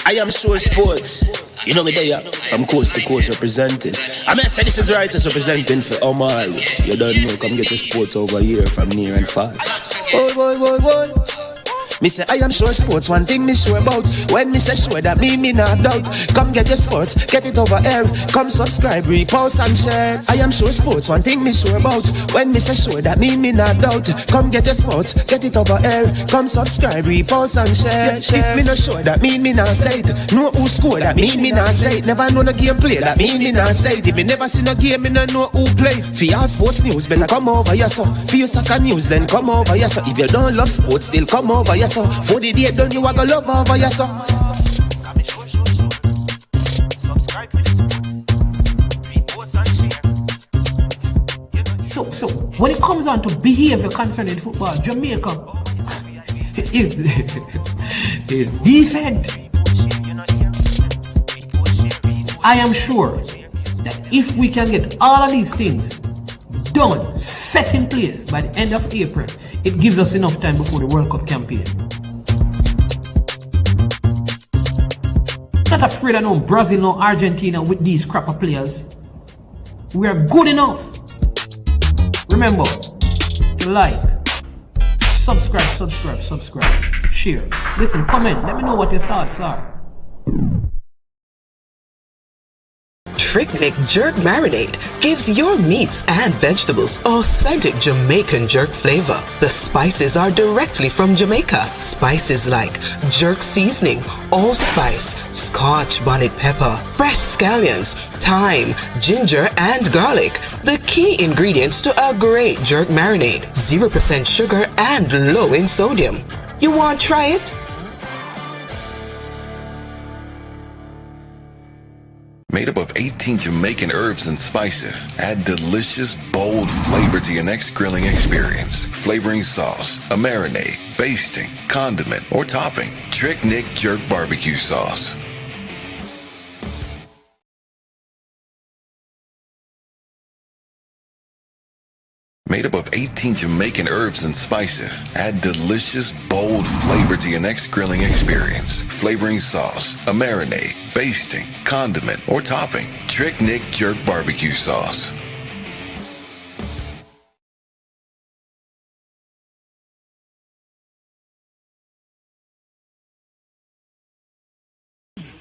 I am sure sports. You know me there, from coast to coast representing. I mean, I say this is righteous representing for Omar. You don't know, come get the sports over here from near and far. Boy. Me say I am sure sports, one thing me sure about. When me say sure, that me not doubt. Come get your sports, get it over here. Come subscribe, repost and share. I am sure sports, one thing me sure about. When me say sure, that me not doubt. Come get your sports, get it over here. Come subscribe, repost and share. If me not sure, that me not say it. Know who score, that me not say it. Never know no game play, that me not say it. If me never see no game, me not know who play. For your sports news, better come over here so. For your soccer news, then come over here so. If you don't love sports, still come over here. So, for the day done, you are gonna love over your son. So when it comes on to behavior concerning football, Jamaica is decent. I am sure that if we can get all of these things done, set in place by the end of April, it gives us enough time before the World Cup campaign. Not afraid of no Brazil, no Argentina with these crap of players. We are good enough. Remember, like, subscribe, share. Listen, comment, let me know what your thoughts are. Trick Jerk Marinade gives your meats and vegetables authentic Jamaican jerk flavor. The spices are directly from Jamaica. Spices like jerk seasoning, allspice, Scotch bonnet pepper, fresh scallions, thyme, ginger, and garlic. The key ingredients to a great jerk marinade. 0% sugar and low in sodium. You want to try it? Made up of 18 Jamaican herbs and spices. Add delicious, bold flavor to your next grilling experience. Flavoring sauce, a marinade, basting, condiment, or topping. Trick Nick Jerk Barbecue Sauce. Made up of 18 Jamaican herbs and spices. Add delicious, bold flavor to your next grilling experience. Flavoring sauce, a marinade, basting, condiment, or topping. Trick Nick Jerk Barbecue Sauce.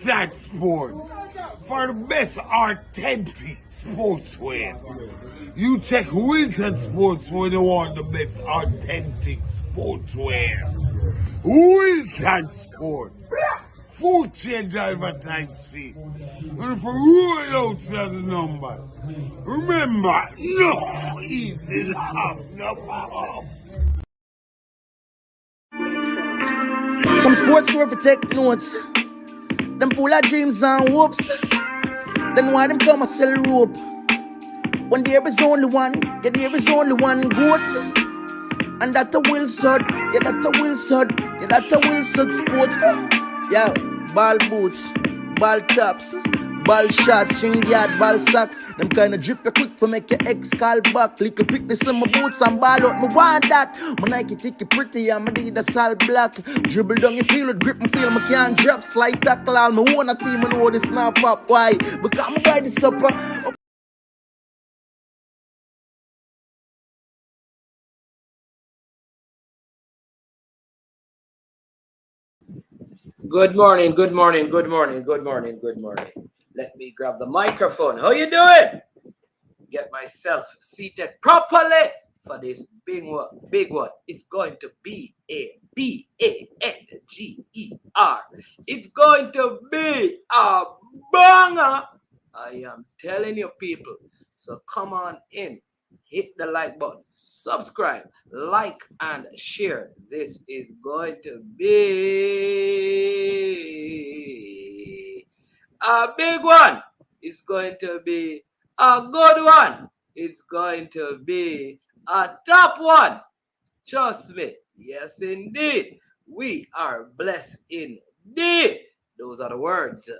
That sports for the best authentic sportswear. You check Wilton Sports when you want the best authentic sportswear. Wilton Sports. Food change advertise fee. And if you roll out the numbers, remember, no easy laugh, no off. Some sports were for take notes. Them full of dreams and hopes. Then why them come and sell rope? When there is only one, yeah, there is only one goat. And that a Wilson, yeah, that a Wilson, yeah, that a Wilson sports. Yeah, ball boots, ball tops, ball shots, string guard, ball socks. Them kind of drip you quick for make your ex call back. Little quickness in my boots and ball out, me want that. My Nike ticky pretty and my Adidas all black. Dribble down, you feel it, grip me feel me can't drop. Slide tackle all, me own a team and know this now pop. Why? Because me buy the supper. Good morning. Let me grab the microphone. How you doing? Get myself seated properly for this big one. It's going to be a BANGER. It's going to be a banger. I am telling you, people. So come on in. Hit the like button, subscribe, like, and share. This is going to be a big one. It's going to be a good one. It's going to be a top one. Trust me. Yes, indeed. We are blessed indeed. Those are the words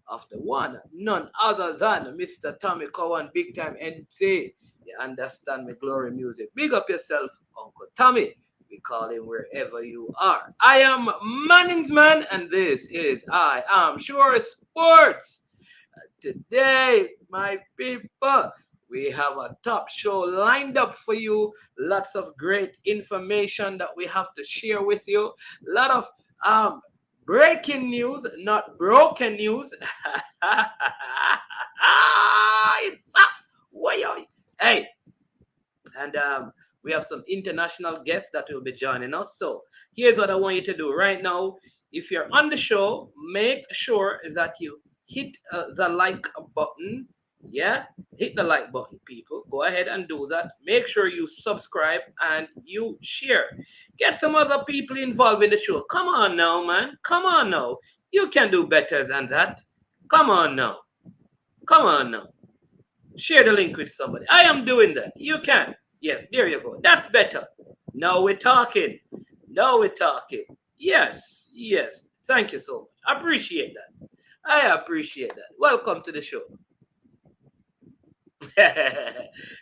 of the one, none other than Mr. Tommy Cowan, big time NC. You understand me, glory music. Big up yourself, Uncle Tommy. We call him wherever you are. I am Manningsman, and this is I Am Sure Sports. Today, my people, we have a top show lined up for you. Lots of great information that we have to share with you. A lot of breaking news, not broken news. Hey, and we have some international guests that will be joining us. So here's what I want you to do right now. If you're on the show, make sure that you hit the like button. Yeah, hit the like button, people. Go ahead and do that. Make sure you subscribe and you share. Get some other people involved in the show. Come on now, man. Come on now. You can do better than that. Come on now. Come on now. Share the link with somebody. I am doing that. You can. Yes, there you go. That's better. Now we're talking. Now we're talking. Yes, yes. Thank you so much. I appreciate that. I appreciate that. Welcome to the show.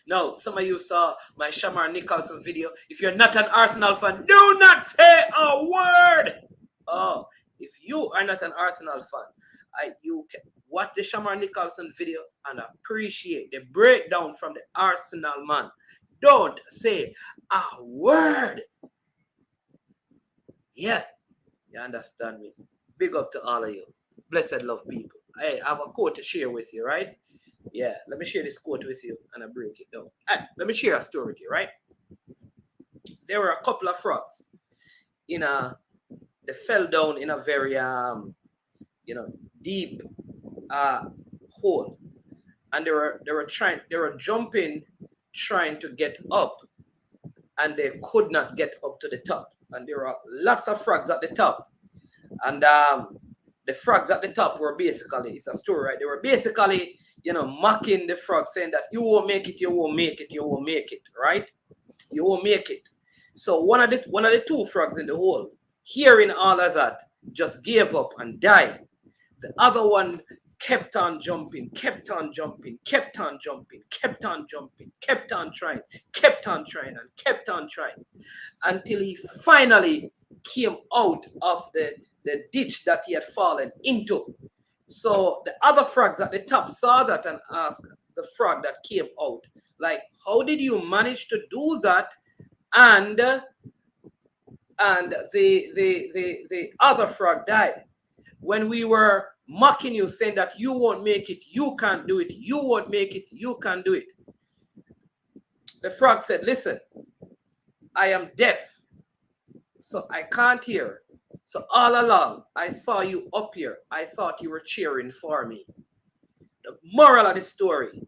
No, some of you saw my Shamar Nicholson video. If you're not an Arsenal fan, do not say a word. Oh, if you are not an Arsenal fan, you can watch the Shamar Nicholson video and appreciate the breakdown from the Arsenal man. Don't say a word. Yeah, you understand me? Big up to all of you. Blessed love people. I have a quote to share with you, right? Yeah, let me share this quote with you and I break it down. Let me share a story with you, right? There were a couple of frogs they fell down in a very deep hole, and they were jumping, trying to get up, and they could not get up to the top. And there were lots of frogs at the top, and the frogs at the top were basically, it's a story, right? They were basically, mocking the frog, saying that you won't make it, you won't make it, you won't make it, right? You won't make it. So one of the two frogs in the hole, hearing all of that, just gave up and died. The other one kept on jumping, kept on jumping, kept on jumping, kept on jumping, kept on trying, and kept on trying, until he finally came out of the ditch that he had fallen into. So the other frogs at the top saw that and asked the frog that came out, like, how did you manage to do that? And the other frog died. When we were mocking you, saying that you won't make it, you can't do it, you won't make it, you can't do it. The frog said, listen, I am deaf, so I can't hear. So all along, I saw you up here. I thought you were cheering for me. The moral of the story,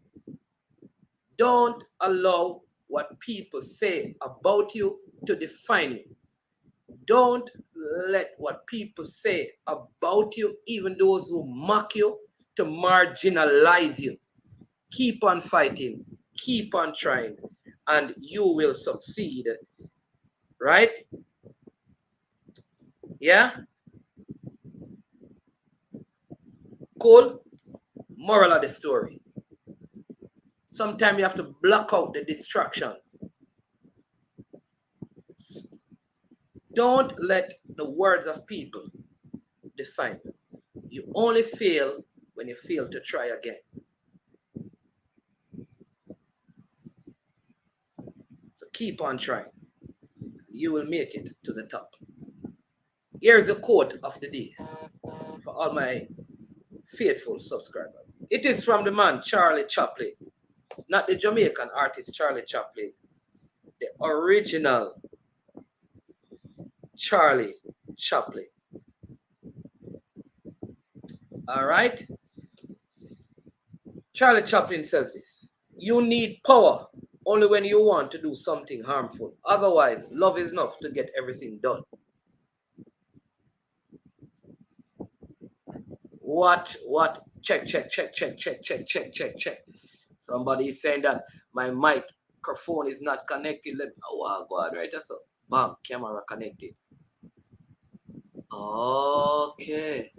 don't allow what people say about you to define you. Don't let what people say about you, even those who mock you, to marginalize you. Keep on fighting, keep on trying, and you will succeed. Right? Yeah? Cool? Moral of the story. Sometimes you have to block out the distraction. Don't let the words of people define you. You only fail when you fail to try again. So keep on trying. You will make it to the top. Here's a quote of the day for all my faithful subscribers. It is from the man Charlie Chaplin, not the Jamaican artist Charlie Chaplin, the original Charlie Chaplin. All right? Charlie Chaplin says this: you need power only when you want to do something harmful. Otherwise, love is enough to get everything done. What? Check. Somebody is saying that my microphone is not connected. Oh, go ahead, right? So, bam, camera connected. Okay.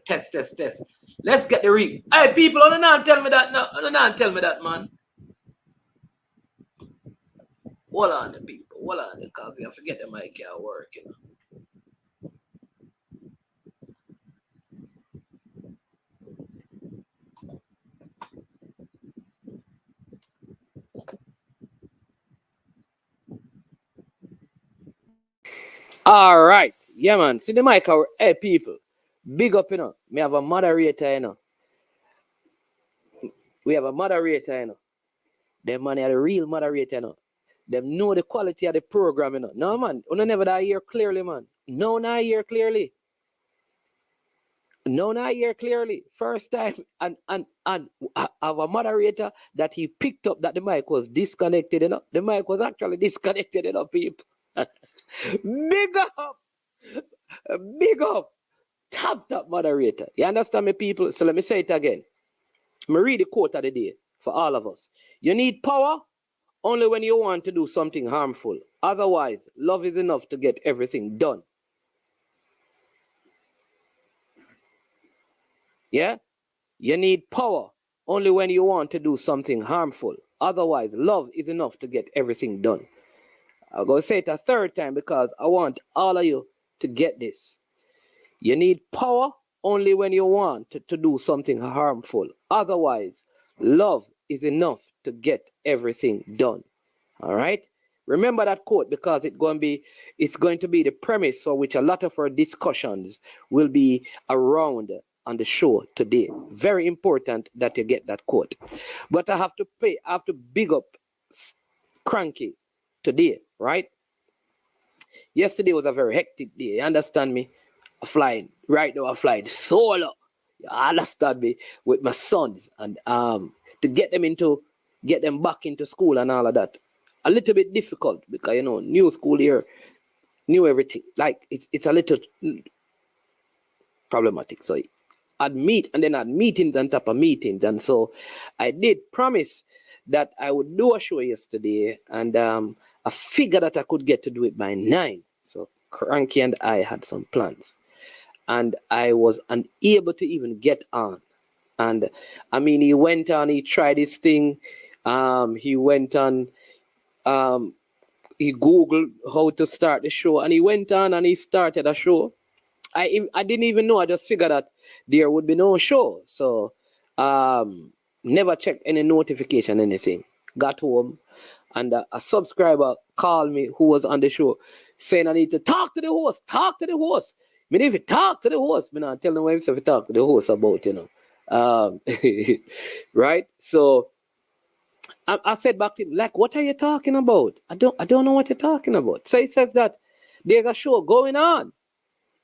Test. Let's get the read. Hey, people, don't tell me that. No, don't tell me that, man. Hold on, people. hold on, because we have to get the mic here working. All right. Yeah, man. See the mic. Hey, people. Big up, you know. Me have a moderator, you know. We have a moderator, you know. Them man are the real moderator, you know. Them know the quality of the program, you know. No, man. You never that hear clearly, man. No, not hear clearly. No, not hear clearly. First time, and I have a moderator that he picked up that the mic was disconnected, you know. The mic was actually disconnected, you know, people. Big up. Big up. Top moderator. You understand me, people? So let me say it again. Let me read the quote of the day for all of us. You need power only when you want to do something harmful. Otherwise, love is enough to get everything done. Yeah? You need power only when you want to do something harmful. Otherwise, love is enough to get everything done. I'm going to say it a third time because I want all of you to get this. You need power only when you want to do something harmful. Otherwise, love is enough to get everything done. All right? Remember that quote because it's going to be the premise for which a lot of our discussions will be around on the show today. Very important that you get that quote. But I have to big up Cranky today, right? Yesterday was a very hectic day. You understand me? Right now I'm flying solo. You understand me? With my sons and to get them back into school and all of that. A little bit difficult because you know, new school year, new everything. Like it's a little problematic. So I'd meetings on top of meetings. And so I did promise that I would do a show yesterday, and I figured that I could get to do it by 9. So Cranky and I had some plans. And I was unable to even get on. And I mean, he went on, he tried his thing. He went on, he Googled how to start the show, and he went on and he started a show. I didn't even know. I just figured that there would be no show. So never checked any notification, anything. Got home, and a subscriber called me who was on the show saying I need to talk to the host. Talk to the host. I mean, if you talk to the host, I tell them what if you talk to the host about, you know. Right? So I said back to him, like, what are you talking about? I don't know what you're talking about. So he says that there's a show going on.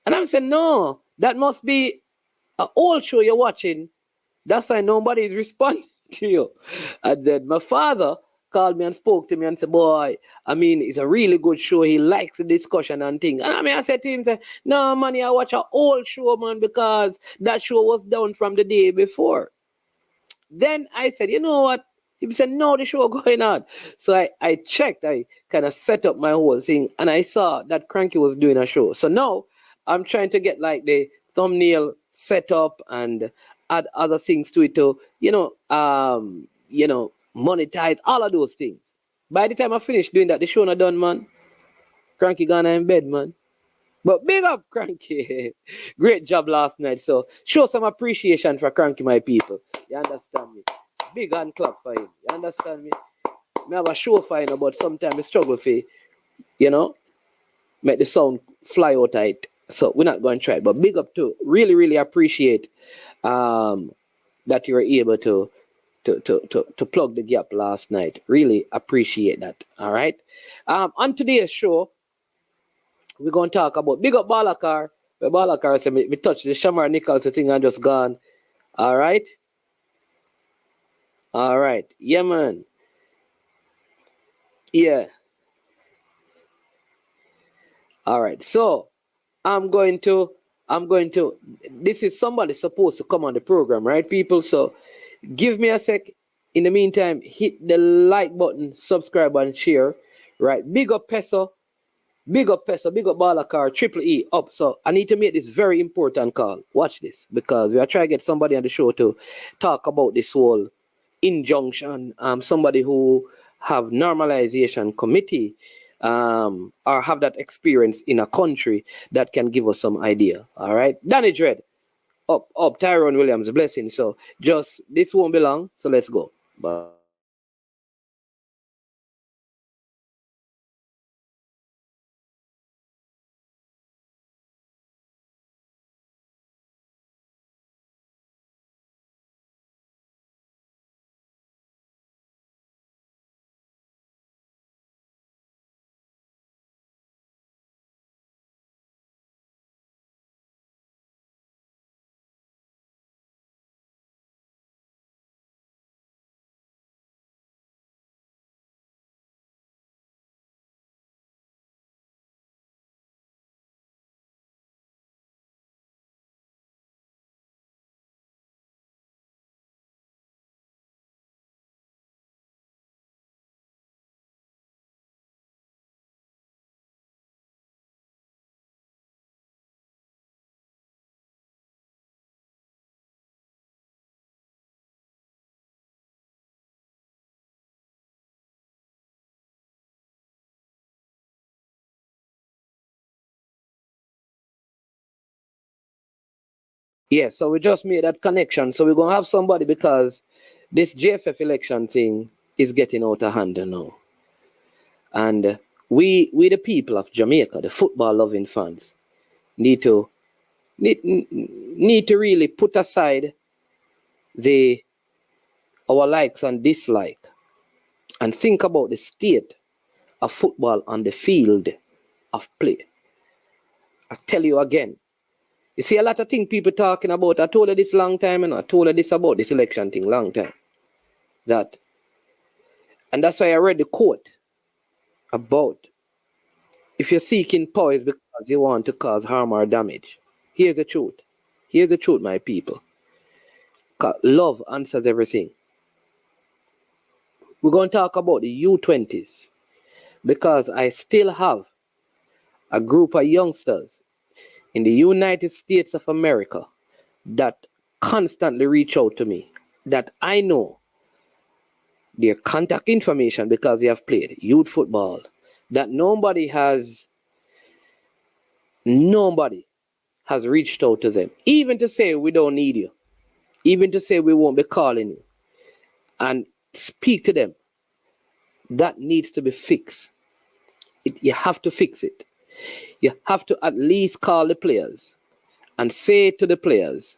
And I'm saying, no, that must be an old show you're watching. That's why nobody is responding to you. And then my father called me and spoke to me and said, boy, I mean, it's a really good show. He likes the discussion and things. And I said to him, no, man, I watch an old show, man, because that show was down from the day before. Then I said, you know what? He said, no, the show going on. So I checked, I kind of set up my whole thing, and I saw that Cranky was doing a show. So now I'm trying to get like the thumbnail set up and add other things to it to, monetize all of those things. By the time I finish doing that, the show not done, man. Cranky gone in bed, man. But big up, Cranky. Great job last night. So show some appreciation for Cranky, my people. You understand me? Big hand clap for him. You understand me? I have a show for him, but sometimes I struggle for, make the sound fly out of it. So we're not going to try it. But big up to really, really appreciate that you were able to plug the gap last night. Really appreciate that. All right. On today's show, we're going to talk about big up Balakar. But Balakar said we touched the Shamar Nichols thing and just gone. All right. All right. Yeah, man. Yeah. All right. So I'm going to, this is somebody supposed to come on the program, right, people? So give me a sec. In the meantime, hit the like button, subscribe and share, right? Big up Peso, big up Balakar, Triple E up. So I need to make this very important call. Watch this, because we are trying to get somebody on the show to talk about this whole injunction. Somebody who have normalization committee or have that experience in a country that can give us some idea. All right, Danny Dread, up, Tyrone Williams, blessing. So just this won't be long, so let's go. Bye. Yeah, so we just made that connection. So we're gonna have somebody because this JFF election thing is getting out of hand now. And we the people of Jamaica, the football loving fans, need to really put aside the our likes and dislike and think about the state of football on the field of play. I tell you again, you see a lot of things people talking about. I told you this long time, and I told you this about this election thing long time. And that's why I read the quote about if you're seeking power is because you want to cause harm or damage. Here's the truth. Here's the truth, my people. Love answers everything. We're going to talk about the U20's because I still have a group of youngsters in the United States of America that constantly reach out to me, that I know their contact information because they have played youth football, that nobody has reached out to them, even to say we don't need you, even to say we won't be calling you, and speak to them. That needs to be fixed. You have to fix it. You have to at least call the players and say to the players,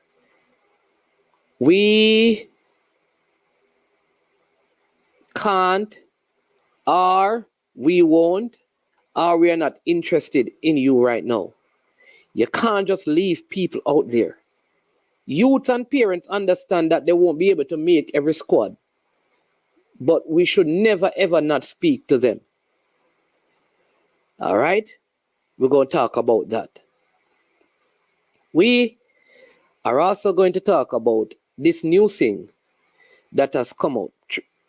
we can't, or we won't, or we are not interested in you right now. You can't just leave people out there. Youth and parents understand that they won't be able to make every squad, but we should never ever not speak to them. All right? We're going to talk about that. We are also going to talk about this new thing that has come out.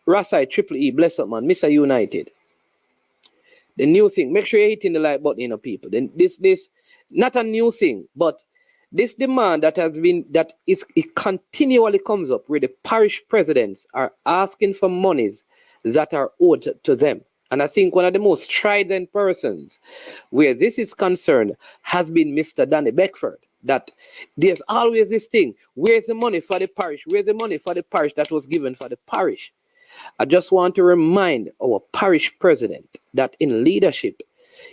Rasai Triple E, bless up man, Mr. United. The new thing, make sure you're hitting the like button, people. Then this not a new thing, but this demand that it continually comes up where the parish presidents are asking for monies that are owed to them. And I think one of the most strident persons where this is concerned has been Mr. Danny Beckford. That there's always this thing, where's the money for the parish? Where's the money for the parish that was given for the parish? I just want to remind our parish president that in leadership,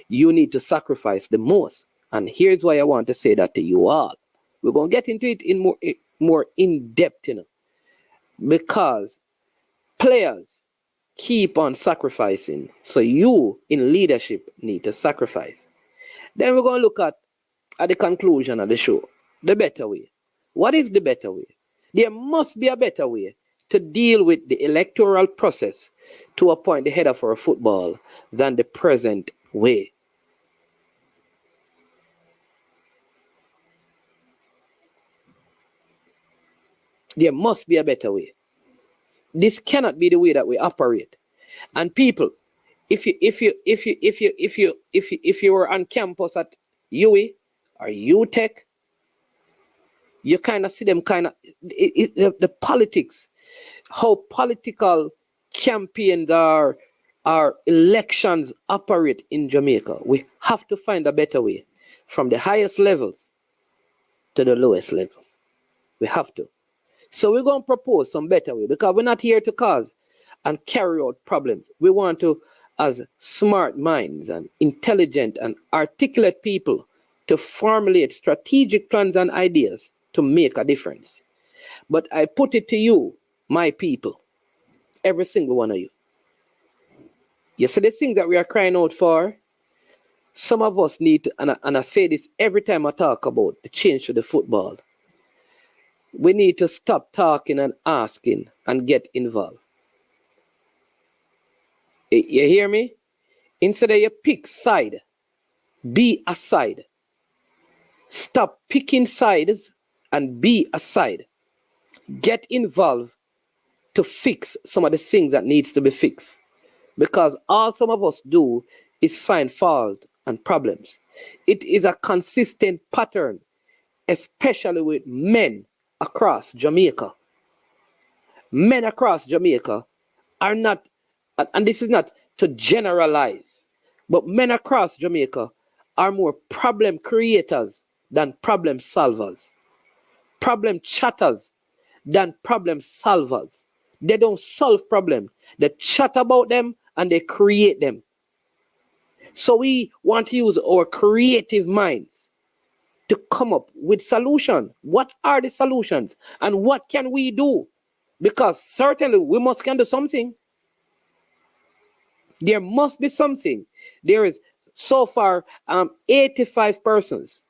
you need to sacrifice the most. And here's why I want to say that to you all. We're going to get into it in more in depth, because players keep on sacrificing. So you in leadership need to sacrifice. Then we're going to look at the conclusion of the show, the better way. What is the better way? There must be a better way to deal with the electoral process to appoint the head of our football than the present way. There must be a better way. This cannot be the way that we operate. And people, if you were on campus at UWI or UTech, you kind of see them the politics, how political campaigns are our elections operate in Jamaica, we have to find a better way from the highest levels to the lowest levels. We have to. So we're going to propose some better way because we're not here to cause and carry out problems. We want to, as smart minds and intelligent and articulate people, to formulate strategic plans and ideas to make a difference. But I put it to you, my people, every single one of you. You see the things that we are crying out for? Some of us need to, and I say this every time I talk about the change to the football. We need to stop talking and asking and get involved. You hear me? Instead of you pick side, be a side. Stop picking sides and be a side. Get involved to fix some of the things that needs to be fixed. Because all some of us do is find fault and problems. It is a consistent pattern, especially with men across Jamaica. Men across Jamaica are not, and this is not to generalize, but men across Jamaica are more problem creators than problem solvers. Problem chatters than problem solvers. They don't solve problems. They chat about them and they create them. So we want to use our creative minds to come up with solutions. What are the solutions? And what can we do? Because certainly we must can do something. There must be something. There is so far 85 persons.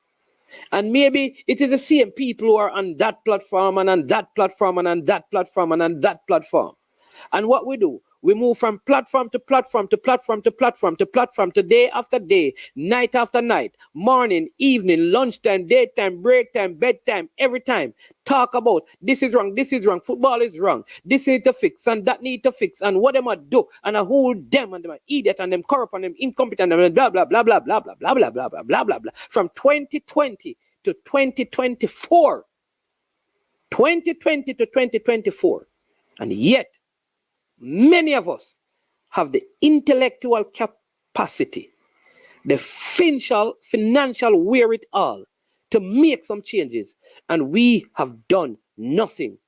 And maybe it is the same people who are on that platform and on that platform and on that platform and on that platform. And what we do, we move from platform to platform to platform to platform to platform to day after day, night after night, morning, evening, lunchtime, daytime, break time, bedtime, every time. Talk about this is wrong, football is wrong, this need to fix and that need to fix and what them a do and a whole them and them are idiot and them corrupt and them incompetent and blah blah blah blah blah blah blah blah blah blah blah blah blah from 2020 to 2024. 2020 to 2024. And yet many of us have the intellectual capacity, the financial wherewithal to make some changes, and we have done nothing.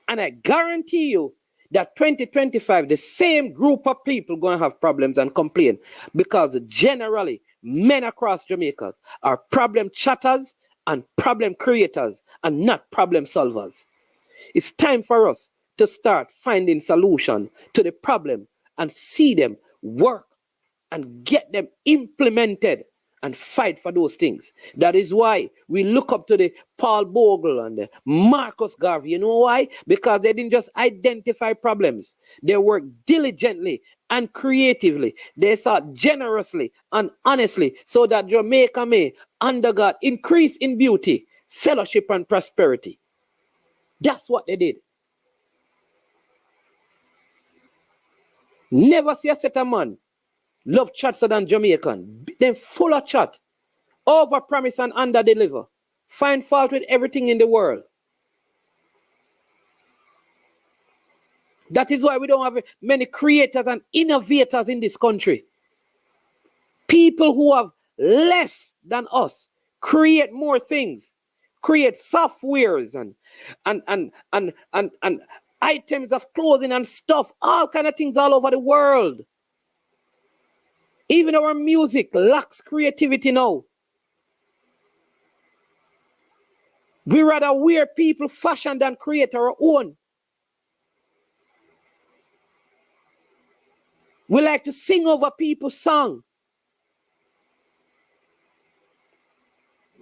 And I guarantee you that 2025, the same group of people going to have problems and complain because generally men across Jamaica are problem chatters and problem creators and not problem solvers. It's time for us to start finding solution to the problem and see them work and get them implemented and fight for those things. That is why we look up to the Paul Bogle and the Marcus Garvey. You know why? Because they didn't just identify problems. They worked diligently and creatively. They sought generously and honestly so that Jamaica may, under God, increase in beauty, fellowship, and prosperity. That's what they did. Never see a set of man love chat than Jamaican. They're full of chat. Over promise and under deliver. Find fault with everything in the world. That is why we don't have many creators and innovators in this country. People who have less than us create more things. Create softwares and items of clothing and stuff, all kind of things all over the world. Even our music lacks creativity now. We rather wear people fashion than create our own. We like to sing over people's song.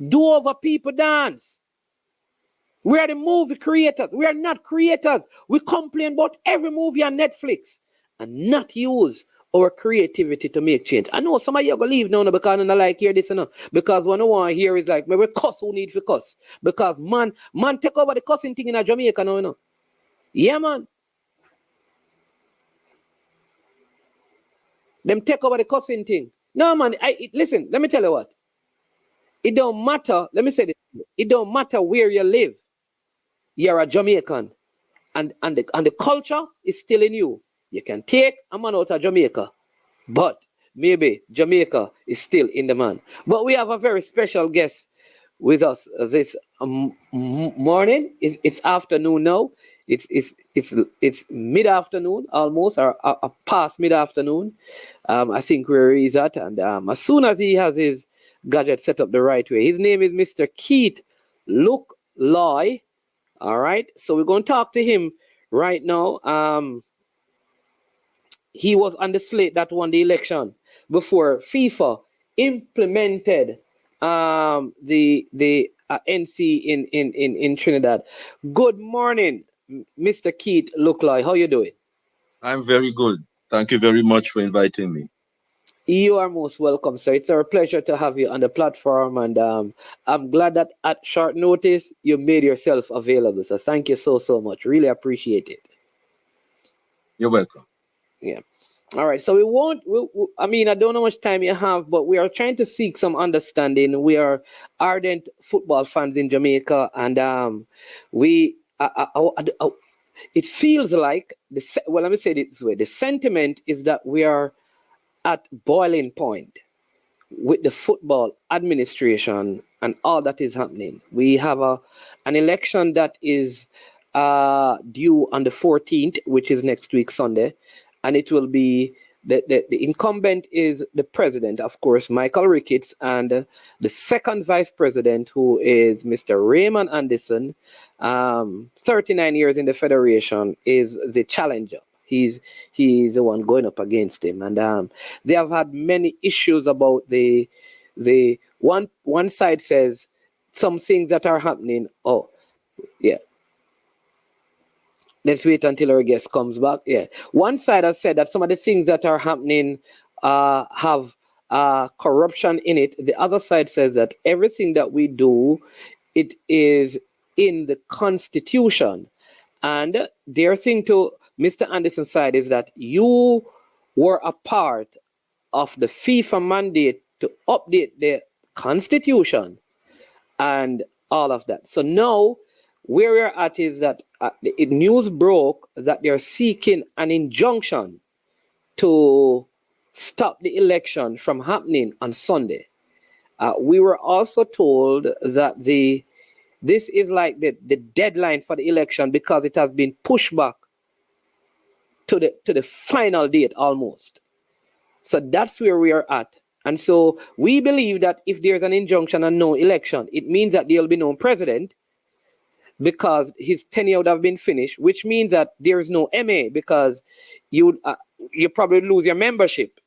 Do over people dance. We are the movie creators. We are not creators. We complain about every movie on Netflix and not use our creativity to make change. I know some of you are going to leave now because I don't like hear this. Because what I want to hear is like, maybe cuss who need to cuss. Because man take over the cussing thing in Jamaica now, you know. Yeah, man. Them take over the cussing thing. No, man. Listen, let me tell you what. It don't matter. Let me say this. It don't matter where you live. You're a Jamaican. And the culture is still in you. You can take a man out of Jamaica, but maybe Jamaica is still in the man. But we have a very special guest with us this morning. It's afternoon now. It's mid afternoon almost, or past mid afternoon. I think where he's at, and as soon as he has his gadget set up the right way, his name is Mr. Keith Look Loy. All right, so we're going to talk to him right now. He was on the slate that won the election before FIFA implemented the NC in Trinidad. Good morning, Mr. Keith Lookloy. How you doing? I'm very good. Thank you very much for inviting me. You are most welcome, sir. It's our pleasure to have you on the platform, and I'm glad that at short notice you made yourself available. So thank you so much. Really appreciate it. You're welcome. Yeah. All right. So I mean, I don't know how much time you have, but we are trying to seek some understanding. We are ardent football fans in Jamaica, and it feels like let me say it this way: the sentiment is that we are at boiling point with the football administration and all that is happening. We have an election that is due on the 14th, which is next week Sunday, and it will be the incumbent is the president, of course, Michael Ricketts, and the second vice president, who is Mr. Raymond Anderson, 39 years in the federation, is the challenger. He's the one going up against him, and they have had many issues about the one side says some things that are happening. Oh, yeah. Let's wait until our guest comes back. Yeah, one side has said that some of the things that are happening have corruption in it. The other side says that everything that we do, it is in the Constitution. And their thing to Mr. Anderson's side is that you were a part of the FIFA mandate to update the Constitution and all of that. So now where we're at is that news broke that they're seeking an injunction to stop the election from happening on Sunday. We were also told that this is like the deadline for the election because it has been pushed back to the final date almost. So that's where we are at. And so we believe that if there's an injunction and no election, it means that there'll be no president because his tenure would have been finished, which means that there is no MA because you probably lose your membership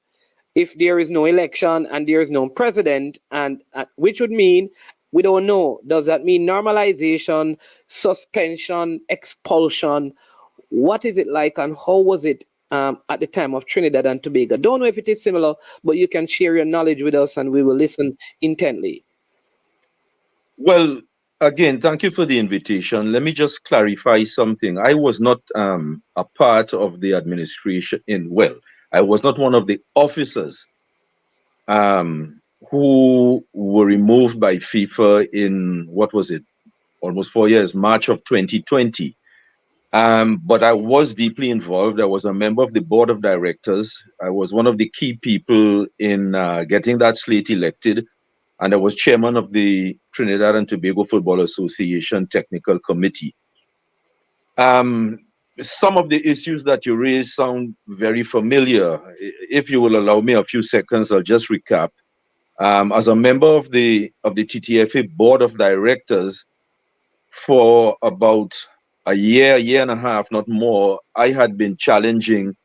if there is no election and there is no president, and which would mean, we don't know, does that mean normalization, suspension, expulsion? What is it like and how was it at the time of Trinidad and Tobago? Don't know if it is similar, but you can share your knowledge with us and we will listen intently. Well, again, thank you for the invitation. Let me just clarify something. I was not a part of the administration I was not one of the officers who were removed by FIFA in, what was it, almost 4 years, March of 2020. But I was deeply involved. I was a member of the board of directors. I was one of the key people in getting that slate elected. And I was chairman of the Trinidad and Tobago Football Association Technical Committee. Some of the issues that you raised sound very familiar. If you will allow me a few seconds, I'll just recap. As a member of the TTFA board of directors for about a year and a half, not more, I had been challenging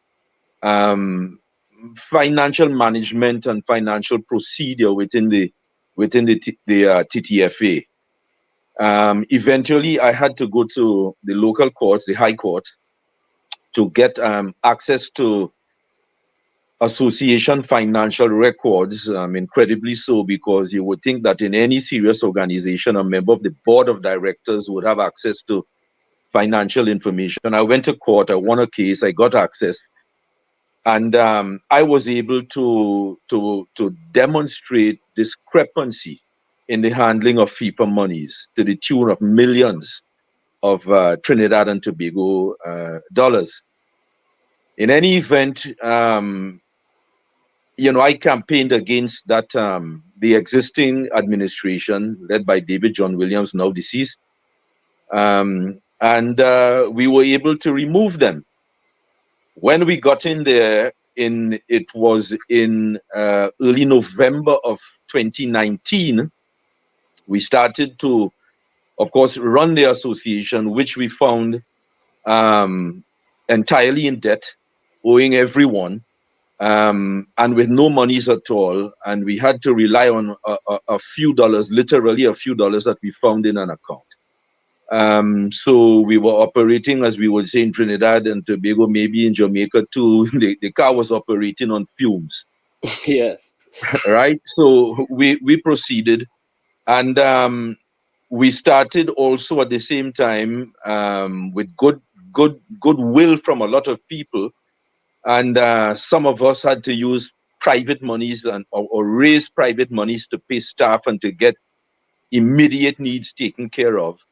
financial management and financial procedure within the TTFA. Eventually, I had to go to the local courts, the High Court, to get access to association financial records, incredibly so, because you would think that in any serious organization, a member of the board of directors would have access to financial information. I went to court, I won a case, I got access, and I was able to demonstrate discrepancy in the handling of FIFA monies to the tune of millions of Trinidad and Tobago dollars. In any event, I campaigned against that the existing administration led by David John Williams, now deceased, and we were able to remove them. When we got in there, it was in early November of 2019, we started to, of course, run the association, which we found entirely in debt, owing everyone, and with no monies at all. And we had to rely on a few dollars, literally a few dollars that we found in an account. So we were operating, as we would say in Trinidad and Tobago, maybe in Jamaica too. The car was operating on fumes. Yes. Right. So we proceeded, and we started also at the same time with goodwill from a lot of people, and some of us had to use private monies or raise private monies to pay staff and to get immediate needs taken care of.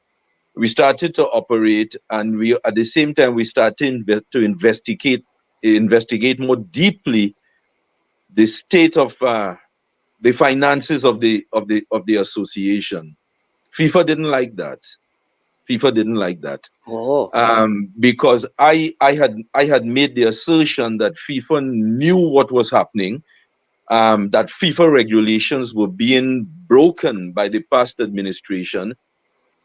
We started to operate, and we at the same time we started to investigate more deeply the state of the finances of the association. FIFA didn't like that. Because I had made the assertion that FIFA knew what was happening, that FIFA regulations were being broken by the past administration,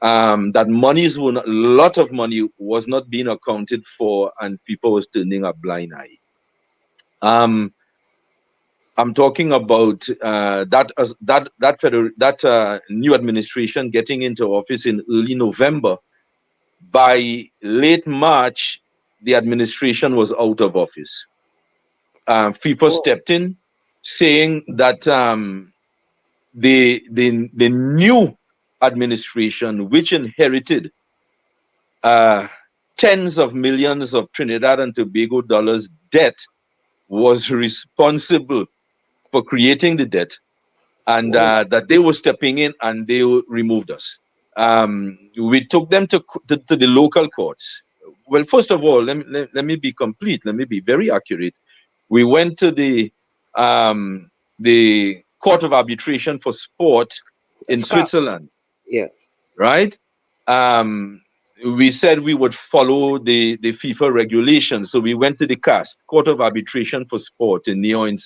that a lot of money was not being accounted for, and people was turning a blind eye. I'm talking about that new administration getting into office in early November. By late March, the administration was out of office. FIFA stepped in, saying that the new administration, which inherited tens of millions of Trinidad and Tobago dollars debt, was responsible for creating the debt, and that they were stepping in and they removed us. We took them to the local courts. Well, first of all, let me be complete. Let me be very accurate. We went to the Court of Arbitration for Sport in Switzerland. Yes. Right? We said we would follow the FIFA regulations. So we went to the CAS, Court of Arbitration for Sport in Nyon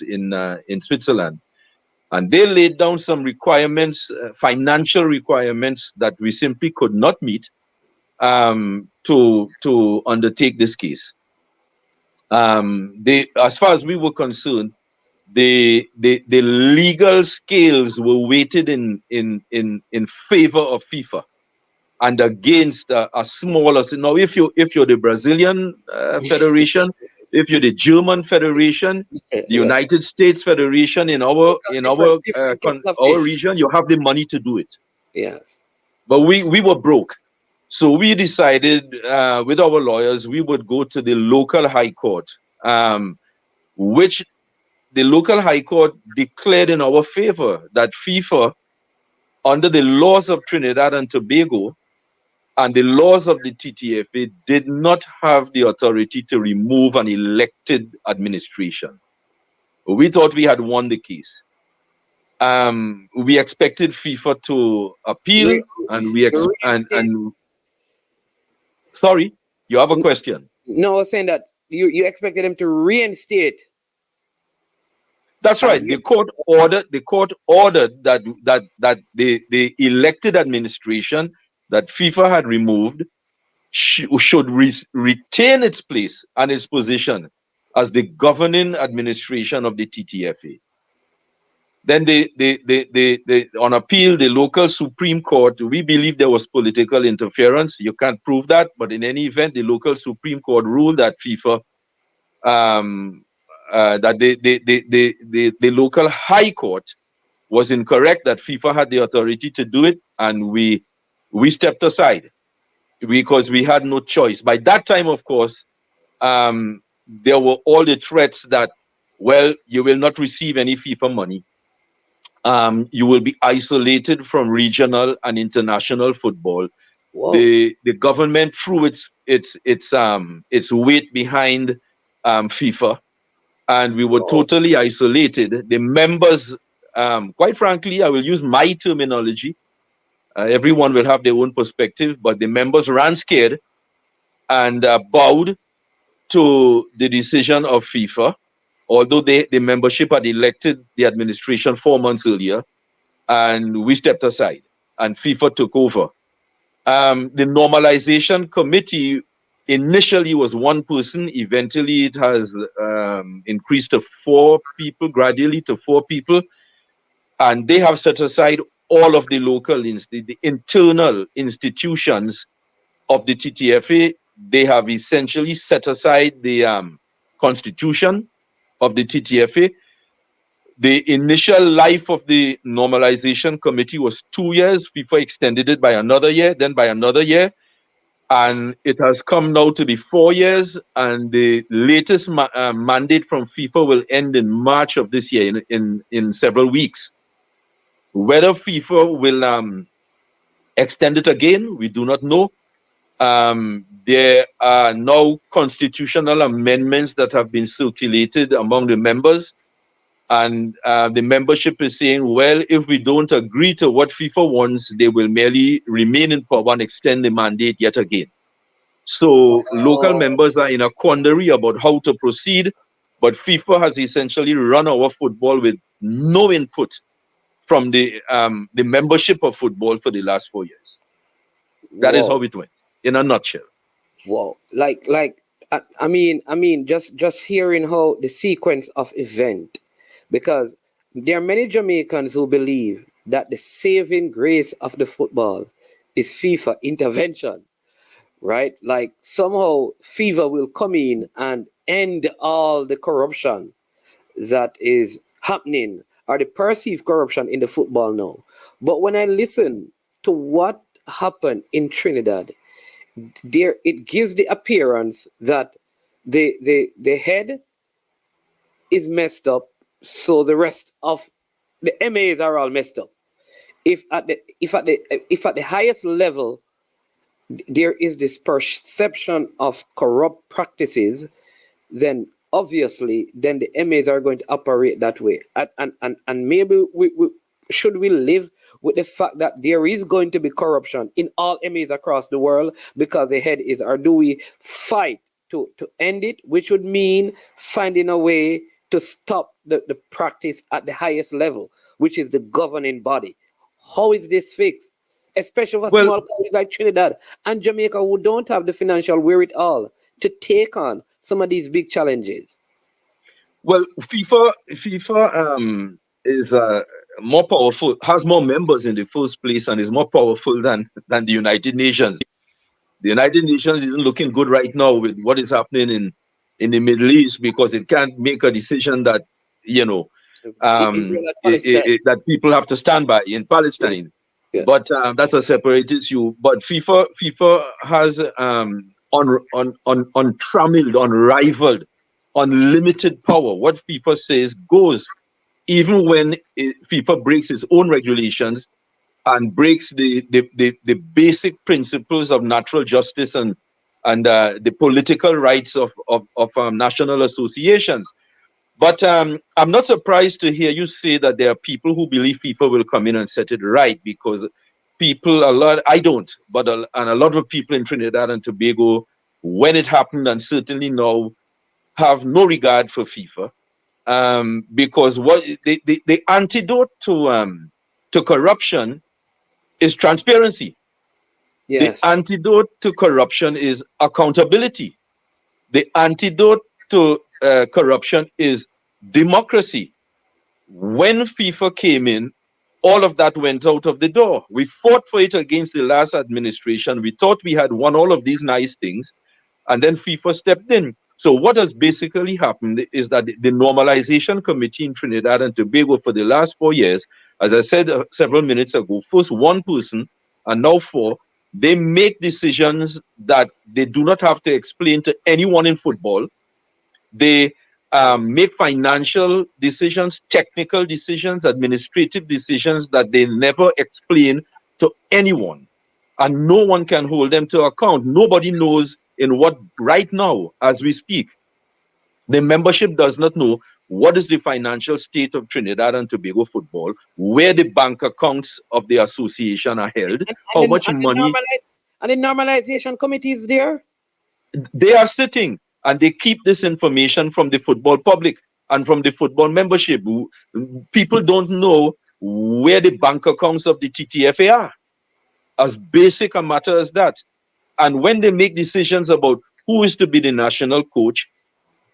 in Switzerland. And they laid down some requirements, financial requirements that we simply could not meet to undertake this case. As far as we were concerned, the legal scales were weighted in favor of FIFA and against a smaller. Now, if you're the Brazilian Federation, if you're the German Federation, the United States Federation, in our region, you have the money to do it. Yes. But we were broke. So we decided with our lawyers, we would go to the local high court, which the local high court declared in our favor that FIFA, under the laws of Trinidad and Tobago and the laws of the TTFA, did not have the authority to remove an elected administration. We thought we had won the case. We expected FIFA to appeal, and sorry, you have a question? No, I was saying that you expected them to reinstate. That's right. The court ordered that the elected administration that FIFA had removed should retain its place and its position as the governing administration of the TTFA. Then on appeal, the local Supreme Court, we believe there was political interference. You can't prove that, but in any event, the local Supreme Court ruled that FIFA, that the local high court was incorrect, that FIFA had the authority to do it, and we stepped aside because we had no choice. By that time, of course, there were all the threats that, well, you will not receive any FIFA money. You will be isolated from regional and international football. Whoa. The government threw its weight behind FIFA, and we were totally isolated. The members, quite frankly, I will use my terminology. Everyone will have their own perspective, but the members ran scared and bowed to the decision of FIFA, although the membership had elected the administration 4 months earlier, and we stepped aside, and FIFA took over. The Normalization Committee initially was one person. Eventually, it has increased to 4 people, gradually to 4 people, and they have set aside all of the local, the internal institutions of the TTFA. They have essentially set aside the constitution of the TTFA. The initial life of the Normalization Committee was 2 years. FIFA extended it by another year, then by another year. And it has come now to be 4 years. And the latest mandate from FIFA will end in March of this year, in several weeks. Whether FIFA will extend it again, we do not know. There are now constitutional amendments that have been circulated among the members. And the membership is saying, well, if we don't agree to what FIFA wants, they will merely remain in power and extend the mandate yet again. So local members are in a quandary about how to proceed, but FIFA has essentially run our football with no input from the membership of football for the last 4 years. That is how it went, in a nutshell. Wow. I mean, just hearing how the sequence of event, because there are many Jamaicans who believe that the saving grace of the football is FIFA intervention, right? Like somehow FIFA will come in and end all the corruption that is happening, or the perceived corruption in the football now. But when I listen to what happened in Trinidad, there it gives the appearance that the head is messed up, so the rest of the MAs are all messed up. If at the highest level there is this perception of corrupt practices, then obviously then the MAs are going to operate that way. And maybe we should we live with the fact that there is going to be corruption in all MAs across the world because the head is, or do we fight to end it, which would mean finding a way to stop the practice at the highest level, which is the governing body? How is this fixed? Especially for small countries like Trinidad and Jamaica, who don't have the financial wherewithal to take on some of these big challenges. Well, FIFA is more powerful, has more members in the first place, and is more powerful than the United Nations. The United Nations isn't looking good right now with what is happening in the Middle East, because it can't make a decision that, that people have to stand by in Palestine. Yeah. But that's a separate issue. But FIFA has untrammeled, unrivaled, unlimited power. What FIFA says goes, even when FIFA breaks its own regulations and breaks the basic principles of natural justice and the political rights of national associations. But I'm not surprised to hear you say that there are people who believe FIFA will come in and set it right, because I don't, but a lot of people in Trinidad and Tobago, when it happened and certainly now, have no regard for FIFA, because what the antidote to corruption is transparency. Yes. The antidote to corruption is accountability. The antidote to corruption is democracy. When FIFA came in, all of that went out of the door. We fought for it against the last administration. We thought we had won all of these nice things, and then FIFA stepped in. So what has basically happened is that the Normalization Committee in Trinidad and Tobago for the last 4 years, as I said several minutes ago, first one person and now 4, they make decisions that they do not have to explain to anyone in football. They make financial decisions, technical decisions, administrative decisions that they never explain to anyone. And no one can hold them to account. Nobody knows in what, right now, as we speak, The membership does not know what is the financial state of Trinidad and Tobago football, where the bank accounts of the association are held, how much money. And the normalization committee is there? They are sitting and they keep this information from the football public and from the football membership. People don't know where the bank accounts of the TTFA are. As basic a matter as that. And when they make decisions about who is to be the national coach,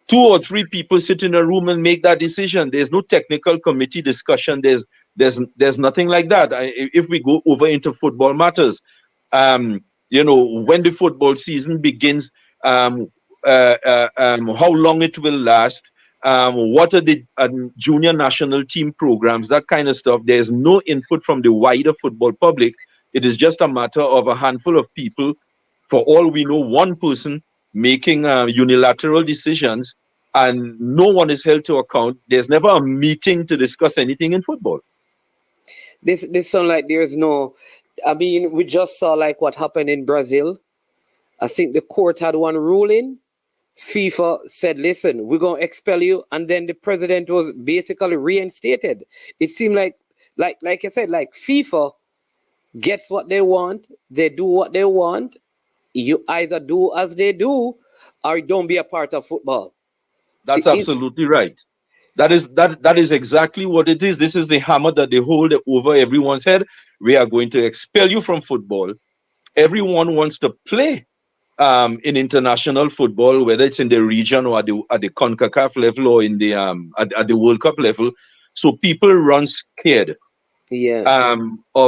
2 or 3 people sit in a room and make that decision. There's no technical committee discussion. There's nothing like that. If we go over into football matters, you know, when the football season begins, how long it will last, what are the junior national team programs, that kind of stuff. There's no input from the wider football public. It is just a matter of a handful of people, for all we know, one person making unilateral decisions, and no one is held to account. There's never a meeting to discuss anything in football. This sounds like there's no, I mean, we just saw like what happened in Brazil. I think the court had one ruling. FIFA said, listen, we're going to expel you. And then the president was basically reinstated. It seemed like I said, like FIFA gets what they want. They do what they want. You either do as they do or don't be a part of football. That's absolutely right. That is exactly what it is. This is the hammer that they hold over everyone's head. We are going to expel you from football. Everyone wants to play in international football, whether it's in the region or at the CONCACAF level or in the at the World Cup level. So people run scared of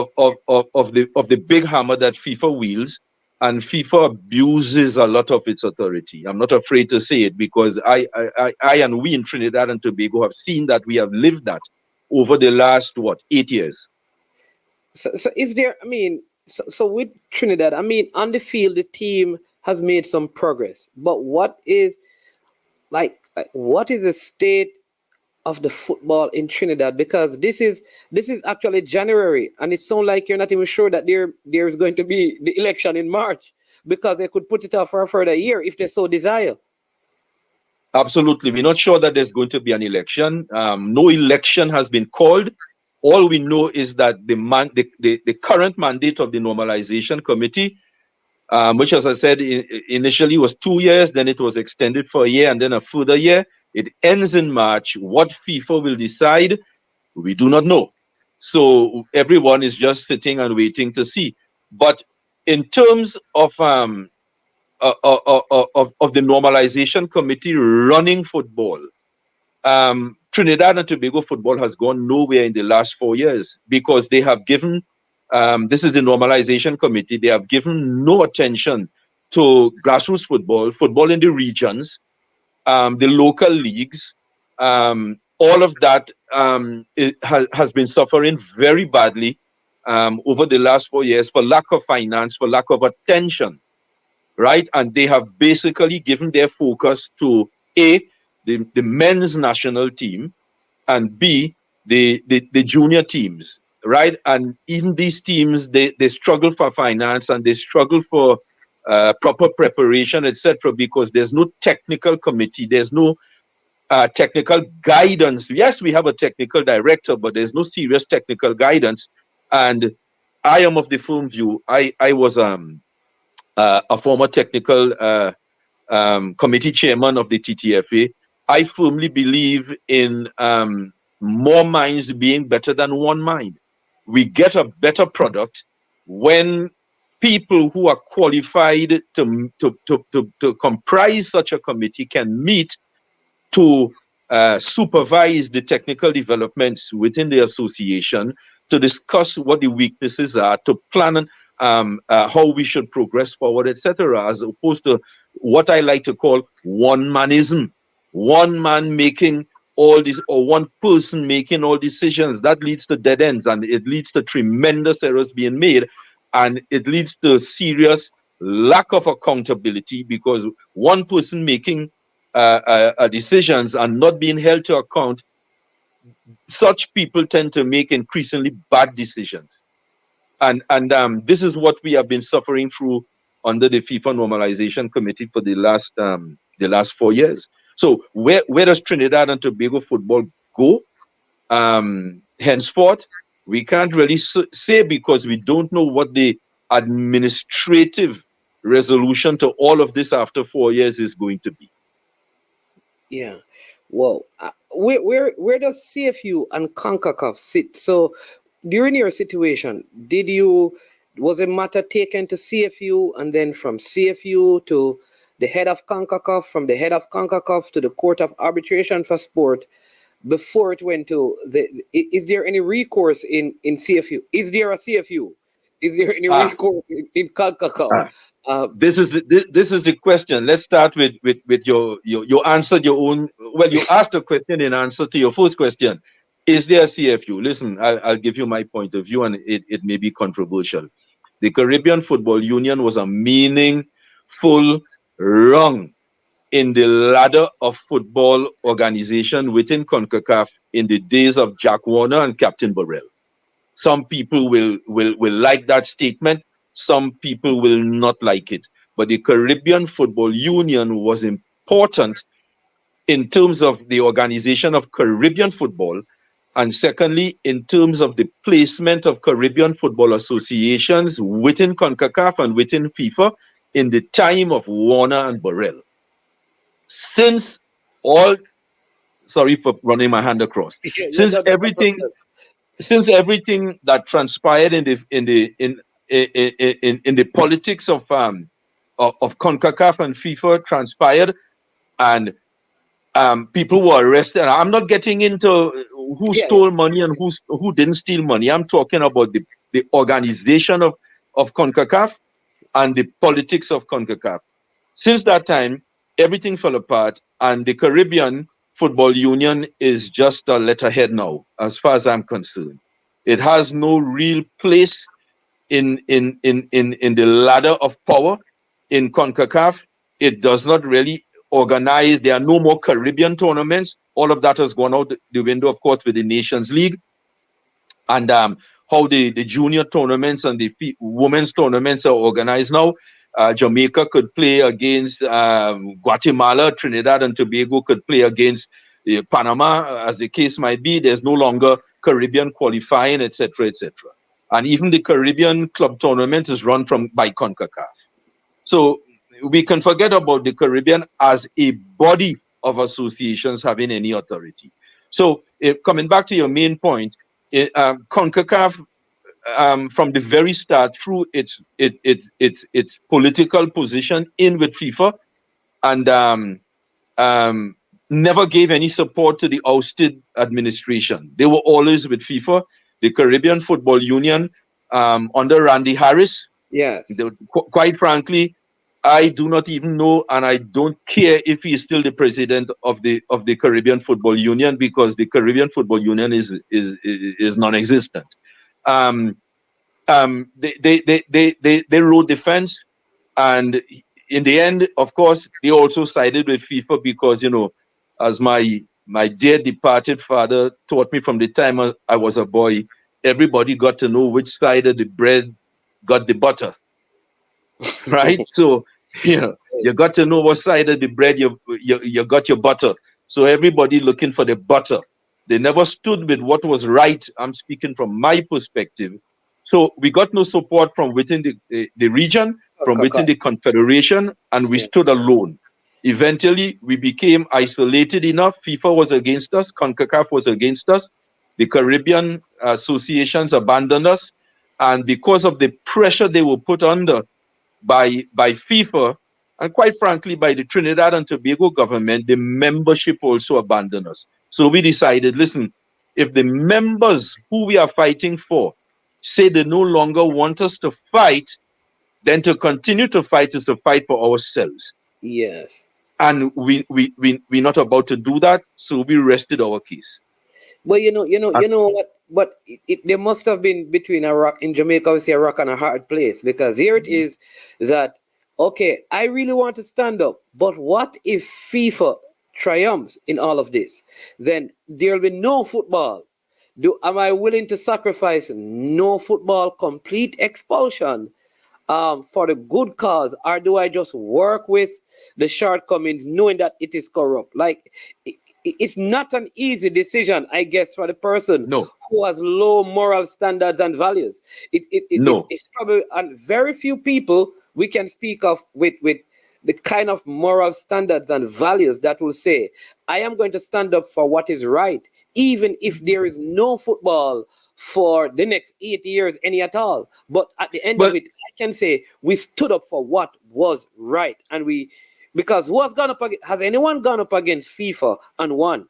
the big hammer that FIFA wields. And FIFA abuses a lot of its authority. I'm not afraid to say it, because I and we in Trinidad and Tobago have seen that. We have lived that over the last 8 years. So is there? I mean, so with Trinidad, I mean, on the field, the team has made some progress. But what is the state of the football in Trinidad? Because this is actually January, and it sounds like you're not even sure that there is going to be the election in March, because they could put it off for a further year if they so desire. Absolutely. We're not sure that there's going to be an election. No election has been called. All we know is that the current mandate of the Normalization Committee, which, as I said, initially was 2 years, then it was extended for a year, and then a further year. It ends in March. What FIFA will decide, we do not know. So everyone is just sitting and waiting to see. But in terms of the Normalization Committee running football, Trinidad and Tobago football has gone nowhere in the last 4 years, because they have given, this is the Normalization Committee, they have given no attention to grassroots football in the regions, the local leagues. All of that has been suffering very badly over the last 4 years for lack of finance, for lack of attention, right? And they have basically given their focus to A, the men's national team, and B, the junior teams, right? And even these teams, they struggle for finance, and they struggle for proper preparation, etc., because there's no technical committee, there's no technical guidance. Yes, we have a technical director, but there's no serious technical guidance. And I am of the firm view. I was a former technical committee chairman of the TTFA. I firmly believe in more minds being better than one mind. We get a better product when people who are qualified to comprise such a committee can meet to supervise the technical developments within the association, to discuss what the weaknesses are, to plan how we should progress forward, etc., as opposed to what I like to call one-manism. One man making all these, or one person making all decisions. That leads to dead ends, and it leads to tremendous errors being made, and it leads to serious lack of accountability, because one person making decisions and not being held to account, such people tend to make increasingly bad decisions. And this is what we have been suffering through under the FIFA Normalization Committee for the last 4 years. So where does Trinidad and Tobago football go? Henceforth, we can't really say because we don't know what the administrative resolution to all of this after 4 years is going to be. Yeah. Well, where does CFU and CONCACAF sit? So during your situation, was a matter taken to CFU and then from CFU to the head of CONCACAF, from the head of CONCACAF to the Court of Arbitration for Sport before it went to is there any recourse in CFU? Is there a CFU? Is there any recourse in CONCACAF? This is the question. Let's start with your answered your own. Well, you asked a question in answer to your first question. Is there a CFU? Listen, I'll give you my point of view, and it may be controversial. The Caribbean Football Union was a meaningful rung in the ladder of football organization within CONCACAF in the days of Jack Warner and Captain Burrell. Some people will like that statement. Some people will not like it. But the Caribbean Football Union was important in terms of the organization of Caribbean football, and secondly, in terms of the placement of Caribbean football associations within CONCACAF and within FIFA in the time of Warner and Burrell. Since sorry for running my hand across. Since everything that transpired in the politics of CONCACAF and FIFA transpired, and people were arrested. I'm not getting into who stole money and who didn't steal money. I'm talking about the organization of CONCACAF and the politics of CONCACAF. Since that time, everything fell apart, and the Caribbean Football Union is just a letterhead now, as far as I'm concerned. It has no real place in the ladder of power in CONCACAF. It does not really organize. There are no more Caribbean tournaments. All of that has gone out the window, of course, with the Nations League. And how the junior tournaments and the women's tournaments are organized now. Jamaica could play against Guatemala. Trinidad and Tobago could play against Panama, as the case might be. There's no longer Caribbean qualifying, etc., etc. And even the Caribbean club tournament is run by CONCACAF. So we can forget about the Caribbean as a body of associations having any authority. So coming back to your main point, CONCACAF, from the very start, through its political position in with FIFA, and never gave any support to the ousted administration. They were always with FIFA. The Caribbean Football Union, under Randy Harris. Yes. Quite frankly, I do not even know, and I don't care if he is still the president of the Caribbean Football Union, because the Caribbean Football Union is non-existent. They rode the fence, and in the end, of course, they also sided with FIFA because, you know, as my dear departed father taught me from the time I was a boy, everybody got to know which side of the bread got the butter. Right? So, you know, you got to know what side of the bread you got your butter. So everybody looking for the butter. They never stood with what was right. I'm speaking from my perspective. So we got no support from within the region, from within the confederation, and we stood alone. Eventually, we became isolated enough. FIFA was against us. CONCACAF was against us. The Caribbean associations abandoned us. And because of the pressure they were put under by FIFA, and quite frankly, by the Trinidad and Tobago government, the membership also abandoned us. So we decided, listen, if the members who we are fighting for say they no longer want us to fight, then to continue to fight is to fight for ourselves. Yes. And we're not about to do that, so we rested our case. Well, you know what? But there must have been between a rock in Jamaica, we say a rock and a hard place, because here it is that, okay, I really want to stand up, but what if FIFA triumphs in all of this? Then there'll be no football. Am I willing to sacrifice no football, complete expulsion, for the good cause, or do I just work with the shortcomings knowing that it is corrupt? Like, it's not an easy decision, I guess, for the person No, who has low moral standards and values. no. It's probably, and very few people we can speak of with the kind of moral standards and values that will say, I am going to stand up for what is right, even if there is no football for the next 8 years, any at all. But at the end of But it, I can say we stood up for what was right. And because who has gone up, has anyone gone up against FIFA and won?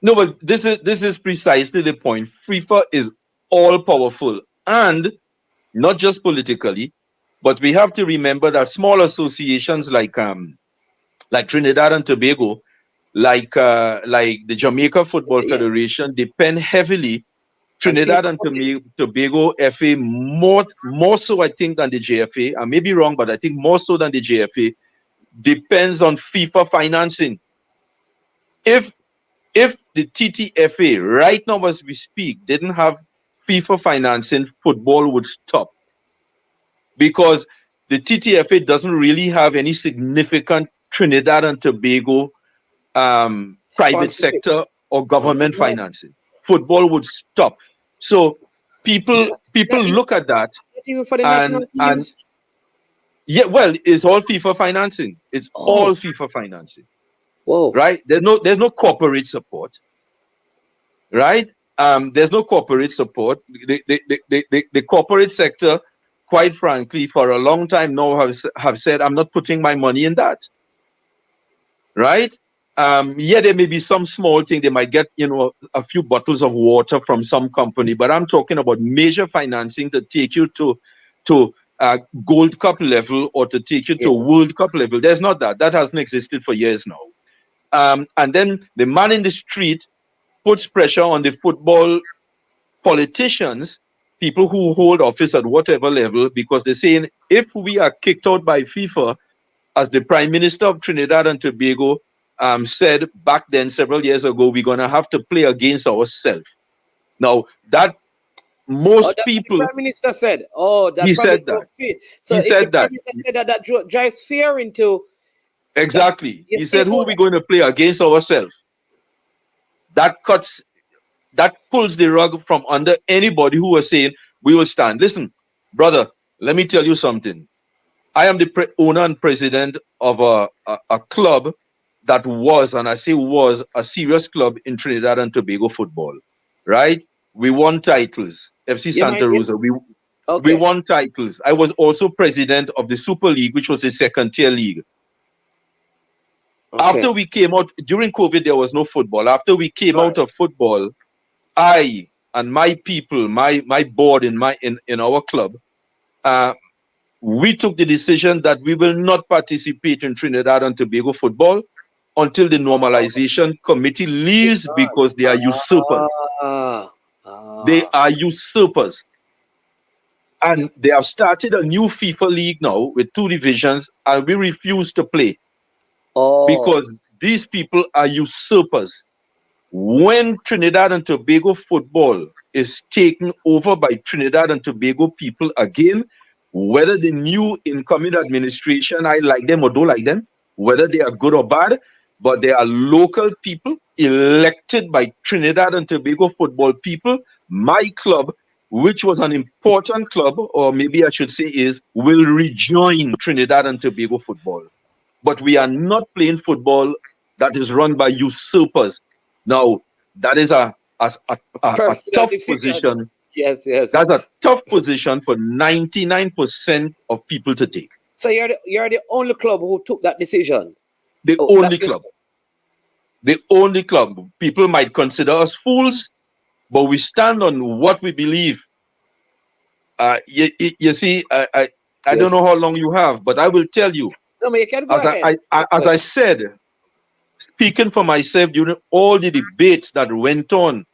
no, but this is precisely the point. FIFA is all powerful, and not just politically, but we have to remember that small associations like Trinidad and Tobago, like the Jamaica Football Federation, depend heavily. Trinidad and Tobago FA more so, I think, than the JFA. I may be wrong, but I think more so than the JFA depends on FIFA financing. If the TTFA right now as we speak didn't have FIFA financing, football would stop, because the TTFA doesn't really have any significant Trinidad and Tobago private sector or government financing. Football would stop. So people look at that, Even for the national and teams? yeah, well, it's all FIFA financing. It's all FIFA financing. Whoa. Right? There's no corporate support. Right? There's no corporate support. The corporate sector, quite frankly, for a long time now have said, I'm not putting my money in that. Right? Yeah, there may be some small thing. They might get, a few bottles of water from some company, but I'm talking about major financing to take you to Gold Cup level or to take you to World Cup level. There's not that. That hasn't existed for years now. And then the man in the street puts pressure on the football politicians, people who hold office at whatever level, because they're saying, if we are kicked out by FIFA, as the Prime Minister of Trinidad and Tobago said back then several years ago, we're going to have to play against ourselves. Now, that most people... The Prime Minister said, he said that. So he said the that. Prime Minister said that drives fear into... Exactly. He said, who are we going to play against ourselves? That pulls the rug from under anybody who was saying, we will stand. Listen, brother, let me tell you something. I am the owner and president of a club that was, and I say was, a serious club in Trinidad and Tobago football, right? We won titles. FC Santa Rosa, we won titles. I was also president of the Super League, which was the second tier league. After we came out, during COVID, there was no football. After we came out of football, I and my people, my board in our club, we took the decision that we will not participate in Trinidad and Tobago football until the Normalization Committee leaves, because they are usurpers. They are usurpers. And they have started a new FIFA league now with 2 divisions, and we refuse to play. Because these people are usurpers. When Trinidad and Tobago football is taken over by Trinidad and Tobago people again, whether the new incoming administration, I like them or don't like them, whether they are good or bad, but they are local people elected by Trinidad and Tobago football people. My club, which was an important club, or maybe I should say will rejoin Trinidad and Tobago football. But we are not playing football that is run by usurpers. Now, that is a tough position. Yes. That's a tough position for 99% of people to take. So you're the only club who took that decision? The only club. The only club. People might consider us fools, but we stand on what we believe. You see, I don't know how long you have, but I will tell you. No, you can go ahead. As I said, speaking for myself during all the debates that went on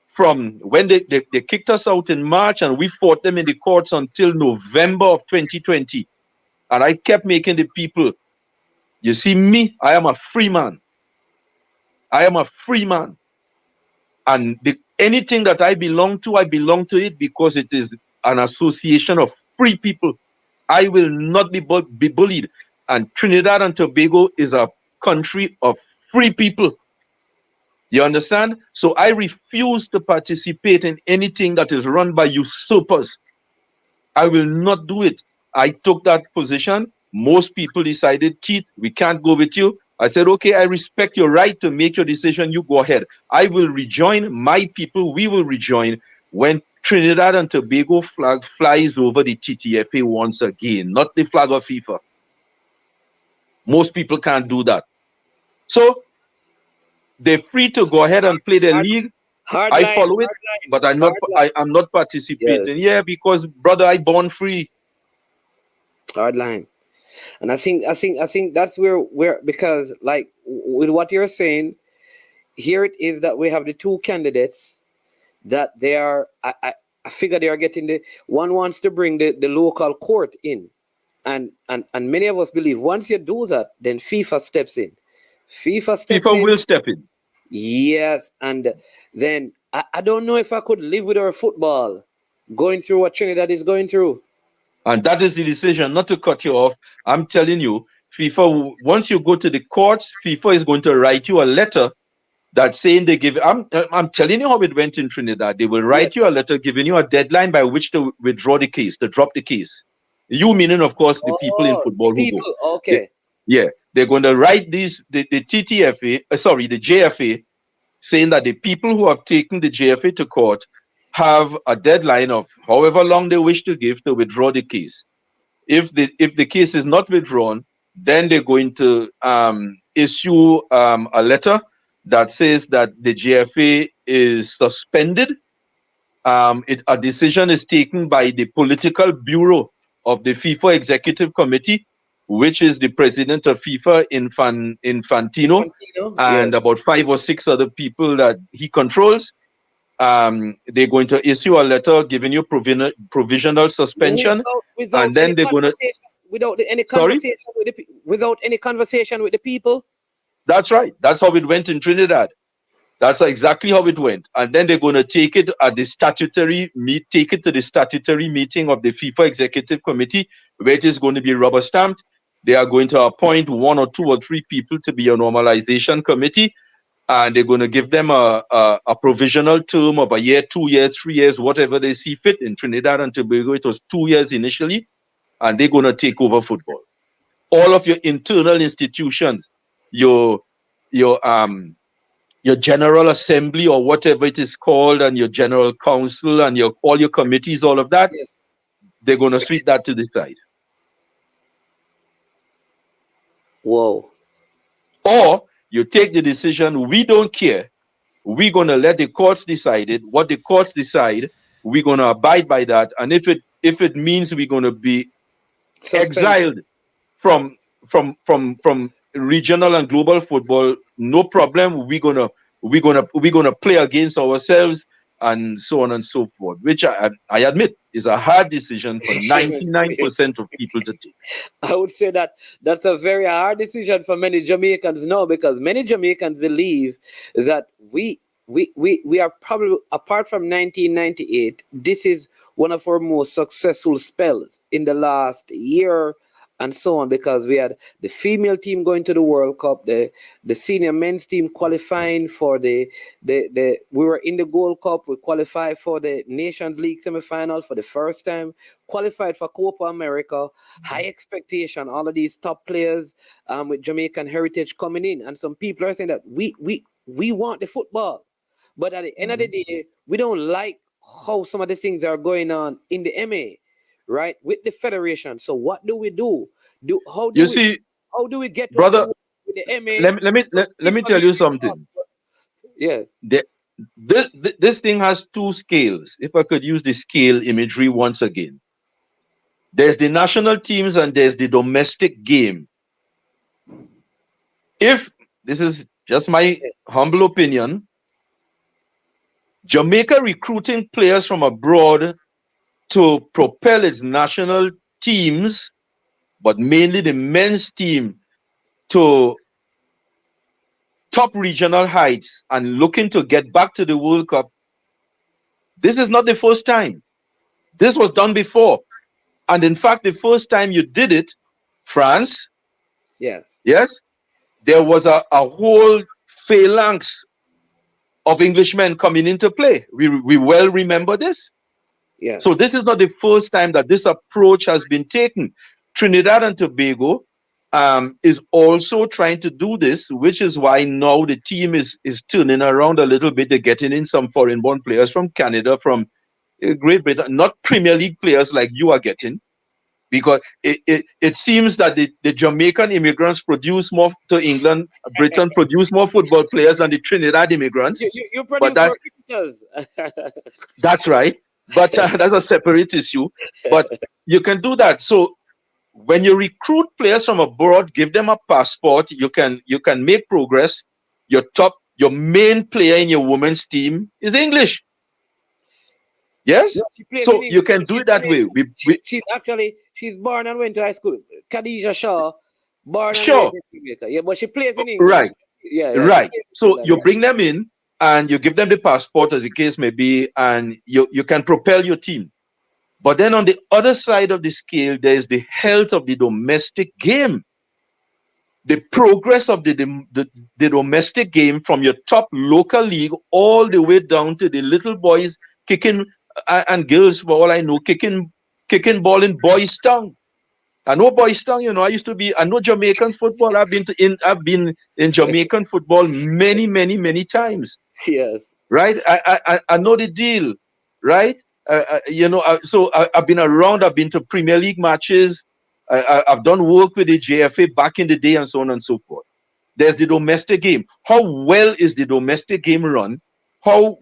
from when they kicked us out in March, and we fought them in the courts until November of 2020. And I kept making the people, you see me, I am a free man. I am a free man. And anything that I belong to it because it is an association of free people. I will not be bullied. And Trinidad and Tobago is a country of free people. You understand? So I refuse to participate in anything that is run by usurpers. I will not do it. I took that position. Most people decided, Keith, we can't go with you. I said, okay, I respect your right to make your decision. You go ahead. I will rejoin my people. We will rejoin when Trinidad and Tobago flag flies over the TTFA once again, not the flag of FIFA. Most people can't do that. So they're free to go ahead and play their league. I follow it, but I'm not participating. Yes. Yeah, because brother, I born free. Hard line. And I think that's where because like with what you're saying, here it is that we have the two candidates that they are I figure they are getting the one wants to bring the local court in. And many of us believe once you do that, then FIFA steps in. FIFA will step in. Yes, and then I don't know if I could live with our football going through what Trinidad is going through. And that is the decision, not to cut you off. I'm telling you, FIFA, once you go to the courts, FIFA is going to write you a letter that's saying they give. I'm telling you how it went in Trinidad. They will write you a letter giving you a deadline by which to withdraw the case, to drop the case. You meaning, of course, the people in football who go. Okay. They're going to write the TTFA, the JFA, saying that the people who have taken the JFA to court have a deadline of however long they wish to give to withdraw the case. If the case is not withdrawn, then they're going to issue a letter that says that the JFA is suspended. A decision is taken by the political bureau of the FIFA Executive Committee, which is the president of FIFA, Infantino, and about 5 or 6 other people that he controls. They're going to issue a letter giving you provisional suspension, and then they're going to without any conversation without any conversation with the people. That's right. That's how it went in Trinidad. That's exactly how it went. And then they're going to take it at the statutory to the statutory meeting of the FIFA Executive Committee, where it is going to be rubber stamped. They are going to appoint 1 or 2 or 3 people to be a normalization committee, and they're going to give them a provisional term of a year, 2 years, 3 years, whatever they see fit. In Trinidad and Tobago, it was 2 years initially, and they're going to take over football. All of your internal institutions, your General Assembly or whatever it is called, and your General Council and all your committees, all of that, they're going to sweep that to the side. Whoa. Or you take the decision, we don't care. We're going to let the courts decide it. What the courts decide, we're going to abide by that. And if it means we're going to be exiled from regional and global football, no problem. We're gonna play against ourselves and so on and so forth, which I admit is a hard decision for 99% of people to take. I would say that that's a very hard decision for many Jamaicans now, because many Jamaicans believe that we are probably, apart from 1998, this is one of our most successful spells in the last year and so on, because we had the female team going to the World Cup, the senior men's team qualifying for we were in the Gold Cup, we qualified for the Nations League semi-final for the first time, qualified for Copa America, high expectation, all of these top players with Jamaican heritage coming in, and some people are saying that we want the football, but at the end of the day, we don't like how some of the things are going on in the MA. Right, with the federation. So what do we do? How do we get brother with the MA? Let me tell you something. Yeah. This thing has 2 scales. If I could use the scale imagery once again. There's the national teams and there's the domestic game. If this is just my humble opinion, Jamaica recruiting players from abroad to propel its national teams, but mainly the men's team, to top regional heights and looking to get back to the World Cup. This is not the first time. This was done before. And in fact, the first time you did it, France, Yeah. yes, there was a whole phalanx of Englishmen coming into play. We well remember this. Yeah. So this is not the first time that this approach has been taken. Trinidad and Tobago is also trying to do this, which is why now the team is turning around a little bit. They're getting in some foreign-born players from Canada, from Great Britain, not Premier League players like you are getting, because it seems that the Jamaican immigrants produce more to England, Britain produce more football players than the Trinidad immigrants. You But produce more cricketers. that's right. But that's a separate issue. But you can do that. So when you recruit players from abroad, give them a passport. You can make progress. Your main player in your women's team is English. Yes. No, she plays So in you England. can do it that way. She's born and went to high school. Khadija Shaw, born and Sure. raised in Jamaica. Yeah, but she plays in England. Right. Yeah. Right. She plays in So England, you yeah. bring them in and you give them the passport, as the case may be, and you can propel your team. But then on the other side of the scale, there's the health of the domestic game. The progress of the domestic game from your top local league all the way down to the little boys kicking and girls, for all I know, kicking ball in Boys Town. I know Boys Town, I know Jamaican football. I've been in Jamaican football many times. Yes. Right? I know the deal, right? So I've been around. I've been to Premier League matches. I've done work with the JFF back in the day, and so on and so forth. There's the domestic game. How well is the domestic game run? How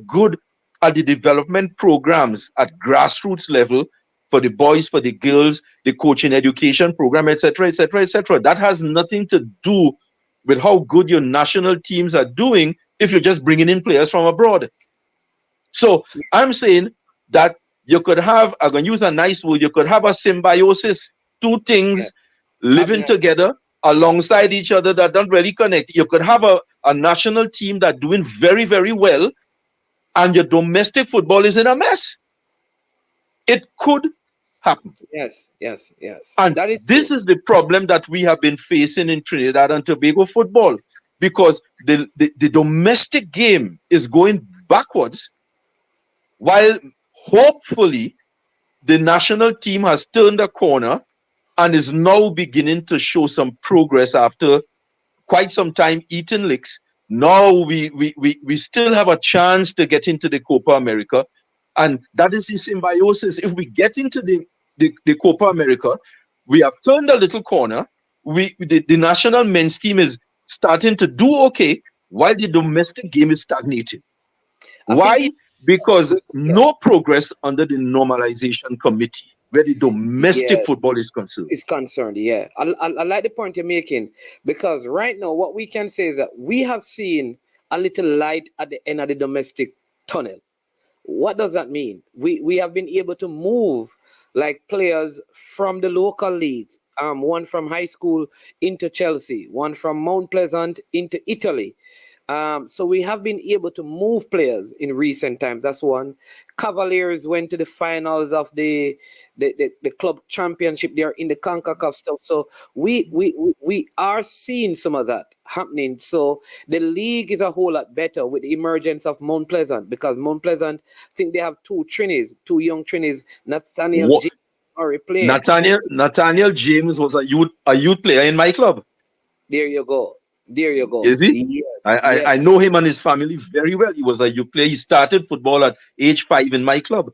good are the development programs at grassroots level for the boys, for the girls, the coaching education program, etc., etc., etc. That has nothing to do with how good your national teams are doing if you're just bringing in players from abroad. So I'm saying that you could have, I'm going to use a nice word, you could have a symbiosis, two things living together alongside each other that don't really connect. You could have a national team that's doing very well, and your domestic football is in a mess. It could happen. Yes. And That is this true. is the problem that we have been facing in Trinidad and Tobago football, because the domestic game is going backwards, while hopefully the national team has turned a corner and is now beginning to show some progress after quite some time eating licks. Now we still have a chance to get into the Copa America, and that is the symbiosis. If we get into the Copa America, we have turned a little corner. The national men's team is starting to do okay, while the domestic game is stagnating. Why? Because no progress under the normalization committee, where the domestic football is concerned. It's concerned, yeah. I like the point you're making, because right now what we can say is that we have seen a little light at the end of the domestic tunnel. What does that mean? We have been able to move like players from the local leagues, one from high school into Chelsea, one from Mount Pleasant into Italy. So we have been able to move players in recent times. That's one. Cavaliers went to the finals of the club championship. They're in the CONCACAF stuff. So we are seeing some of that happening. So the league is a whole lot better with the emergence of Mount Pleasant, because Mount Pleasant, I think they have two young Trinis, Nathaniel James are playing. Nathaniel James was a youth player in my club. There you go. Is he? Yes. I know him and his family very well. He was a youth player. He started football at age 5 in my club.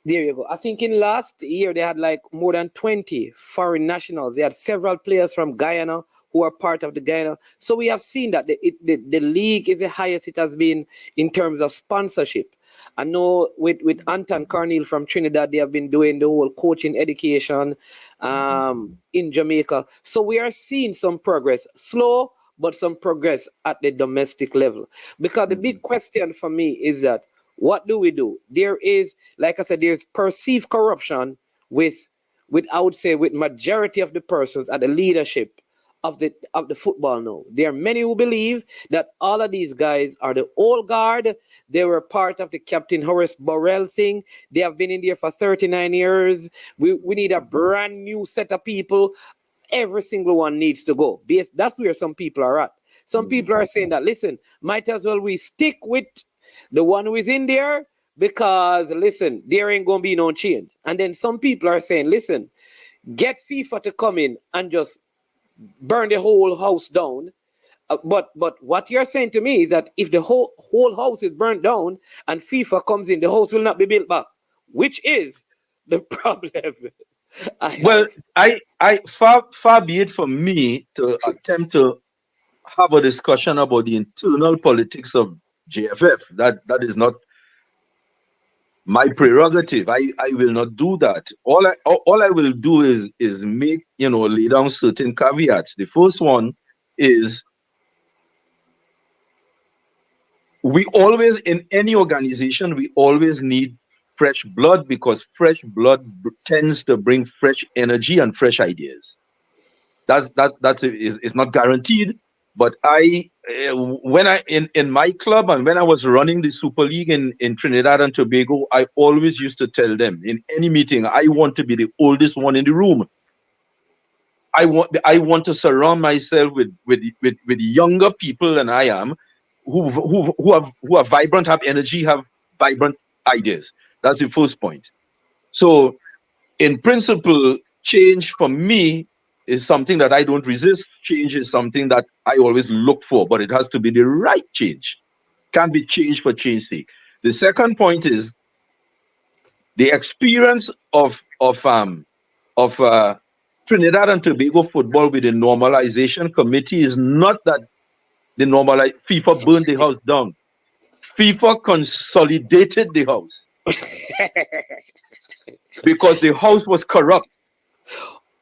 There you go. I think in last year they had like more than 20 foreign nationals. They had several players from Guyana who are part of the Guyana. So we have seen that the league is the highest it has been in terms of sponsorship. I know with Anton Carneal from Trinidad, they have been doing the whole coaching education in Jamaica. So we are seeing some progress, slow, but some progress at the domestic level. Because the big question for me is that, what do we do? There is, like I said, there's perceived corruption with I would say, with majority of the persons at the leadership of the football now. There are many who believe that all of these guys are the old guard. They were part of the Captain Horace Burrell thing. They have been in there for 39 years. We need a brand new set of people. Every single one needs to go. That's where some people are at. Some people are saying that, listen, might as well we stick with the one who is in there because, listen, there ain't going to be no change. And then some people are saying, listen, get FIFA to come in and just burn the whole house down. But what you're saying to me is that if the whole house is burnt down and FIFA comes in, the house will not be built back, which is the problem. Far be it from me to attempt to have a discussion about the internal politics of JFF. That is not my prerogative. I will not do that. All I will do is make, lay down certain caveats. The first one is we always, in any organization, we always need fresh blood because fresh blood tends to bring fresh energy and fresh ideas. That's not guaranteed. But when I in my club and when I was running the Super League in Trinidad and Tobago, I always used to tell them in any meeting, I want to be the oldest one in the room. I want to surround myself with younger people than I am, who are vibrant, have energy, have vibrant ideas. That's the first point. So, in principle, change for me is something that I don't resist. Change is something that I always look for, but it has to be the right change. Can't be change for change's sake. The second point is the experience of Trinidad and Tobago football with the normalization committee is not that the FIFA burned the house down. FIFA consolidated the house because the house was corrupt.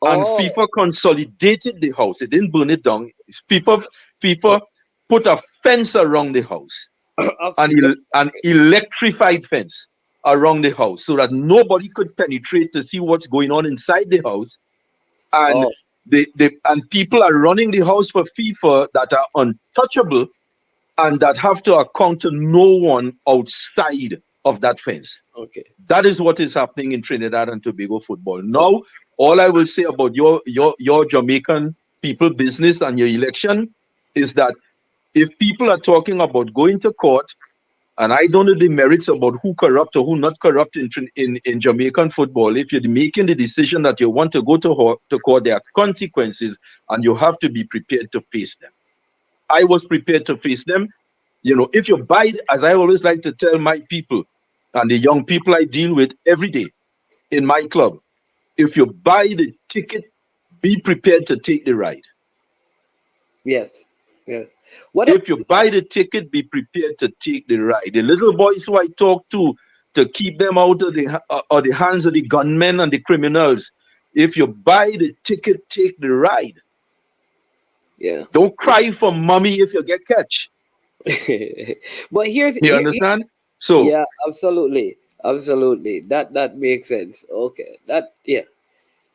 And FIFA consolidated the house. It didn't burn it down. FIFA put a fence around the house, an electrified fence around the house, so that nobody could penetrate to see what's going on inside the house. And and people are running the house for FIFA that are untouchable and that have to account to no one outside of that fence. Okay, that is what is happening in Trinidad and Tobago football now. All I will say about your Jamaican people business and your election is that if people are talking about going to court, and I don't know the merits about who corrupt or who not corrupt in Jamaican football, if you're making the decision that you want to go to court, there are consequences and you have to be prepared to face them. I was prepared to face them. If you buy, as I always like to tell my people and the young people I deal with every day in my club, if you buy the ticket, be prepared to take the ride. Yes. If you buy the ticket, be prepared to take the ride. The little boys who I talk to keep them out of the hands of the gunmen and the criminals. If you buy the ticket, take the ride. Yeah. Don't cry for mommy if you get catch. But you understand? So yeah, absolutely. That makes sense. Okay.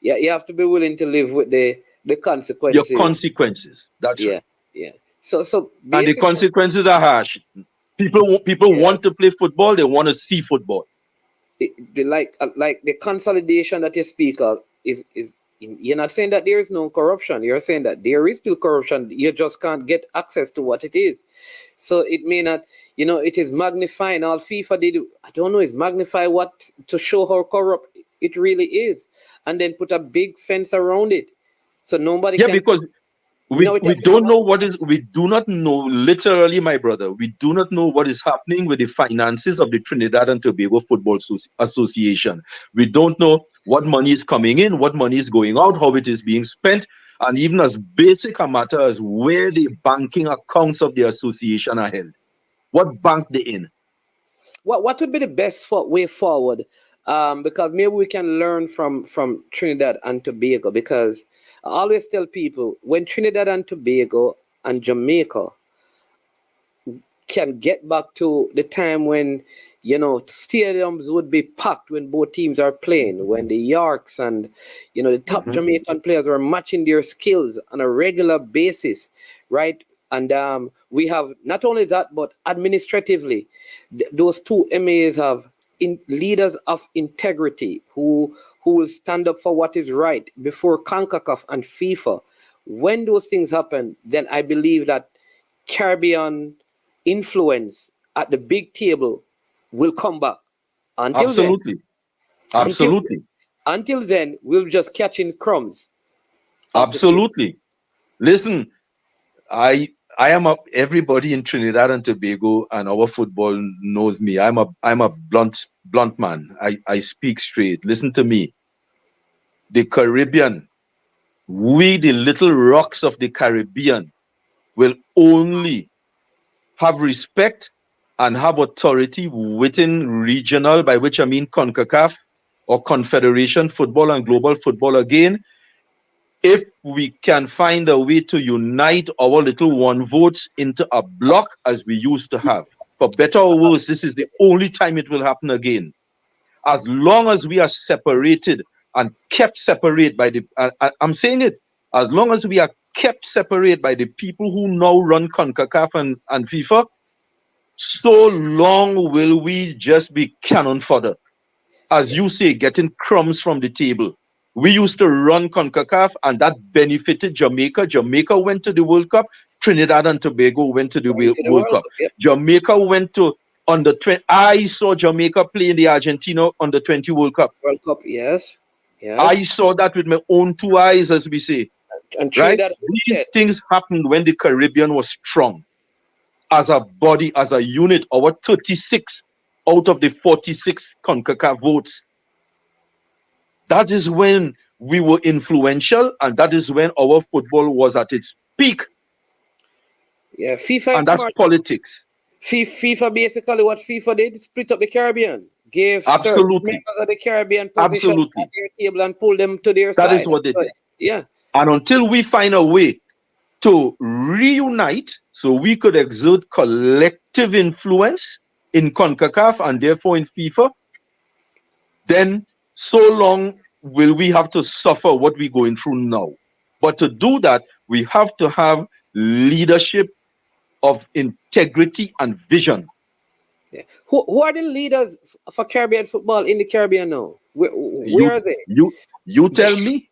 You have to be willing to live with the consequences. Your consequences. That's right. Yeah. So and the consequences are harsh. People want to play football. They want to see football. Like the consolidation that you speak of is you're not saying that there is no corruption. You're saying that there is still corruption. You just can't get access to what it is. So it may not, it is magnifying all FIFA did. I don't know, it's magnify what to show how corrupt it really is, and then put a big fence around it, so nobody. Yeah, because we don't know what is. We do not know, literally, my brother. We do not know what is happening with the finances of the Trinidad and Tobago Football Association. We don't know what money is coming in, what money is going out, how it is being spent, and even as basic a matter as where the banking accounts of the association are held. What bank they in? What would be the best way forward? Because maybe we can learn from Trinidad and Tobago, because I always tell people when Trinidad and Tobago and Jamaica can get back to the time when, you know, stadiums would be packed when both teams are playing, when the Yorks and, you know, the top Jamaican players are matching their skills on a regular basis, right? And we have not only that, but administratively, those two MAs have leaders of integrity who will stand up for what is right before CONCACAF and FIFA. When those things happen, then I believe that Caribbean influence at the big table will come back. Until then, we'll just catching crumbs. Absolutely. Listen, I am everybody in Trinidad and Tobago and our football knows me. I'm a blunt man. I speak straight. Listen to me. The Caribbean, we the little rocks of the Caribbean will only have respect and have authority within regional, by which I mean CONCACAF or Confederation Football and Global Football again, if we can find a way to unite our little one votes into a block as we used to have. For better or worse, this is the only time it will happen again. As long as we are separated and kept separate by the, I'm saying it, as long as we are kept separate by the people who now run CONCACAF and FIFA, so long will we just be cannon fodder. As you say, getting crumbs from the table. We used to run CONCACAF and that benefited Jamaica. Jamaica went to the World Cup. Trinidad and Tobago went to the World Cup. Yep. Jamaica went to under 20. I saw Jamaica play in the Argentina under 20 World Cup. World Cup, yes. I saw that with my own two eyes, as we say. And right? These things happened when the Caribbean was strong. As a body, as a unit, our 36 out of the 46 CONCACAF votes. That is when we were influential, and that is when our football was at its peak. Yeah, FIFA and that's politics. FIFA basically what FIFA did, split up the Caribbean, gave absolutely members of the Caribbean position at their table and pull them to their side. That is what they did. Yeah. And until we find a way to reunite, so we could exert collective influence in CONCACAF and therefore in FIFA, then so long will we have to suffer what we're going through now. But to do that, we have to have leadership of integrity and vision. Yeah. Who are the leaders for Caribbean football in the Caribbean now? Where are they? You tell me.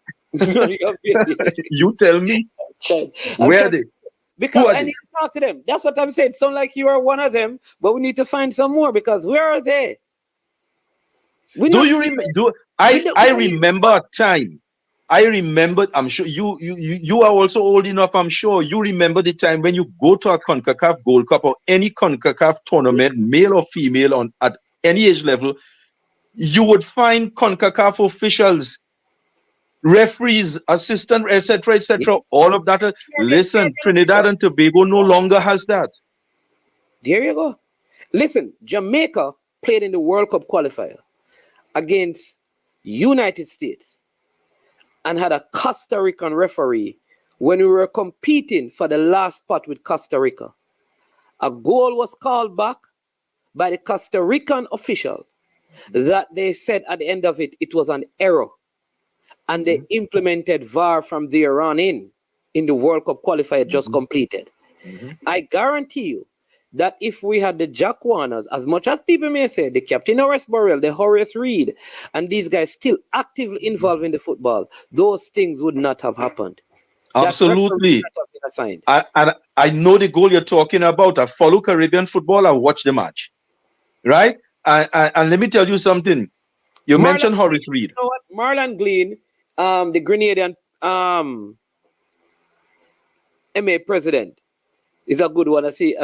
You tell me. Where are they? Because I need to talk to them. That's what I'm saying. Sound like you are one of them, but we need to find some more because where are they? Do you remember? I remember a time. I remember. I'm sure you are also old enough. I'm sure you remember the time when you go to a CONCACAF Gold Cup or any CONCACAF tournament, male or female, at any age level, you would find CONCACAF officials, referees, assistant, etc., etc. Yes. All of that. Listen, Trinidad and Tobago no longer has that. There you go. Listen, Jamaica played in the World Cup qualifier against United States and had a Costa Rican referee when we were competing for the last spot with Costa Rica. A goal was called back by the Costa Rican official that they said at the end of it, it was an error. And they implemented VAR from there on in the World Cup qualifier just completed. I guarantee you that if we had the Jack Warners, as much as people may say, the Captain Horace Burrell, the Horace Reed, and these guys still actively involved in the football, those things would not have happened. Absolutely. I know the goal you're talking about. I follow Caribbean football. I watch the match. Right? And let me tell you something. You mentioned Horace Reed. You know what? Marlon Glean, the Grenadian MA president, is a good one. I see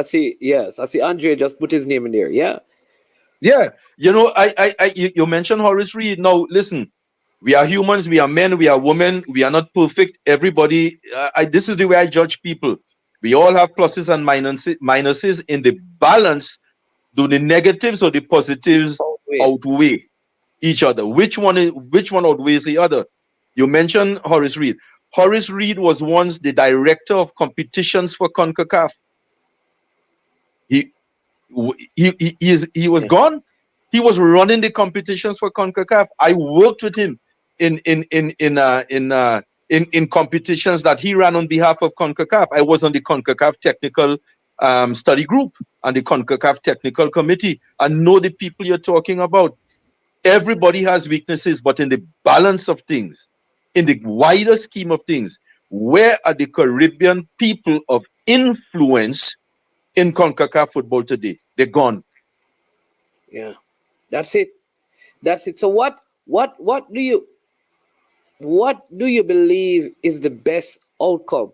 Andre just put his name in there. Yeah. You know, you mentioned Horace Reed. Now, listen, we are humans, we are men, we are women, we are not perfect. Everybody, this is the way I judge people. We all have pluses and minuses. In the balance, do the negatives or the positives outweigh each other? Which one outweighs the other? You mentioned Horace Reed. Horace Reed was once the director of competitions for CONCACAF. He was gone. He was running the competitions for CONCACAF. I worked with him in competitions that he ran on behalf of CONCACAF. I was on the CONCACAF technical study group and the CONCACAF technical committee. I know the people you're talking about. Everybody has weaknesses, but in the balance of things, in the wider scheme of things, where are the Caribbean people of influence in CONCACAF football today? They're gone. Yeah, that's it. That's it. So what do you believe is the best outcome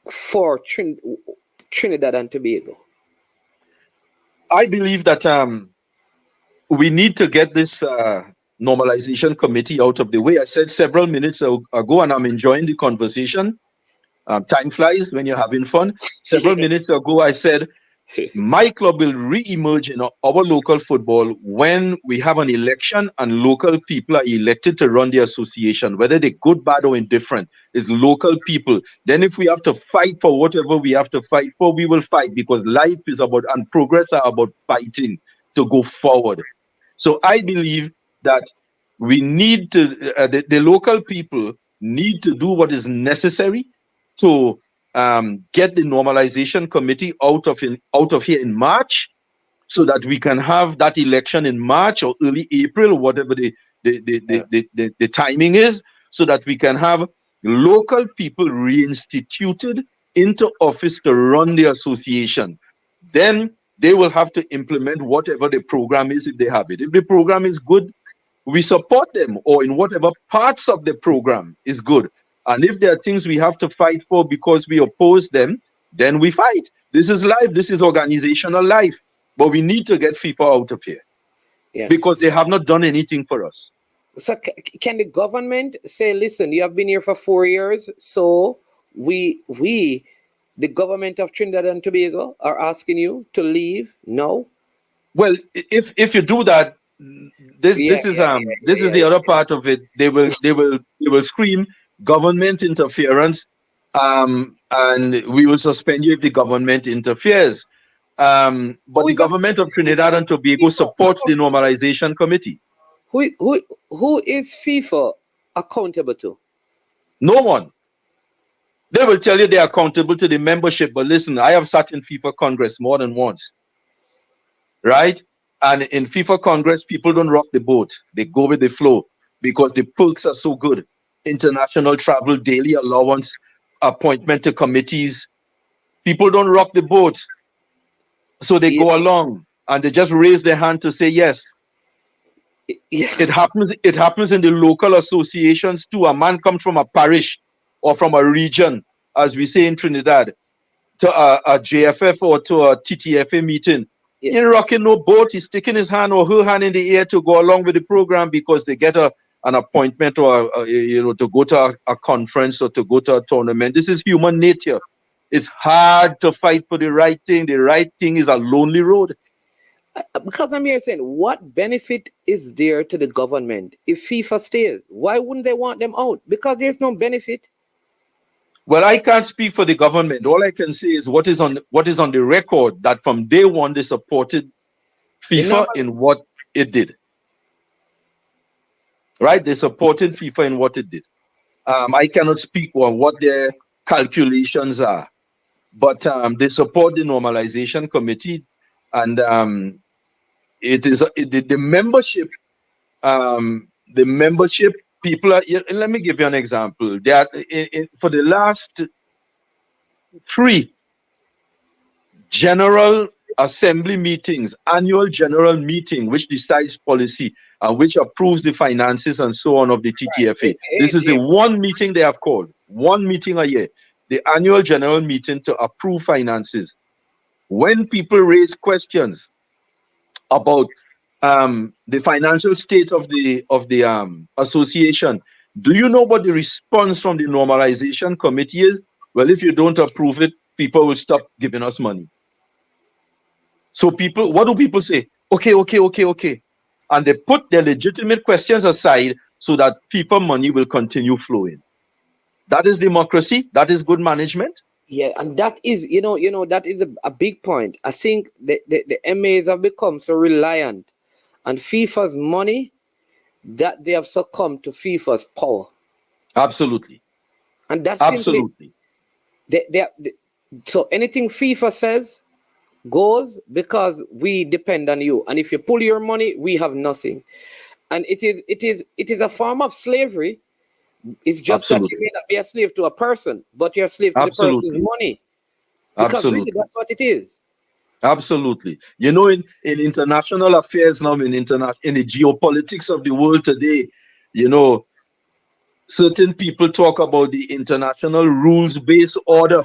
for Trinidad and Tobago? I believe that we need to get this normalization committee out of the way. I said several minutes ago, and I'm enjoying the conversation. Time flies when you're having fun. Several minutes ago, I said, my club will re-emerge in our local football when we have an election and local people are elected to run the association, whether they're good, bad, or indifferent. It's local people. Then if we have to fight for whatever we have to fight for, we will fight, because life is about, and progress are about fighting to go forward. So I believe that we need to, the local people need to do what is necessary to get the normalization committee out of here in March, so that we can have that election in March or early April, whatever the timing is, so that we can have local people reinstituted into office to run the association. Then they will have to implement whatever the program is if they have it. If the program is good, we support them, or in whatever parts of the program is good. And if there are things we have to fight for because we oppose them, then we fight. This is life. This is organizational life. But we need to get FIFA out of here, because they have not done anything for us. So can the government say, listen, you have been here for 4 years, so we, the government of Trinidad and Tobago, are asking you to leave? No? Well, if you do that, this is the other part of it. They will scream government interference, and we will suspend you if the government interferes. But the government of Trinidad and Tobago supports the normalization committee. Who is FIFA accountable to? No one. They will tell you they're accountable to the membership, but listen, I have sat in FIFA Congress more than once, right? And in FIFA Congress, people don't rock the boat. They go with the flow because the perks are so good. International travel, daily allowance, appointment to committees. People don't rock the boat. So they go along and they just raise their hand to say yes. It happens in the local associations too. A man comes from a parish or from a region, as we say in Trinidad, to a JFF or to a TTFA meeting. He ain't rocking no boat. He's sticking his hand or her hand in the air to go along with the program because they get an appointment or to go to a conference or to go to a tournament. This is human nature. It's hard to fight for the right thing. The right thing is a lonely road. Because I'm here saying, what benefit is there to the government if FIFA stays? Why wouldn't they want them out? Because there's no benefit. Well, I can't speak for the government. All I can say is what is on the record, that from day one they supported FIFA in what it did. Right? They supported FIFA in what it did. I cannot speak on what their calculations are, but they support the normalization committee, and it is the membership. The membership people are. Let me give you an example. They are for the last 3 general assembly meetings, annual general meeting, which decides policy and which approves the finances and so on of the TTFA. This is the one meeting they have called, one meeting a year, the annual general meeting to approve finances. When people raise questions about the financial state of the association, do you know what the response from the normalization committee is? Well, if you don't approve it, people will stop giving us money. So people, what do people say? Okay. And they put their legitimate questions aside so that people money will continue flowing. That is democracy. That is good management. Yeah, and that is, that is a big point. I think the MAs have become so reliant on FIFA's money that they have succumbed to FIFA's power. Absolutely. And that's simply, Absolutely. so anything FIFA says goes because we depend on you. And if you pull your money, we have nothing. And it is a form of slavery. It's just that you Absolutely. may not be a slave to a person, but you're a slave to the person's Absolutely. money. Because really, Absolutely. that's what it is. Absolutely. In international affairs now, in the geopolitics of the world today, certain people talk about the international rules-based order,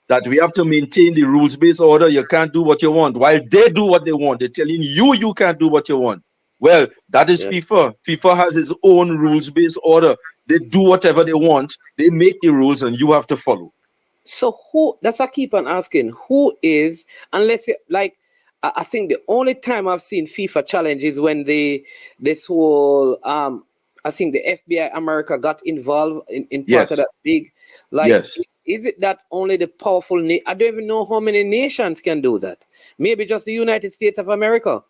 that we have to maintain the rules-based order. You can't do what you want, while they do what they want. They're telling you can't do what you want. Well, that is FIFA. FIFA has its own rules-based order. They do whatever they want. They make the rules, and you have to follow. So that's I keep on asking, who is, unless you, like, I think the only time I've seen FIFA challenge is when this whole I think the FBI America got involved in part of that big, like, is it that only the powerful, I don't even know how many nations can do that. Maybe just the United States of America.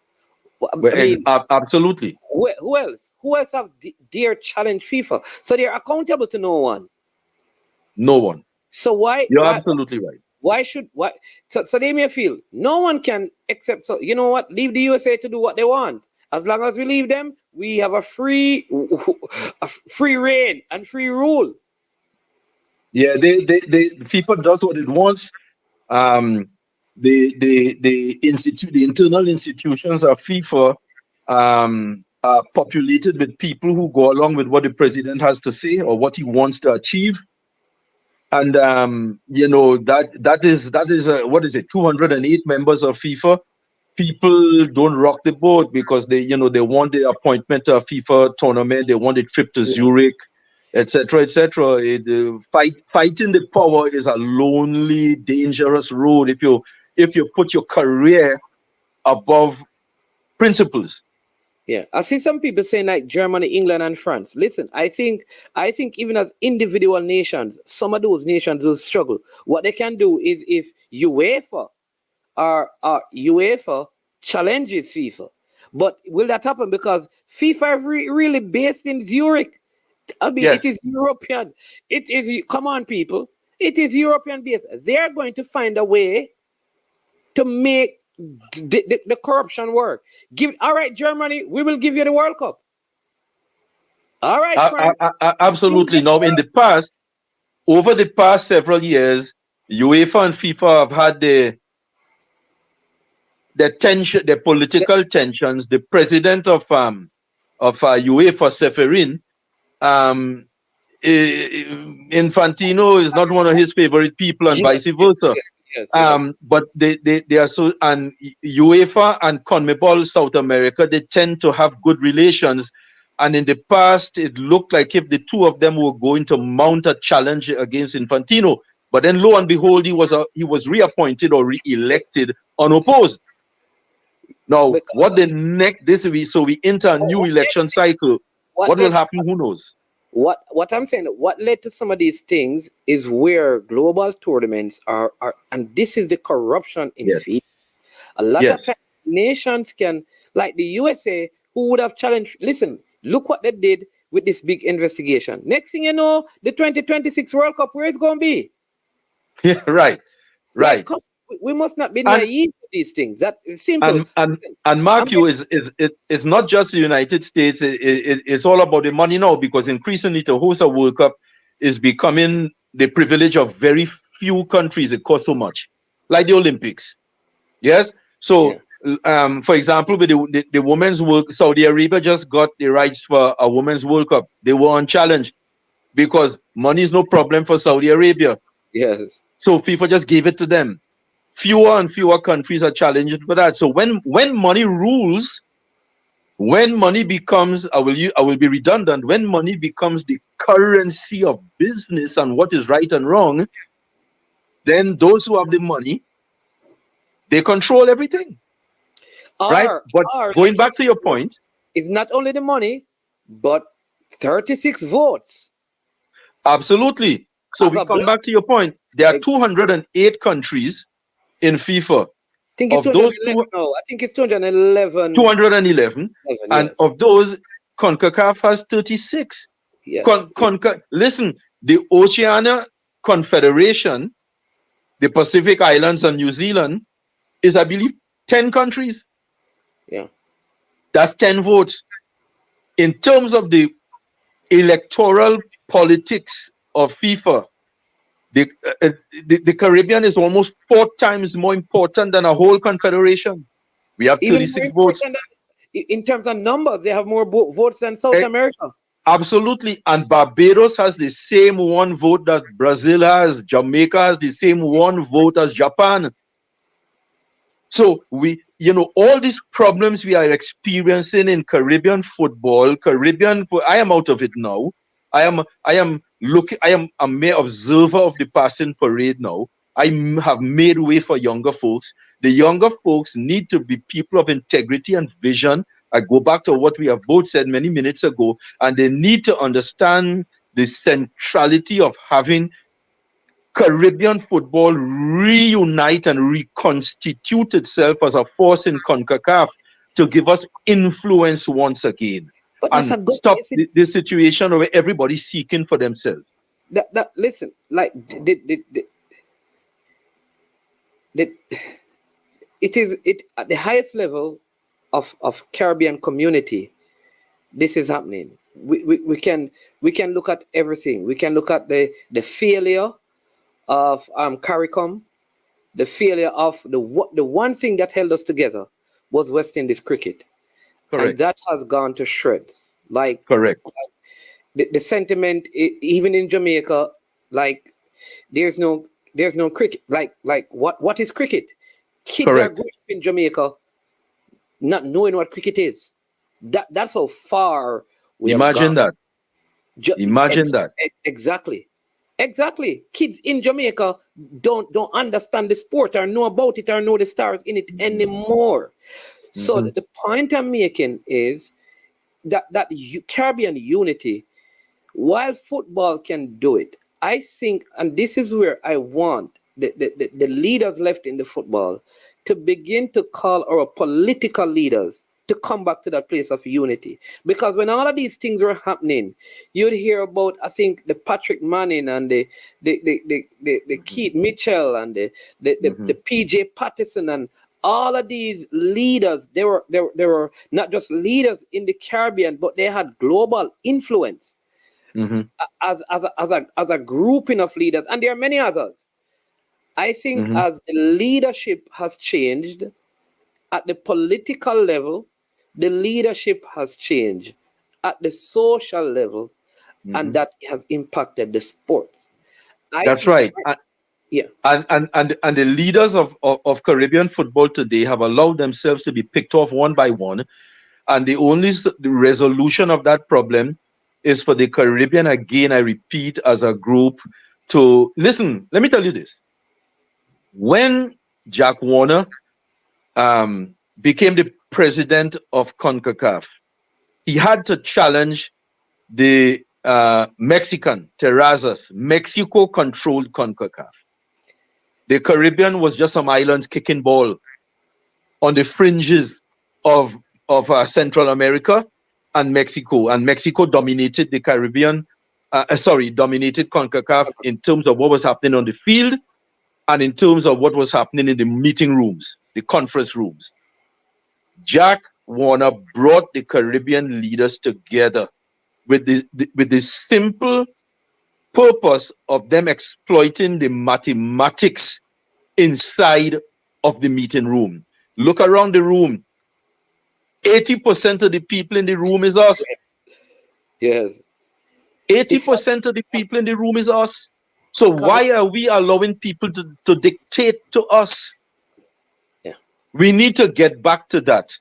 Absolutely. Who else? Who else have dare challenge FIFA? So they're accountable to no one. No one. So why? You're absolutely right. So they may feel no one can accept. So you know what? Leave the USA to do what they want. As long as we leave them, we have a free reign and free rule. Yeah, FIFA does what it wants. The internal institutions of FIFA are populated with people who go along with what the president has to say or what he wants to achieve. And that is what is it? 208 members of FIFA. People don't rock the boat because they want the appointment to a FIFA tournament. They want a trip to Zurich, etc., etc. Fighting the power is a lonely, dangerous road if you put your career above principles. Yeah, I see some people saying like Germany, England, and France. Listen, I think even as individual nations, some of those nations will struggle. What they can do is if UEFA challenges FIFA, but will that happen? Because FIFA is really based in Zurich. I mean, It is European. It is, come on, people. It is European based. They are going to find a way to make the corruption work. All right, Germany, we will give you the World Cup. All right, France. Absolutely. Now, over the past several years, UEFA and FIFA have had the political tensions. The president of UEFA, Seferin, Infantino is not one of his favorite people, and vice versa. But they are so, and UEFA and CONMEBOL South America, they tend to have good relations. And in the past, it looked like if the two of them were going to mount a challenge against Infantino, but then lo and behold, he was reappointed or re-elected unopposed. Now, so we enter a new election cycle. What will happen? Who knows? What I'm saying, what led to some of these things is where global tournaments are and this is the corruption in FIFA. A lot of times nations can, like the USA, who would have challenged, listen, look what they did with this big investigation. Next thing you know, the 2026 World Cup, where it's going to be? Yeah, right. Like, we must not be naive to these things. That is simple. And Mark, it's not just the United States. It's all about the money now, because increasingly to host a World Cup is becoming the privilege of very few countries. It costs so much, like the Olympics. Yes. So, for example, with the Women's World, Saudi Arabia just got the rights for a Women's World Cup. They were unchallenged because money is no problem for Saudi Arabia. Yes. So FIFA just gave it to them. Fewer and fewer countries are challenged for that. So when money rules, when money becomes, I will be redundant, when money becomes the currency of business and what is right and wrong, then those who have the money, they control everything. Right? But going back to your point, it's not only the money, but 36 votes. Absolutely. So we come back to your point. there are 208 countries in FIFA. I think it's Of those 211 now. I think it's 211. 211. And yes. of those, CONCACAF has 36. Yes. Listen, the Oceania Confederation, the Pacific Islands and New Zealand, is, I believe, 10 countries. Yeah. That's 10 votes. In terms of the electoral politics of FIFA, the Caribbean is almost 4 times more important than a whole confederation. We have 36 votes. In terms of numbers, they have more votes than South America. Absolutely. And Barbados has the same 1 vote that Brazil has. Jamaica has the same 1 vote as Japan. So all these problems we are experiencing in Caribbean football, I am out of it now. I am a mere observer of the passing parade now. I have made way for younger folks. The younger folks need to be people of integrity and vision. I go back to what we have both said many minutes ago, and they need to understand the centrality of having Caribbean football reunite and reconstitute itself as a force in CONCACAF to give us influence once again. But and stop this situation where everybody's seeking for themselves. Listen, like it is at the highest level of Caribbean community. This is happening. We can look at everything. We can look at the failure of CARICOM, the failure of the one thing that held us together was West Indies cricket. Correct. And that has gone to shreds. Like correct. The sentiment, even in Jamaica, like there's no cricket. Like what is cricket? Kids correct. Are growing up in Jamaica not knowing what cricket is. That's how far we imagine have gone. Imagine that. Exactly. Kids in Jamaica don't understand the sport or know about it or know the stars in it anymore. Mm-hmm. So the point I'm making is that Caribbean unity, while football can do it, I think, and this is where I want the leaders left in the football to begin to call our political leaders to come back to that place of unity. Because when all of these things were happening, you'd hear about, I think, the Patrick Manning and the Keith Mitchell and the PJ Patterson and all of these leaders. They were not just leaders in the Caribbean, but they had global influence as a grouping of leaders. And there are many others. I think as the leadership has changed at the political level, the leadership has changed at the social level, and that has impacted the sports. That's right. Yeah. And the leaders of Caribbean football today have allowed themselves to be picked off one by one. And the resolution of that problem is for the Caribbean, again, I repeat, as a group to listen. Let me tell you this. When Jack Warner became the president of CONCACAF, he had to challenge the Mexican Terrazas. Mexico controlled CONCACAF. The Caribbean was just some islands kicking ball on the fringes of Central America and Mexico. And Mexico dominated the Caribbean, dominated CONCACAF in terms of what was happening on the field and in terms of what was happening in the meeting rooms, the conference rooms. Jack Warner brought the Caribbean leaders together with the simple purpose of them exploiting the mathematics inside of the meeting room. Look around the room. 80% of the people in the room is us. Yes. 80% of the people in the room is us. So why are we allowing people to dictate to us? Yeah. We need to get back to that.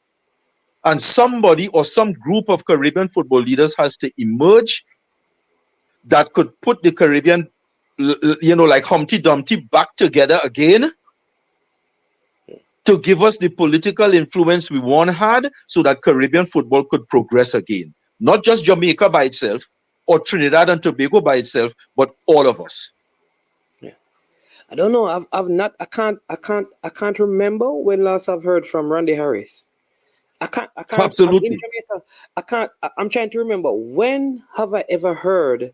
And somebody or some group of Caribbean football leaders has to emerge that could put the Caribbean, like Humpty Dumpty back together again to give us the political influence we once had so that Caribbean football could progress again. Not just Jamaica by itself or Trinidad and Tobago by itself, but all of us. Yeah. I don't know. I've not. I can't remember when last I've heard from Randy Harris. I can't. I'm in Absolutely. Jamaica. I'm trying to remember, when have I ever heard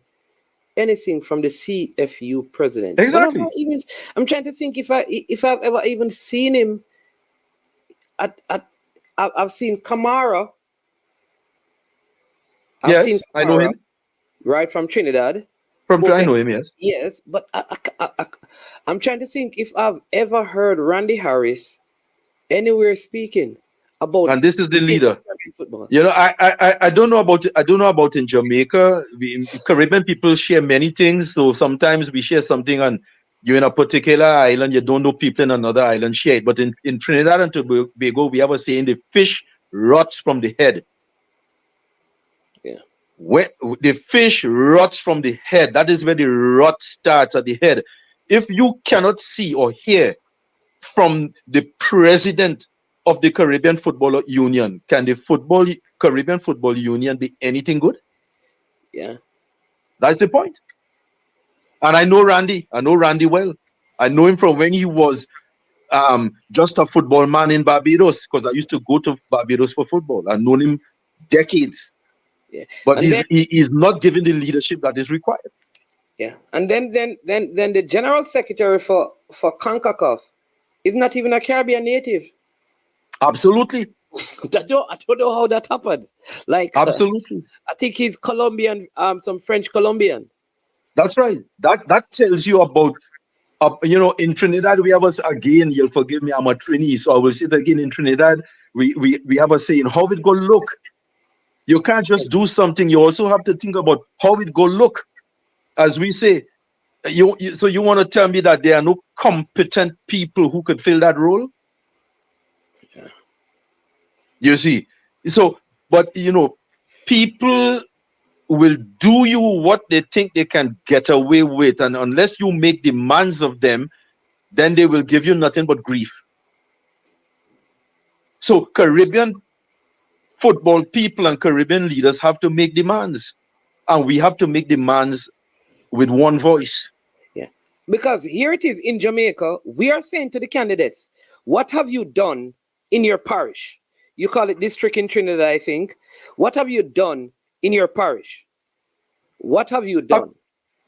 anything from the CFU president? When have Exactly. I even? I'm trying to think if I've ever even seen him. I've seen Kamara. I've seen Yes, I know Kamara, him. right, from Trinidad. I know him, yes. Yes, but I'm trying to think if I've ever heard Randy Harris anywhere speaking about And this is the leader. football. You know, I don't know about in Jamaica. Caribbean people share many things. So sometimes we share something and you're in a particular island, you don't know people in another island share it. But in Trinidad and Tobago, we have a saying, the fish rots from the head. Yeah. When the fish rots from the head, that is where the rot starts, at the head. If you cannot see or hear from the president of the Caribbean Football Union, can the Caribbean Football Union be anything good? Yeah. That's the point. And I know Randy well. I know him from when he was just a football man in Barbados, because I used to go to Barbados for football. I've known him decades. Yeah. But And he's not given the leadership that is required. Yeah. And then the general secretary for CONCACAF is not even a Caribbean native. Absolutely. I don't know how that happens. Like, Absolutely. I think he's Colombian, some French Colombian. That's right. That tells you about, in Trinidad, we have again, you'll forgive me, I'm a Trini, so I will say it again. In Trinidad, we have a saying, how it go look. You can't just do something. You also have to think about how it go look. As we say, so you want to tell me that there are no competent people who could fill that role? Yeah. You see, so, but people will do you what they think they can get away with, and unless you make demands of them, then they will give you nothing but grief. So Caribbean football people and Caribbean leaders have to make demands, and we have to make demands with one voice. Yeah, because here it is in Jamaica, we are saying to the candidates, what have you done in your parish? You call it district in Trinidad, I think. What have you done in your parish? What have you done?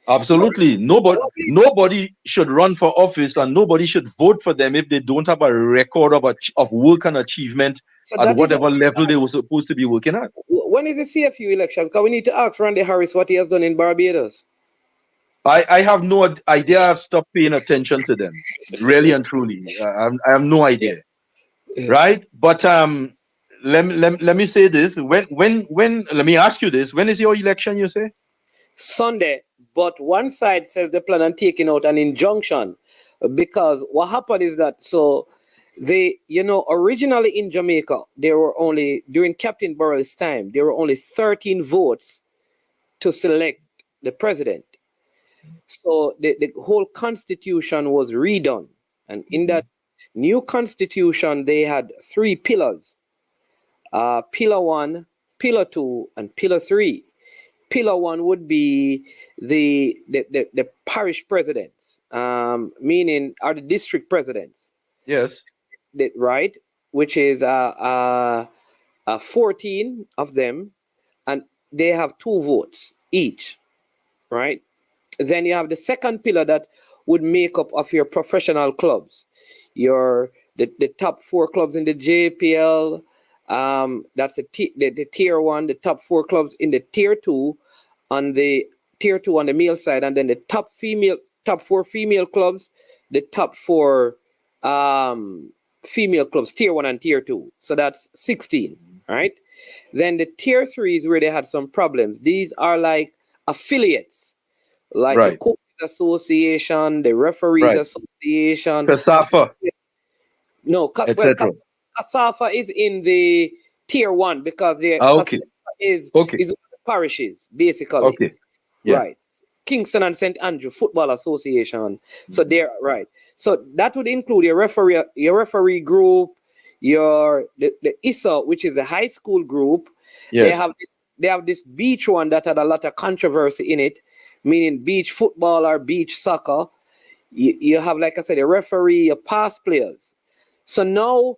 Absolutely. Nobody should run for office, and nobody should vote for them if they don't have a record of work and achievement at whatever level they were supposed to be working at. When is the CFU election? Because we need to ask Randy Harris what he has done in Barbados. I have no idea. I've stopped paying attention to them, really and truly. I have no idea. Yeah. Right? But let me say this. When let me ask you this. When is your election, you say? Sunday. But one side says they plan on taking out an injunction, because what happened is that, so they, originally in Jamaica, there were only, during Captain Burrell's time, there were only 13 votes to select the president. So the whole constitution was redone. And in that new constitution, they had 3 pillars. Pillar 1, Pillar 2, and Pillar 3. Pillar 1 would be the parish presidents, meaning are the district presidents. Yes. Right, which is 14 of them, and they have 2 votes each. Right. Then you have the second pillar that would make up of your professional clubs, the top 4 clubs in the JPL. That's the tier 1, the top 4 clubs in the tier 2, on the tier 2 on the male side, and then the top 4 female clubs, the top 4 female clubs, tier 1 and tier 2. So that's 16, right? Then the tier 3 is where they had some problems. These are like affiliates, like the Coaches Association, the Referees Association. CASAFA. No, CASAFA is in the tier 1 because CASAFA is the parishes, basically. Okay. Yeah. Right. Kingston and St. Andrew Football Association. So they're right. So that would include your referee group, the ISA, which is a high school group. Yes. They have this beach one that had a lot of controversy in it, meaning beach football or beach soccer. you have, like I said, a referee, a past players. So now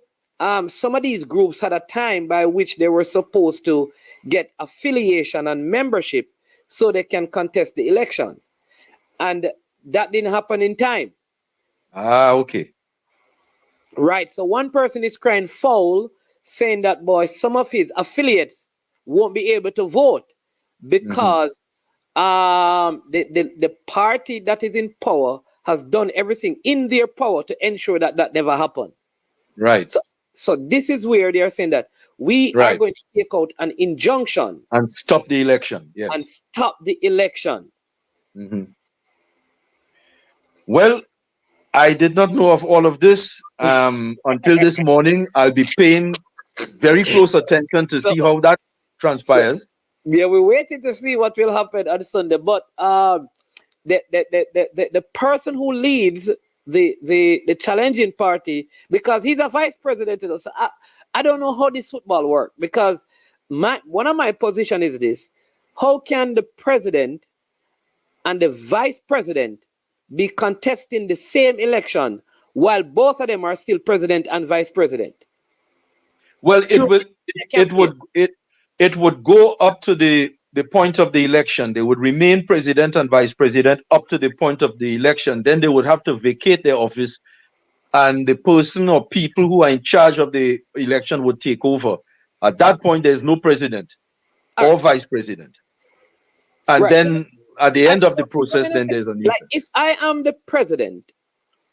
some of these groups had a time by which they were supposed to get affiliation and membership so they can contest the election. And that didn't happen in time. Okay. Right. So one person is crying foul, saying that, boy, some of his affiliates won't be able to vote because the party that is in power has done everything in their power to ensure that that never happened. Right. So this is where they are saying that we are going to take out an injunction and stop the election. Yes. And stop the election. Well, I did not know of all of this until this morning. I'll be paying very close attention to see how that transpires. Yeah, we're waiting to see what will happen on Sunday. But the person who leads the challenging party, because he's a vice president, so I don't know how this football works, because one of my position is this: how can the president and the vice president be contesting the same election while both of them are still president and vice president? Well, it would go up to the point of the election. They would remain president and vice president up to the point of the election. Then they would have to vacate their office, and the person or people who are in charge of the election would take over. At that point, there's no president or vice president. And then at the end of the process, then there's a new. Like if I am the president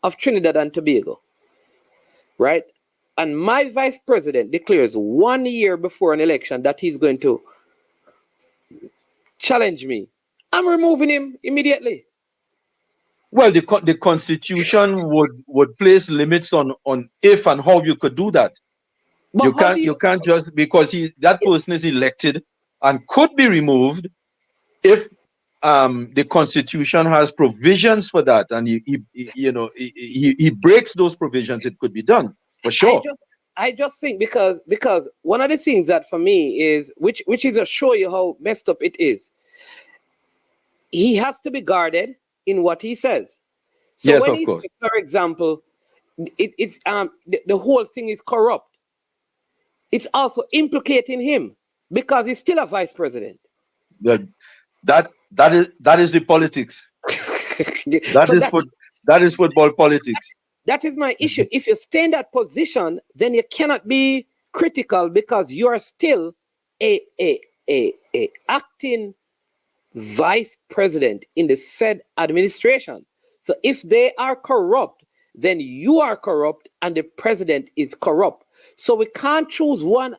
of Trinidad and Tobago, right? And my vice president declares 1 year before an election that he's going to challenge me, I'm removing him immediately. Well, the Constitution would place limits on if and how you could do that. But you can't just, because that person is elected and could be removed if the Constitution has provisions for that, and he breaks those provisions. It could be done for sure. I just think because one of the things that for me is which is to show you how messed up it is. He has to be guarded in what he says. So yes, when of he course. says, for example, it's the whole thing is corrupt. It's also implicating him because he's still a vice president. That is the politics. That is football politics. That is my issue. If you stay in that position, then you cannot be critical because you are still a acting vice president in the said administration. So if they are corrupt, then you are corrupt and the president is corrupt. So we can't choose one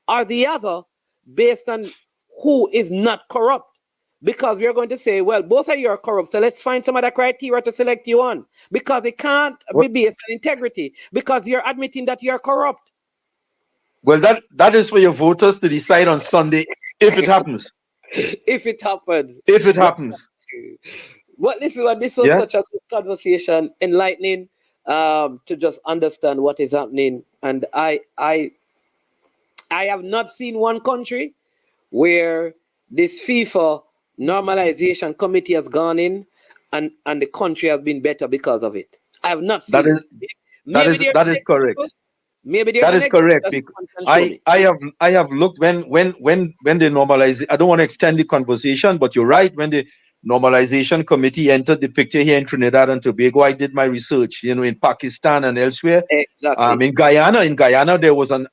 or the other based on who is not corrupt. Because we are going to say, well, both of you are corrupt, so let's find some other criteria to select you on. Because it can't be based on integrity, because you're admitting that you're corrupt. Well, that is for your voters to decide on Sunday, if it happens. If it happens. If it happens. Well, this was such a good conversation, enlightening, to just understand what is happening. And I have not seen one country where this FIFA normalization committee has gone in and the country has been better because of it. I have not seen that is correct. Maybe that is correct. I have looked when they normalize. I don't want to extend the conversation, but you're right. When the normalization committee entered the picture here in Trinidad and Tobago, I did my research. In Pakistan and elsewhere. Exactly. In Guyana, there was an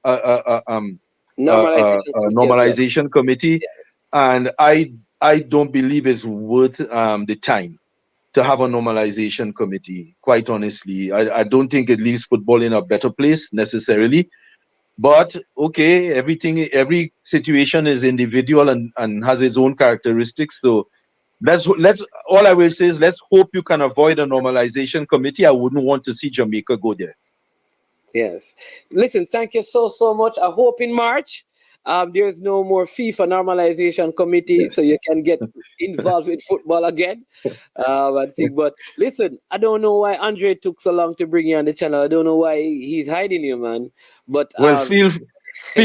normalization committee, and I don't believe it's worth the time to have a normalization committee, quite honestly. I don't think it leaves football in a better place necessarily. But okay, every situation is individual and has its own characteristics. So let's all I will say is let's hope you can avoid a normalization committee. I wouldn't want to see Jamaica go there. Yes. Listen, thank you so much. I hope in March there's no more FIFA normalization committee, so you can get involved with football again. I think, but listen, I don't know why Andre took so long to bring you on the channel. I don't know why he's hiding you, man. But well, feel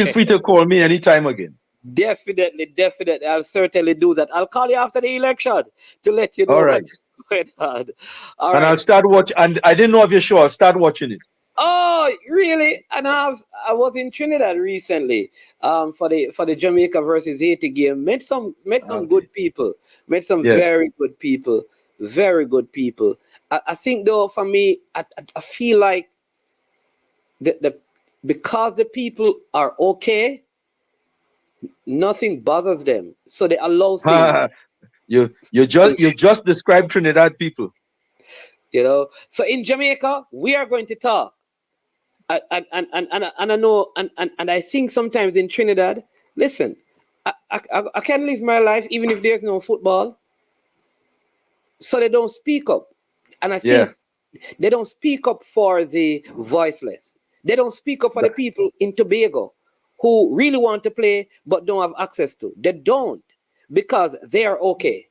free to call me anytime again. Definitely. I'll certainly do that. I'll call you after the election to let you know. All right. going on. All And right. I'll start watch. And I didn't know of your show. I'll start watching it. Oh, really? And I was in Trinidad recently, for the Jamaica versus Haiti game. Met some Okay. good people. Met some Yes. very good people. Very good people. I think though for me, I feel like the because the people are okay, nothing bothers them. So they allow things, you just described Trinidad people. So in Jamaica, we are going to talk. And I know, and I think sometimes in Trinidad, listen, I can live my life even if there's no football. So they don't speak up. And I Yeah. think they don't speak up for the voiceless. They don't speak up for the people in Tobago who really want to play but don't have access to. They don't, because they are okay.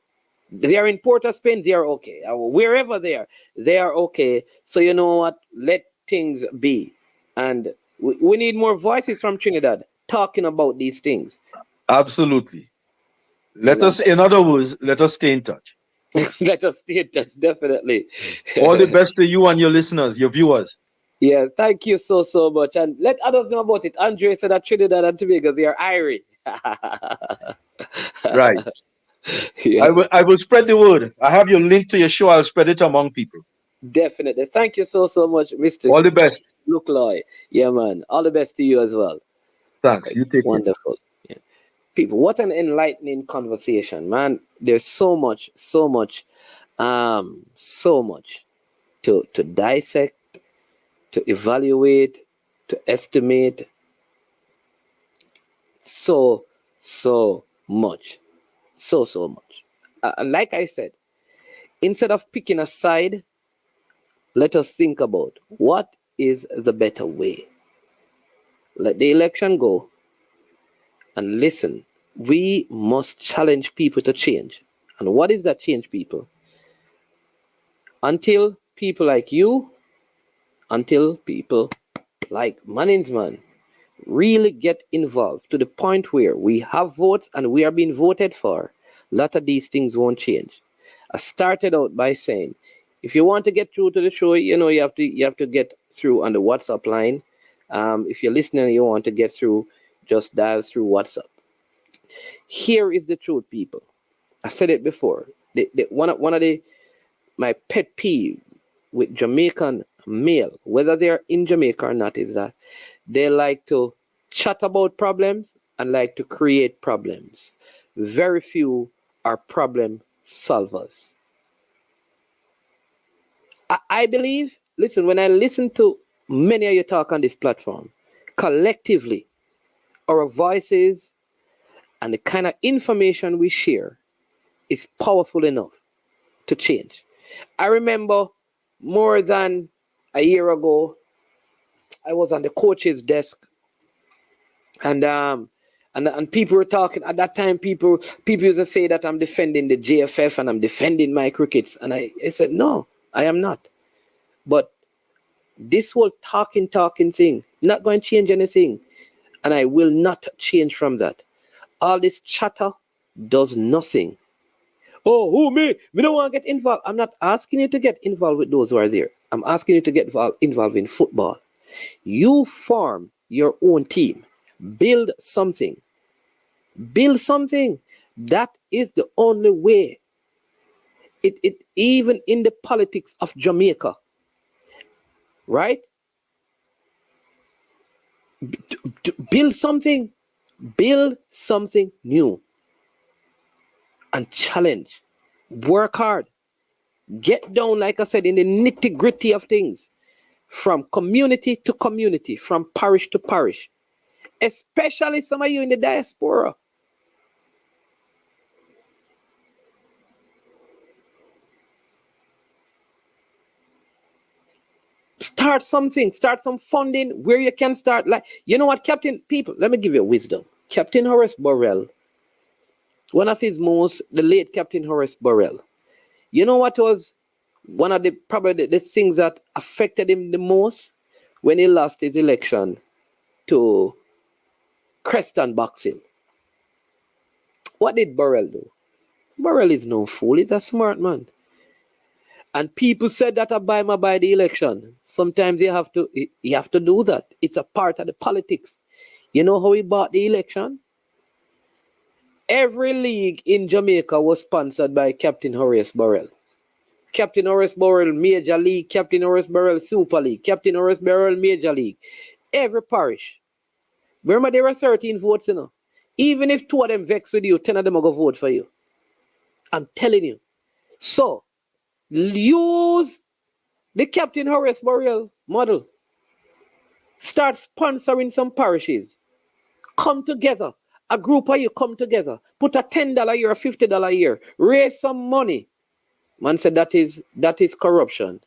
They are in Port of Spain, they are okay. Wherever they are okay. So you know what? Let things be. And we need more voices from Trinidad talking about these things. Absolutely. You know, In other words, let us stay in touch. let us stay in touch, definitely. All the best to you and your listeners, your viewers. Yeah, thank you so much. And let others know about it. Andre said that Trinidad and Tobago, they are Irie. Right. Yeah, I will spread the word. I have your link to your show. I'll spread it among people. definitely. Thank you so much, Mr. All the best. Luke Loy. Yeah, man. All the best to you as well. Thanks. You take care. Wonderful. Yeah. People, what an enlightening conversation, man. There's so much to dissect, to evaluate, to estimate. So much. So much. Like I said, instead of picking a side, let us think about what is the better way. Let the election go and listen. We must challenge people to change. And what is that change, people? Until people like you, until people like Manningsman really get involved to the point where we have votes and we are being voted for, a lot of these things won't change. I started out by saying, if you want to get through to the show, you have to get through on the WhatsApp line. If you're listening and you want to get through, just dial through WhatsApp. Here is the truth, people. I said it before. One of my pet peeve with Jamaican male, whether they're in Jamaica or not, is that they like to chat about problems and like to create problems. Very few are problem solvers. I believe, listen, when I listen to many of you talk on this platform, collectively, our voices and the kind of information we share is powerful enough to change. I remember more than a year ago, I was on the coach's desk, and people were talking at that time. People used to say that I'm defending the JFF and I'm defending my crickets, and I said no, I am not. But this whole talking thing not going to change anything, and I will not change from that. All this chatter does nothing. Oh, who me? We don't want to get involved. I'm not asking you to get involved with those who are there. I'm asking you to get involved in football. You form your own team. Build something. Build something. That is the only way. It even in the politics of Jamaica, right? Build something. Build something new. And challenge. Work hard. Get down, like I said, in the nitty-gritty of things. From community to community, from parish to parish. Especially some of you in the diaspora. Start something, start some funding where you can start. Like, you know what, Captain, people, let me give you a wisdom. Captain Horace Burrell, one of his most, the late Captain Horace Burrell, you know what was one of the, probably the things that affected him the most when he lost his election to Creston Boxing? What did Burrell do? Burrell is no fool, he's a smart man. And people said that Obama by the election. Sometimes you have to do that. It's a part of the politics. You know how he bought the election? Every league in Jamaica was sponsored by Captain Horace Burrell. Captain Horace Burrell, Major League. Captain Horace Burrell, Super League. Captain Horace Burrell, Major League. Every parish. Remember, there were 13 votes, you know. Even if 2 of them vex with you, 10 of them will go vote for you. I'm telling you. So, use the Captain Horace Burrell model. Start sponsoring some parishes. Come together. A group of you come together. Put a $10 a year, a $50 a year. Raise some money. Man said that is corruption.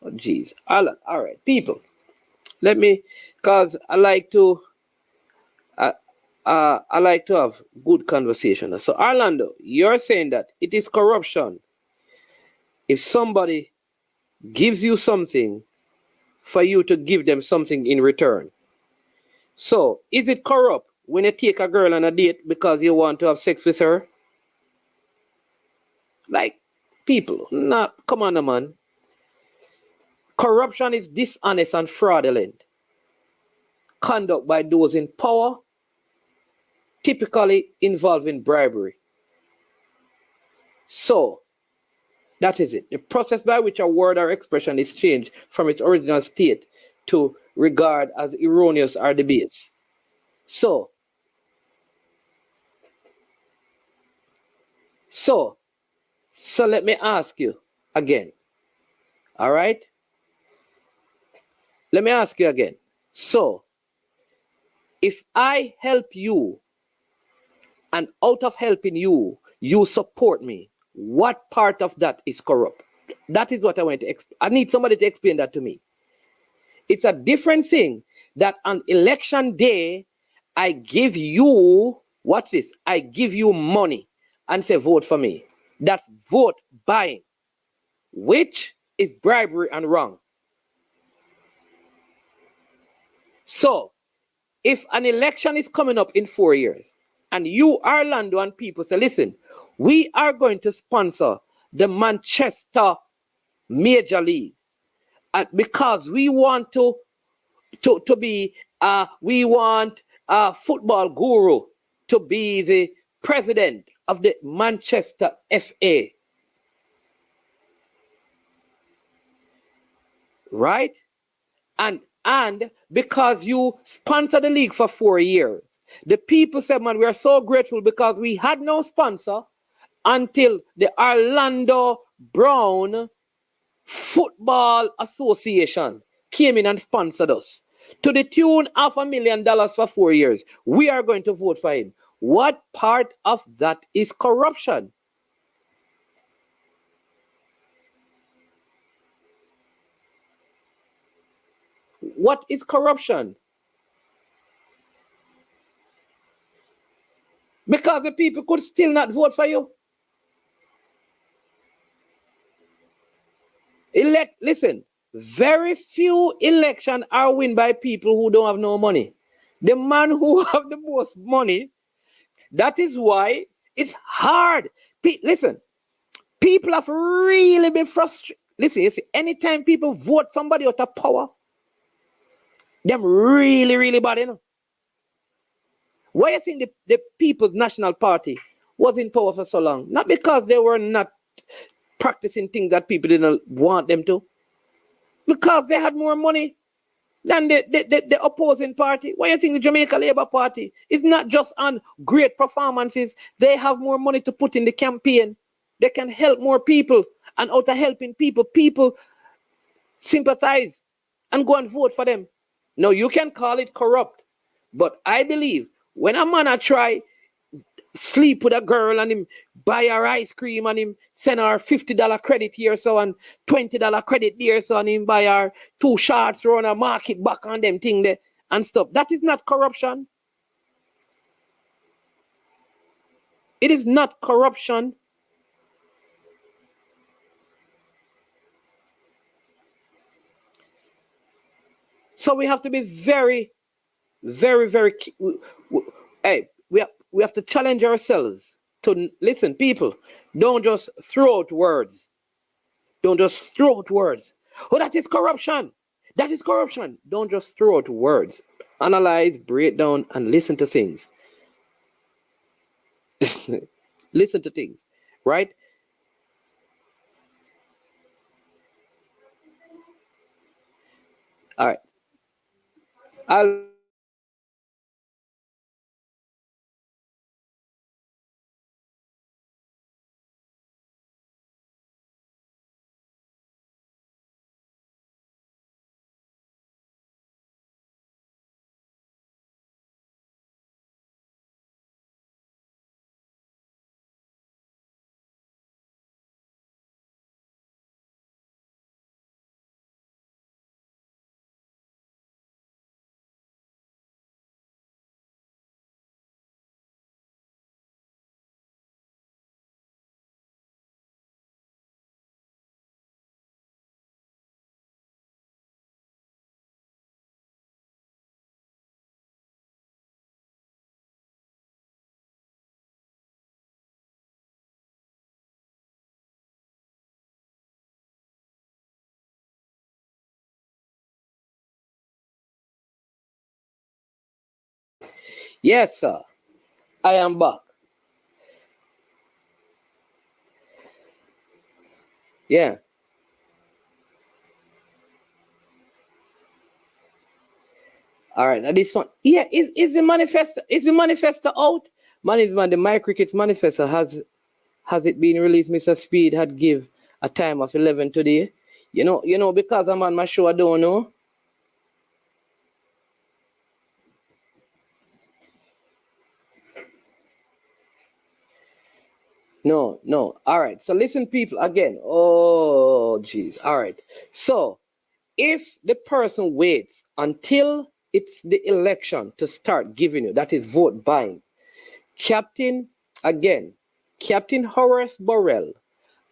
Oh, jeez. All right, people. Let me, because I like to have good conversation. So, Orlando, you're saying that it is corruption if somebody gives you something for you to give them something in return. So, is it corrupt when you take a girl on a date because you want to have sex with her? Like, people, come on, man. Corruption is dishonest and fraudulent conduct by those in power, typically involving bribery. So, that is it. The process by which a word or expression is changed from its original state to regard as erroneous or debased. So let me ask you again. All right? Let me ask you again. So, if I help you, and out of helping you, you support me, what part of that is corrupt? That is what I want to explain. I need somebody to explain that to me. It's a different thing that on election day, I give you, watch this, I give you money and say vote for me. That's vote buying, which is bribery and wrong. So, if an election is coming up in 4 years, and you, Orlando, and people say, listen, we are going to sponsor the Manchester Major League because we want to be, we want a football guru to be the president of the Manchester FA. Right? And because you sponsor the league for 4 years, the people said, man, we are so grateful because we had no sponsor until the Orlando Brown Football Association came in and sponsored us to the tune of $1 million for 4 years. We are going to vote for him. What part of that is corruption? What is corruption? Because the people could still not vote for you. Listen, very few elections are won by people who don't have no money. The man who have the most money, that is why it's hard. Listen, people have really been frustrated. Listen, you see, anytime people vote somebody out of power, them really, really bad, you know. Why you think the People's National Party was in power for so long? Not because they were not practicing things that people didn't want them to. Because they had more money than the opposing party. Why you think the Jamaica Labour Party is not just on great performances? They have more money to put in the campaign. They can help more people. And out of helping people, people sympathize and go and vote for them. Now, you can call it corrupt. But I believe when a man try sleep with a girl and him buy her ice cream and him send her $50 credit here so and $20 credit there so and him buy her 2 shots run a market back on them thing there and stuff. That is not corruption. It is not corruption. So we have to be very, very, very. We have to challenge ourselves to listen. People, don't just throw out words. Don't just throw out words. Oh, that is corruption. That is corruption. Don't just throw out words. Analyze, break down, and listen to things. Listen to things, right? All right. I'll Yes, sir. I am back. Yeah. All right. Now this one. Yeah, is the manifesto out? Man, the My Cricket's manifesto has it been released? Mr. Speed had give a time of 11 today. You know, because I'm on my show, I don't know. No. All right. So listen, people, again. Oh, jeez. All right. So if the person waits until it's the election to start giving you, that is vote buying. Captain Horace Burrell,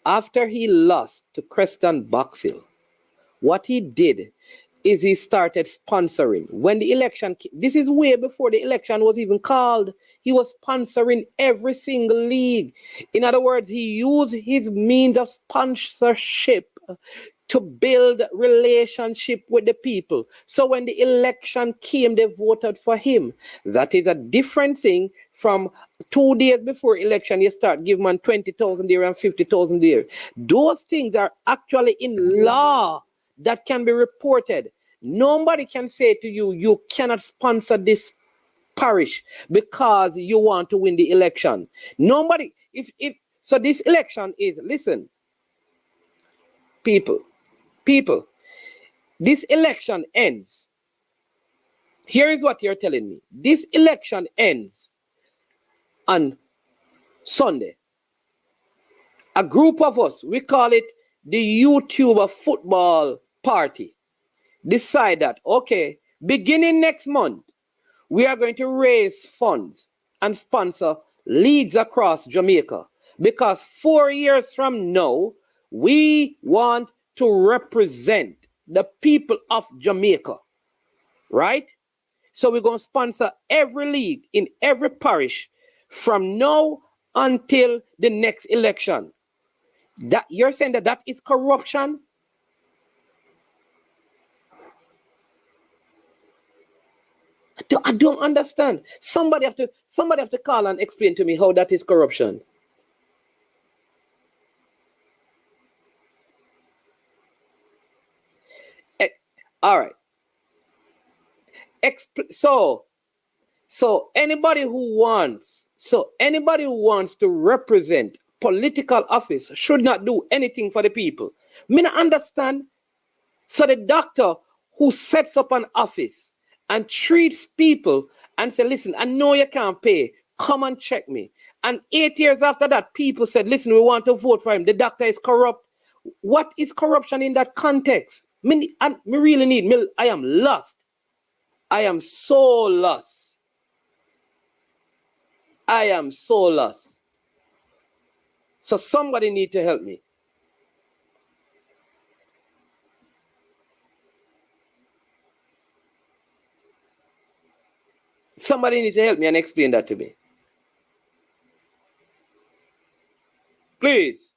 after he lost to Creston Boxill, what he did is he started sponsoring. When the election, this is way before the election was even called, he was sponsoring every single league. In other words, he used his means of sponsorship to build relationship with the people. So when the election came, they voted for him. That is a different thing from 2 days before election, you start giving man 20,000 there and 50,000 there. Those things are actually in law that can be reported. Nobody can say to you, you cannot sponsor this parish because you want to win the election. Nobody, so this election is, listen, people, this election ends. Here is what you're telling me. This election ends on Sunday. A group of us, we call it the YouTuber football party, decide that, okay, beginning next month, we are going to raise funds and sponsor leagues across Jamaica. Because 4 years from now, we want to represent the people of Jamaica, right? So we're going to sponsor every league in every parish from now until the next election. That you're saying that is corruption? I don't understand. Somebody have to call and explain to me how that is corruption. All right. So anybody who wants to represent political office should not do anything for the people. Me not understand. So the doctor who sets up an office and treats people and say, listen, I know you can't pay, come and check me. And 8 years after that, people said, listen, we want to vote for him. The doctor is corrupt. What is corruption in that context? Me really need, I am lost. I am so lost. I am so lost. So somebody need to help me. Somebody need to help me and explain that to me. Please.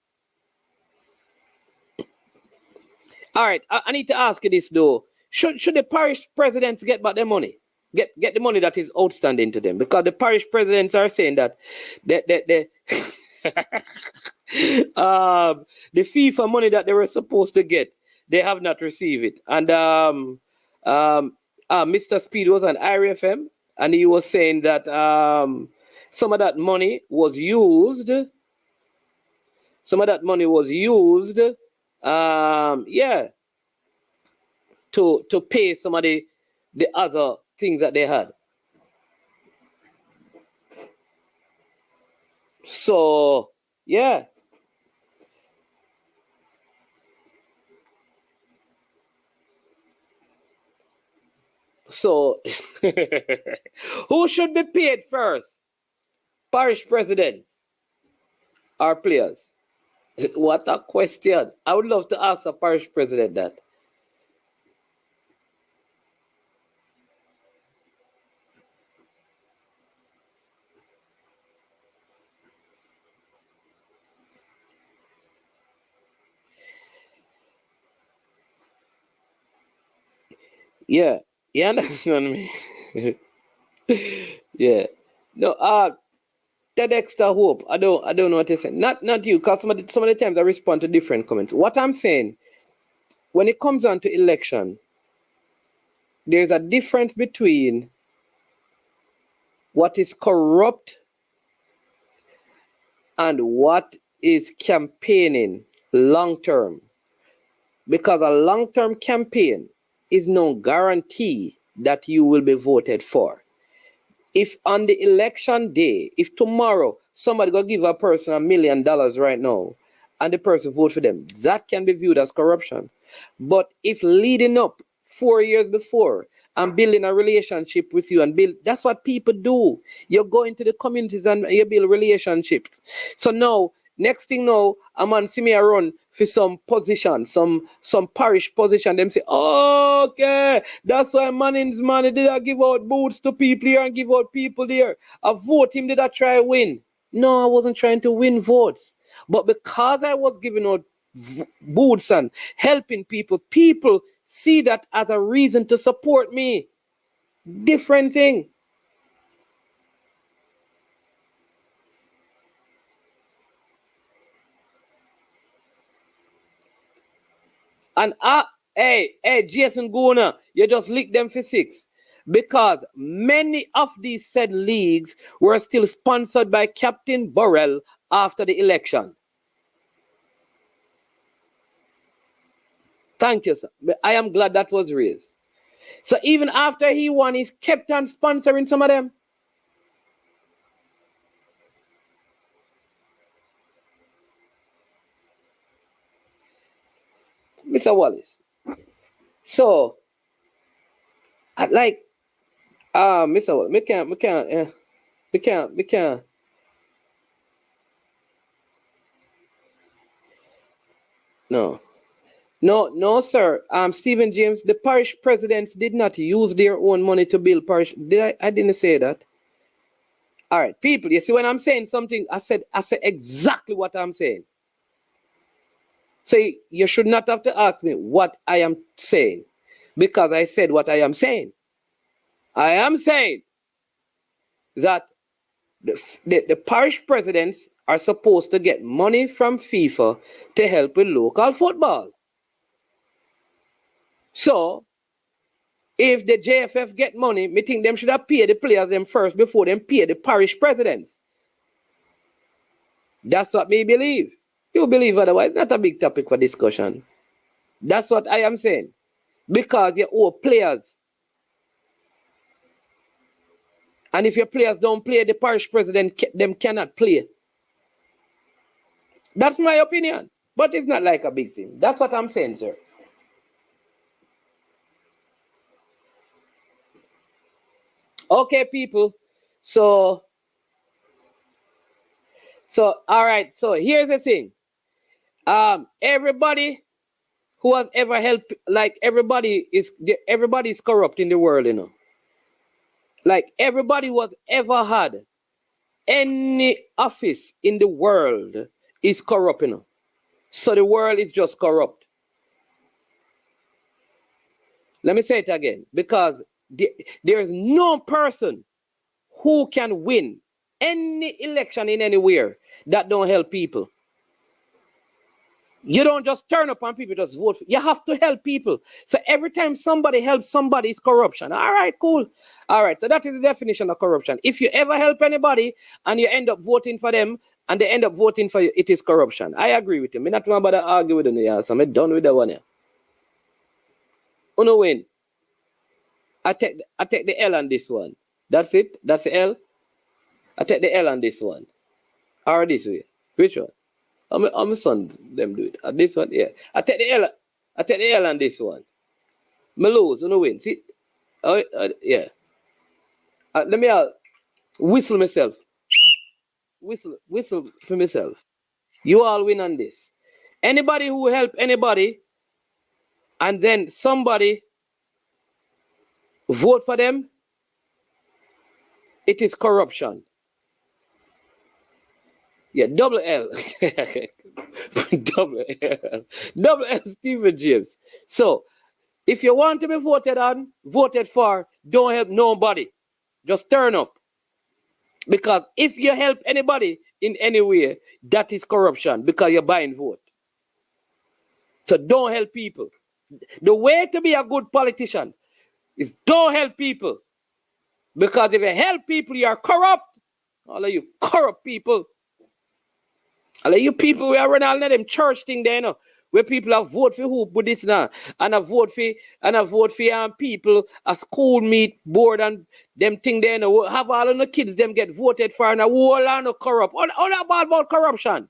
All right, I need to ask you this though. Should the parish presidents get back their money? Get the money that is outstanding to them? Because the parish presidents are saying that the FIFA money that they were supposed to get, they have not received it. And Mr. Speed was on IRFM, and he was saying that some of that money was used. Some of that money was used, to pay some of the other things that they had. So, yeah. So, who should be paid first? Parish presidents or players? What a question. I would love to ask a parish president that. Yeah, you understand me? Yeah. No, that extra hope. I don't know what to say. Not you, because some of the times I respond to different comments. What I'm saying, when it comes on to election, there's a difference between what is corrupt and what is campaigning long term. Because a long term campaign is no guarantee that you will be voted for. If on the election day, if tomorrow somebody go give a person $1 million right now and the person vote for them, that can be viewed as corruption. But if leading up 4 years before and building a relationship with you and that's what people do. You go into the communities and you build relationships. So now, next thing now, a man see me run for some position, some parish position. Them say, oh, okay, that's why Manning's money did I give out boots to people here and give out people there. I vote him, did I try win? No, I wasn't trying to win votes. But because I was giving out boots and helping people, people see that as a reason to support me. Different thing. And hey, Jason Gona, you just lick them for 6. Because many of these said leagues were still sponsored by Captain Burrell after the election. Thank you, sir. I am glad that was raised. So even after he won, he's kept on sponsoring some of them. Mr. Wallace. So, like, Mr. Wallace, we can't. No, sir. Stephen James, the parish presidents did not use their own money to build parish. I didn't say that. All right, people, you see when I'm saying something, I said exactly what I'm saying. So you should not have to ask me what I am saying, because I said what I am saying. I am saying that the parish presidents are supposed to get money from FIFA to help with local football. So, if the JFF get money, me think them should have paid the players them first before them pay the parish presidents. That's what me believe. You believe otherwise, not a big topic for discussion. That's what I am saying. Because you owe players. And if your players don't play, the parish president, them cannot play. That's my opinion. But it's not like a big thing. That's what I'm saying, sir. Okay, people. So all right. So here's the thing. Everybody who has ever helped, like everybody is corrupt in the world, you know. Like everybody who has ever had any office in the world is corrupt, you know. So the world is just corrupt. Let me say it again, because there is no person who can win any election in anywhere that don't help people. You don't just turn up and people just vote. You have to help people. So every time somebody helps somebody, it's corruption. All right, cool. All right, so that is the definition of corruption. If you ever help anybody and you end up voting for them and they end up voting for you, it is corruption. I agree with him. I'm not about to argue with him. Yeah, so I'm done with that one. Yeah. Uno win. I take the L on this one. That's it. That's the L. I take the L on this one. Or this way. Which one? I'm a son. Them do it. This one, yeah. I take the L. I take the L on this one. Me lose, no win. See, yeah. Let me whistle myself. Whistle for myself. You all win on this. Anybody who help anybody, and then somebody vote for them, it is corruption. Yeah, double L. Double L. Double L, Stephen James. So, if you want to be voted on, voted for, don't help nobody. Just turn up. Because if you help anybody in any way, that is corruption because you're buying vote. So don't help people. The way to be a good politician is don't help people. Because if you help people, you are corrupt. All of you corrupt people. All of you people, we are running all of them church thing there, you know, where people have vote for who put this now, and a vote for people, a school meet board and them thing there, you know, have all of the kids them get voted for and a whole lot of corrupt. All about corruption.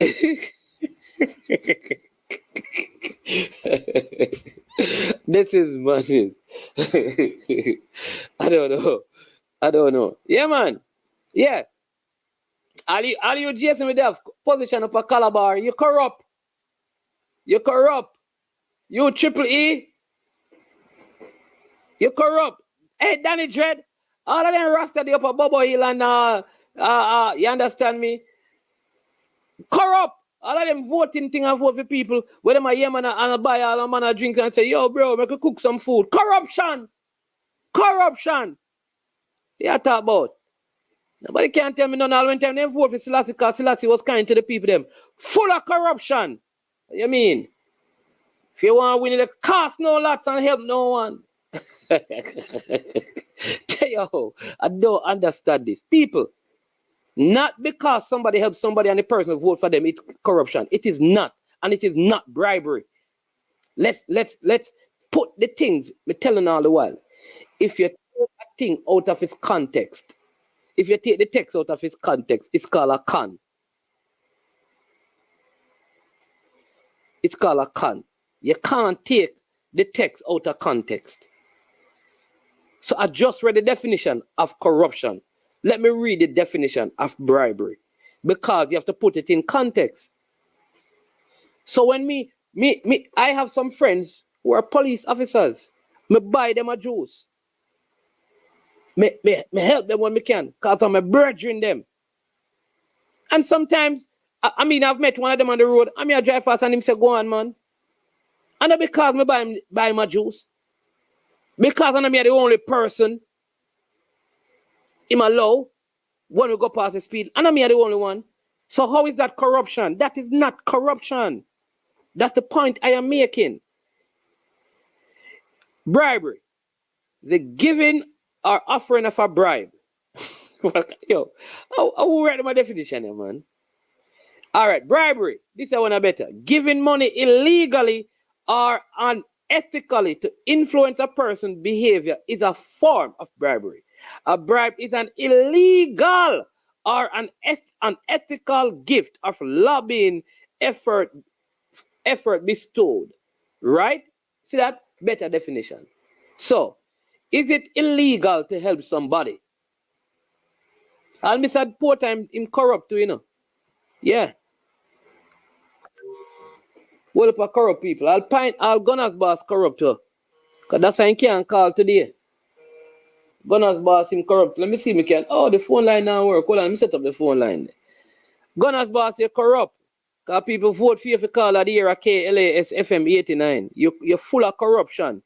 This is money. I don't know. Yeah, man. Yeah. All you Jason with that position up a Calabar, you corrupt. You corrupt. You Triple E. You corrupt. Hey, Danny Dread. All of them rasted up a Bobo Hill and you understand me? Corrupt. All of them voting thing and vote for people. Where them a man and a buy all a man a drink and say, yo, bro, make you cook some food. Corruption. Corruption. Yeah, talk about. Nobody can tell me none all when time they vote for Selassie because Selassie was kind to the people them. Full of corruption. What you mean? If you want to win it, cost no lots and help no one. Yo, I don't understand this. People, not because somebody helps somebody and the person vote for them, it's corruption. It is not. And it is not bribery. Let's put the things we're telling all the while. If you take a thing out of its context, if you take the text out of its context, it's called a con. It's called a con. You can't take the text out of context. So I just read the definition of corruption. Let me read the definition of bribery. Because you have to put it in context. So when I have some friends who are police officers. Me buy them a juice. Me help them when I can, because I'm a brethren them. And sometimes, I've met one of them on the road, I drive fast and him say, go on, man. And that's because I buy my juice. Because I'm the only person in my law when we go past the speed, and I'm the only one. So how is that corruption? That is not corruption. That's the point I am making. Bribery. The giving or offering of a bribe. Yo, I will write my definition here, man. All right, bribery. This is one better. Giving money illegally or unethically to influence a person's behavior is a form of bribery. A bribe is an illegal or an unethical gift of lobbying effort bestowed. Right? See that? Better definition. So, is it illegal to help somebody? And me said poor time him corrupt too, you know. Yeah. Well, if I corrupt people, I'll Gunners boss corrupt too. Because that's how I can't call today. Gunners boss him corrupt. Let me see if I can. Oh, the phone line now work. Hold on, let me set up the phone line. Gunners boss, you corrupt. Because people vote for you if you call at the year of KLAS FM 89. You're full of corruption.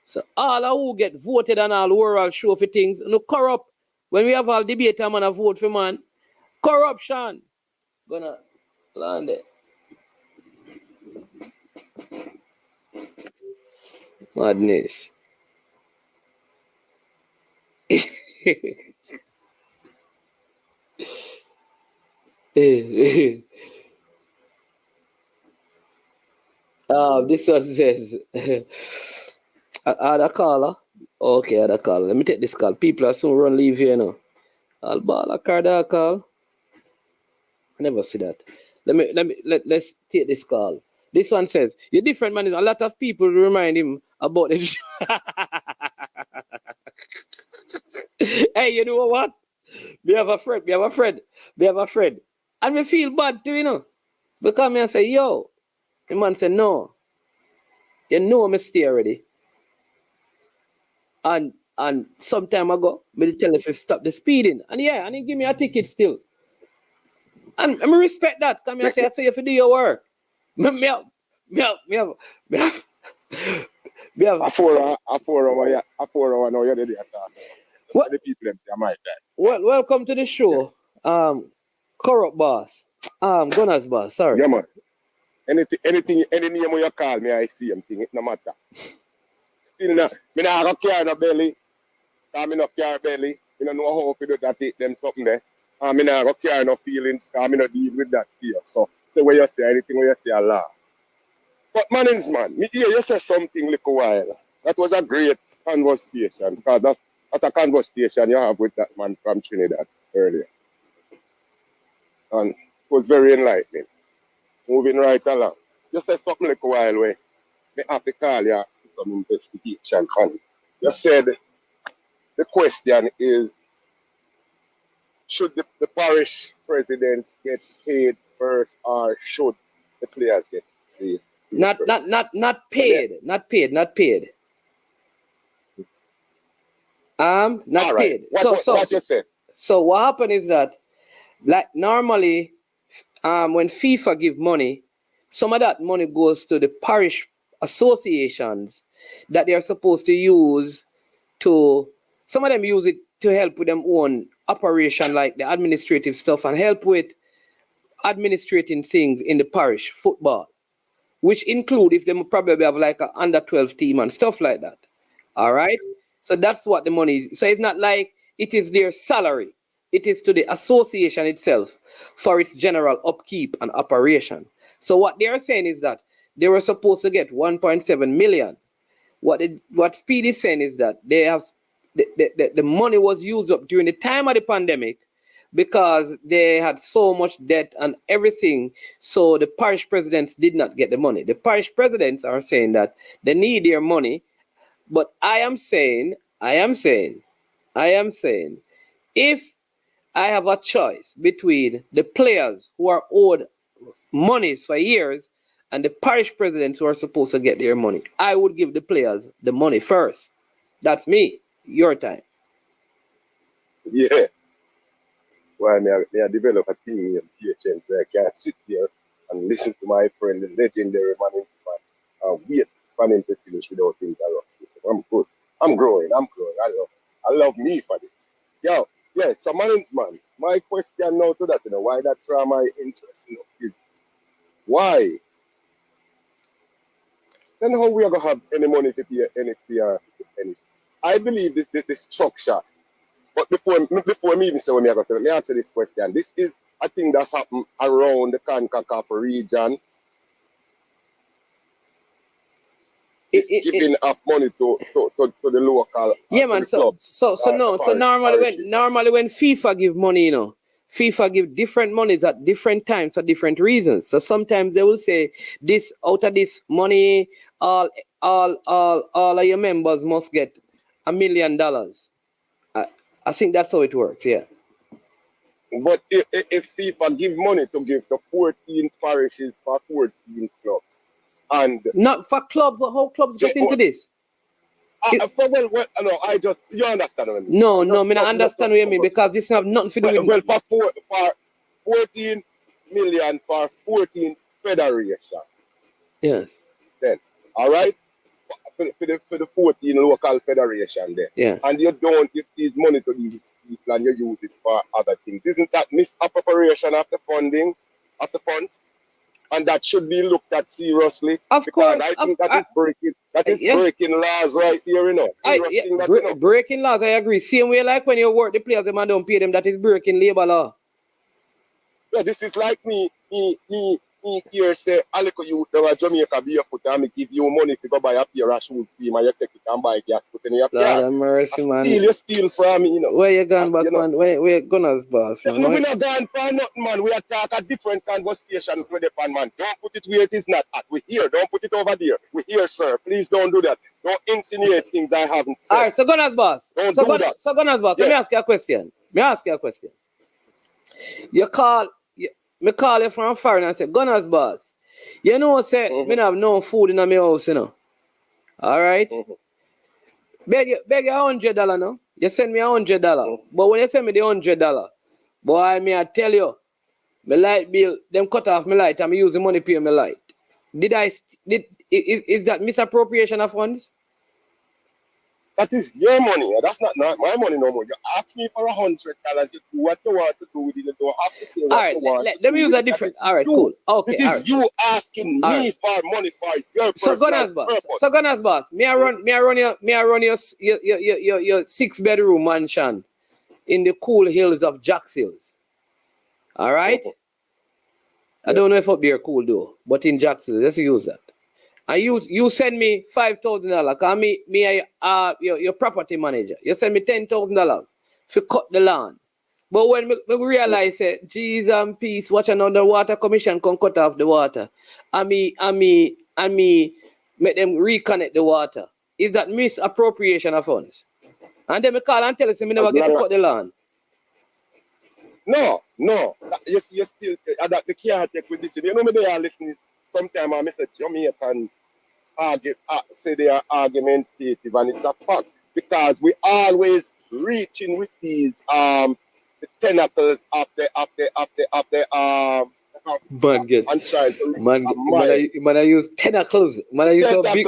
So all of who get voted on all world show for things, no corrupt. When we have all debate, I'm gonna vote for man. Corruption. Gonna land it. Madness. This one says, the caller. Okay, the caller. Let me take this call. People are soon run leave here now. I'll ball a card call. Never see that. Let's take this call. This one says, you're different, man. A lot of people remind him about it. Hey, you know what? We have a friend. And we feel bad too, you know. Because me and say, yo. The man said, no. You know me stay already. And some time ago, me tell him if you stop the speeding. And yeah, and he give me a ticket still. And I respect that. Come here and say, I say if you do your work. Me have a 4 hour now you're there. What the people them say I might die. Well, welcome to the show. Corrupt boss. Gunners boss, sorry. Yeah, man. Any name you call me, I see him thing, it no matter. Still not. Me not carry no belly. Cause me not carry belly. Me don't know how to do that, take them something there. And me not carry no feelings, cause me not deal with that fear. So say what you say, anything what you say, Allah. But manins man, me hear you say something little while. That was a great conversation. Because that's a conversation you have with that man from Trinidad earlier. And it was very enlightening. Moving right along. You said something like a while away. They have to call you some investigation. And you said the question is, should the parish presidents get paid first or should the players get paid? Not paid. Yeah. Not paid. Not paid. What you said? So what happened is that, like normally, when FIFA give money, some of that money goes to the parish associations that they are supposed to use to, some of them use it to help with them own operation, like the administrative stuff, and help with administrating things in the parish football, which include if they probably have like an under 12 team and stuff like that. All right. So that's what the money is. So it's not like it is their salary. It is to the association itself for its general upkeep and operation. So what they are saying is that they were supposed to get 1.7 million. What Speed is saying is that they have the money was used up during the time of the pandemic because they had so much debt and everything. So the parish presidents did not get the money. The parish presidents are saying that they need their money. But I am saying, if I have a choice between the players who are owed monies for years and the parish presidents who are supposed to get their money, I would give the players the money first. That's me. Your time. Yeah. Well, I develop a team of patience where I can sit there and listen to my friend, the legendary man, and wait for him to finish without interrupting. I'm good. I'm growing. I love me for this. Yo, yeah, so man, my question now to that, why that trauma interest, is why? Then how we are going to have any money to pay any PR, any? I believe this structure, but before me even say what I'm going to say, let me answer this question. This is a thing that's happened around the CONCACAF region. It's giving up money to the local. Yeah, man. So normally when FIFA give money, FIFA give different monies at different times for different reasons. So sometimes they will say this out of this money, all of your members must get $1 million. I think that's how it works. Yeah. But if FIFA give money to give to 14 parishes for 14 clubs. And not for clubs, how clubs get into this? You understand what I mean? No, I understand what you mean because this have nothing to do with. Well, for 14 million for 14 federation. Yes. Then, all right, for the 14 local federation there. Yeah. And you don't give these money to these people and you use it for other things. Isn't that misappropriation of the funding, of the funds? And that should be looked at seriously. Of because course. I think that is breaking laws right here, you know. Breaking laws, I agree. Same way like when you work the players, them and don't pay them, that is breaking labor law. Yeah, this is like me here say, Alico, you to Jamaica be a foot and me give you money to go buy a pair of shoes scheme and you take it and buy gas put in your car. Lord have mercy, man. You steal from me, you know. Where you gone back, man? Where you gone, boss, man? We're not gone for nothing, man. We are talking a different conversation with the pan, man. Don't put it where it is not at. We're here. Don't put it over there. We're here, sir. Please don't do that. Don't insinuate things I haven't said. All right, so Gunners boss. Don't do that. So Gunners boss, let me ask you a question. You call you from foreign and say, Gunners boss, you know, say, me have no food in my house, you know. All right? Beg you $100, no? You send me $100. But when you send me the $100, boy, me I tell you, my light bill, them cut off my light and I use the money to pay my light. Is that misappropriation of funds? That is your money. That's not my money no more. You ask me for $100. You do what you want to do with it. You don't have to say what you want. Let me use a different. All right, cool. Okay. It is you asking me for money for your personal purpose. So Gunners boss, may I run your 6-bedroom mansion in the cool hills of Jax Hills. All right? I don't know if up there cool though, but in Jax Hills, let's use that. And you send me $5,000, cause me your property manager. You send me $10,000 to cut the land. But when we realize it, Jesus and peace, watch another water commission come cut off the water. And me make them reconnect the water. Is that misappropriation of funds? And then me call and tell us me never get to cut the land. No. You still that the can't take with this. You know me they are listening. Sometimes I say Jamaican say they are argumentative, and it's a fact because we always reaching with these the tentacles of the Man, I use tentacles. Man, I use so big.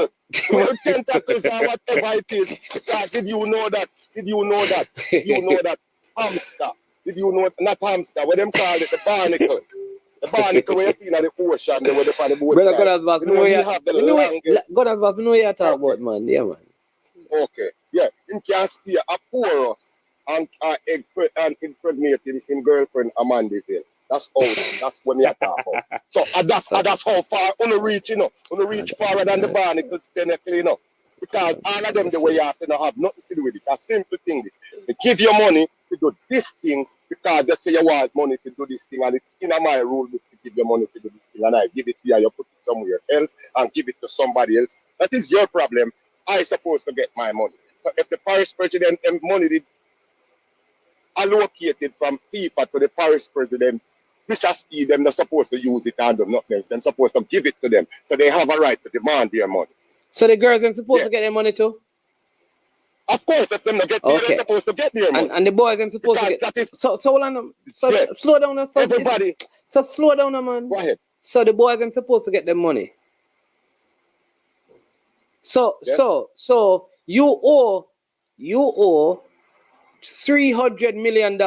Tentacles or whatever it is. Did you know that? Hamster. Did you know not hamster? What them call it? The barnacle. The barnacle where you see in the ocean, they were the boat. Brother, Gunners boss, we know you talk about, man. Yeah, man. Okay. Yeah. You can stay a porous and impregnate in girlfriend Amandaville. That's what me talk about. So that's how far on the reach, you know. On the reach farther than the barnacles, technically, you know. Because all of them, the way you say, have nothing to do with it. A simple thing is, they give you money to do this thing because they say you want money to do this thing, and it's in my rule book to give you money to do this thing, and I give it to you, you put it somewhere else and give it to somebody else. That is your problem. I supposed to get my money. So if the parish president money did allocated from FIFA to the parish president, this has to be them. They're supposed to use it and do nothing else. They're supposed to give it to them, so they have a right to demand their money. So the girls are supposed to get their money too? Of course, if them not get paid, they're supposed to get their money. And the boys are supposed to get. That is, so hold on. Slow down. So everybody. So slow down, man. Go ahead. So the boys are supposed to get their money. So you owe $300 million,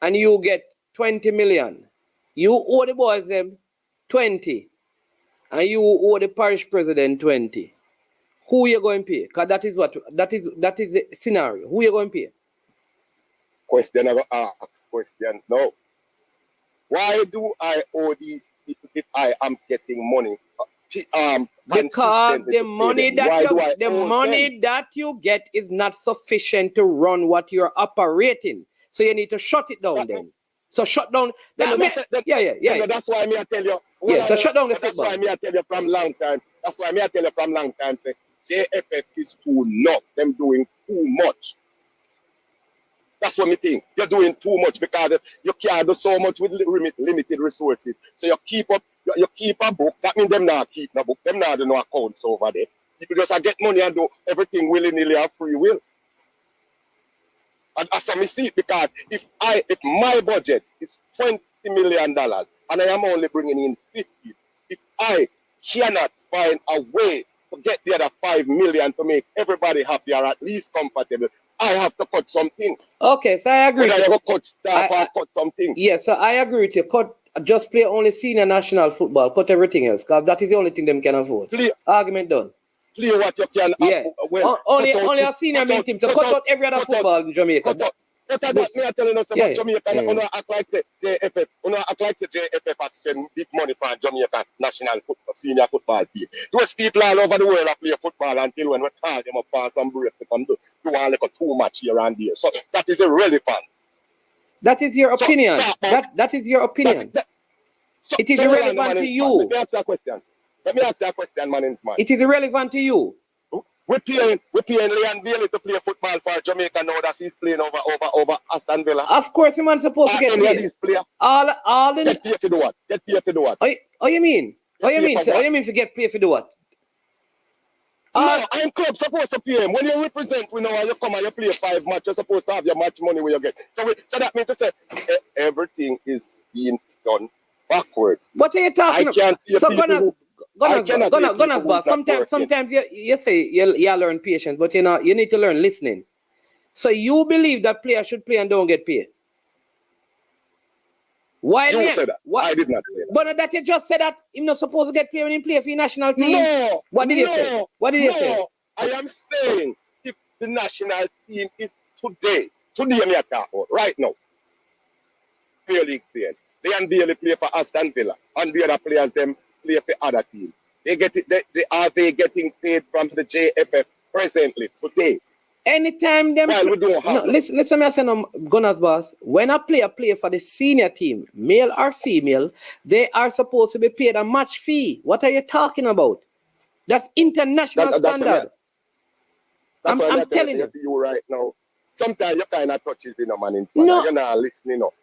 and you get 20 million. You owe the boys them 20. And you owe the parish president 20. Who you going to pay? Because that is the scenario. Who you going to pay? Question I ask questions now. Why do I owe these people if I am getting money? Because the money that you get is not sufficient to run what you're operating. So you need to shut it down then. So shut down. Yeah. That's why I tell you. So shut down the football. That's why I tell you from long time. Say JFF is too enough. Them doing too much. That's what me think. They're doing too much because you can't do so much with limited resources. So you keep a book. That means them not keep a book. Them not do no accounts over there. You can just get money and do everything willy-nilly and free will. And as I see it, because if my budget is million, and I am only bringing in 50. If I cannot find a way to get the other 5 million to make everybody happy or at least comfortable, I have to cut something. Okay, so I agree. Whether you go cut staff or cut something. Yes, so I agree with you. Just play only senior national football, cut everything else, because that is the only thing them can afford. Argument done. Play what you can. Yeah. Only a senior main team. So cut out every other football in Jamaica. But that me are telling us about Jamaica. You know, act like the JFF. You know, act like the JFF has spent big money for Jamaican national football, senior football team. Those people all over the world are play football until when we call them up for some break to come do one like a too much here and there. So that is irrelevant. That is your opinion. That is your opinion. It is irrelevant to you. Let me ask you a question. Man. It is irrelevant to you. We're paying Leon Bailey to play football for Jamaica now that he's playing over Aston Villa. Of course, the man supposed to get paid. All the get paid to do what? Get paid to do what? Oh, you mean? What you mean to get paid for do what? No, I'm club supposed to pay him. When you represent, we know when you come and you play 5 matches, you're supposed to have your match money where you get. So that means to say everything is being done backwards. What are you talking about? So Gunners, boss. Sometimes you say you learn patience, but you need to learn listening. So you believe that players should play and don't get paid? Why? You said that. I did not say that. But that you just said that he's not supposed to get paid when he play for your national team. No. What did you say? What did you say? I am saying if the national team is today me at that right now, Premier League players, they and barely play for Aston Villa, and the other players them play for other teams. They get it. They getting paid from the JFF presently today? Anytime them. Well, we don't have. No, listen, me say no, Gunners boss. When a player play for the senior team, male or female, they are supposed to be paid a match fee. What are you talking about? That's international standard. I'm telling you right now. Sometimes you kind of touches in a man. No, you're not listening up.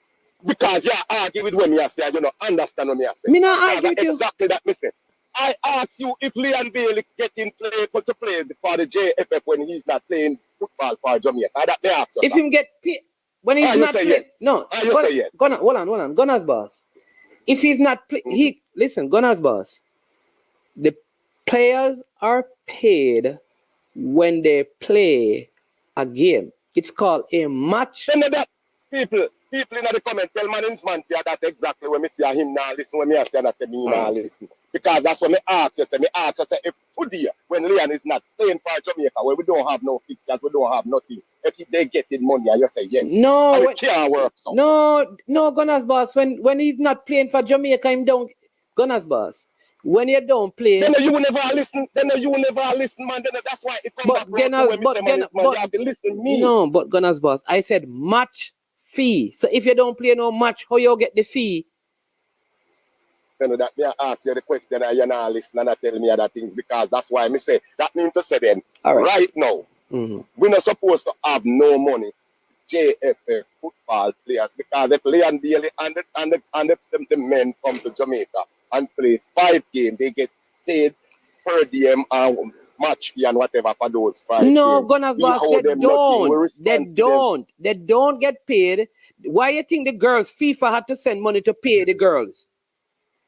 Because you argue with what me say, you don't understand what me say. Me not argue with you. Exactly that me say. I ask you if Leon Bailey getting play for the JFF when he's not playing football for Jamaica. That they ask if him get paid when he's not playing. Yes. No. Yes. Hold on. Gunners boss. If he's not playing, listen, Gunners boss. The players are paid when they play a game. It's called a match. People in the comment tell man say that exactly when me see him now listen, when me say that me now listen. Because that's what me ask you. Me ask you if today when Leon is not playing for Jamaica, where we don't have no fixtures, we don't have nothing, if they getting money and you say yes. No, it can't work. So. No, Gunners boss. When he's not playing for Jamaica, him don't Gunners boss. When you don't play, then you never listen. man. Then that's why it comes back. You have to listen me. No, but Gunners boss, I said match fee. So if you don't play no match, how you get the fee? You know that me ask you the question and you're not listening and tell me other things because that's why me say that means to say then right now we're not supposed to have no money JFF football players because they play and daily and the men come to Jamaica and play 5 games. They get paid per diem and match fee and whatever for those 5 No, games. Gunners boss, they don't get paid. Why you think the girls FIFA had to send money to pay the girls?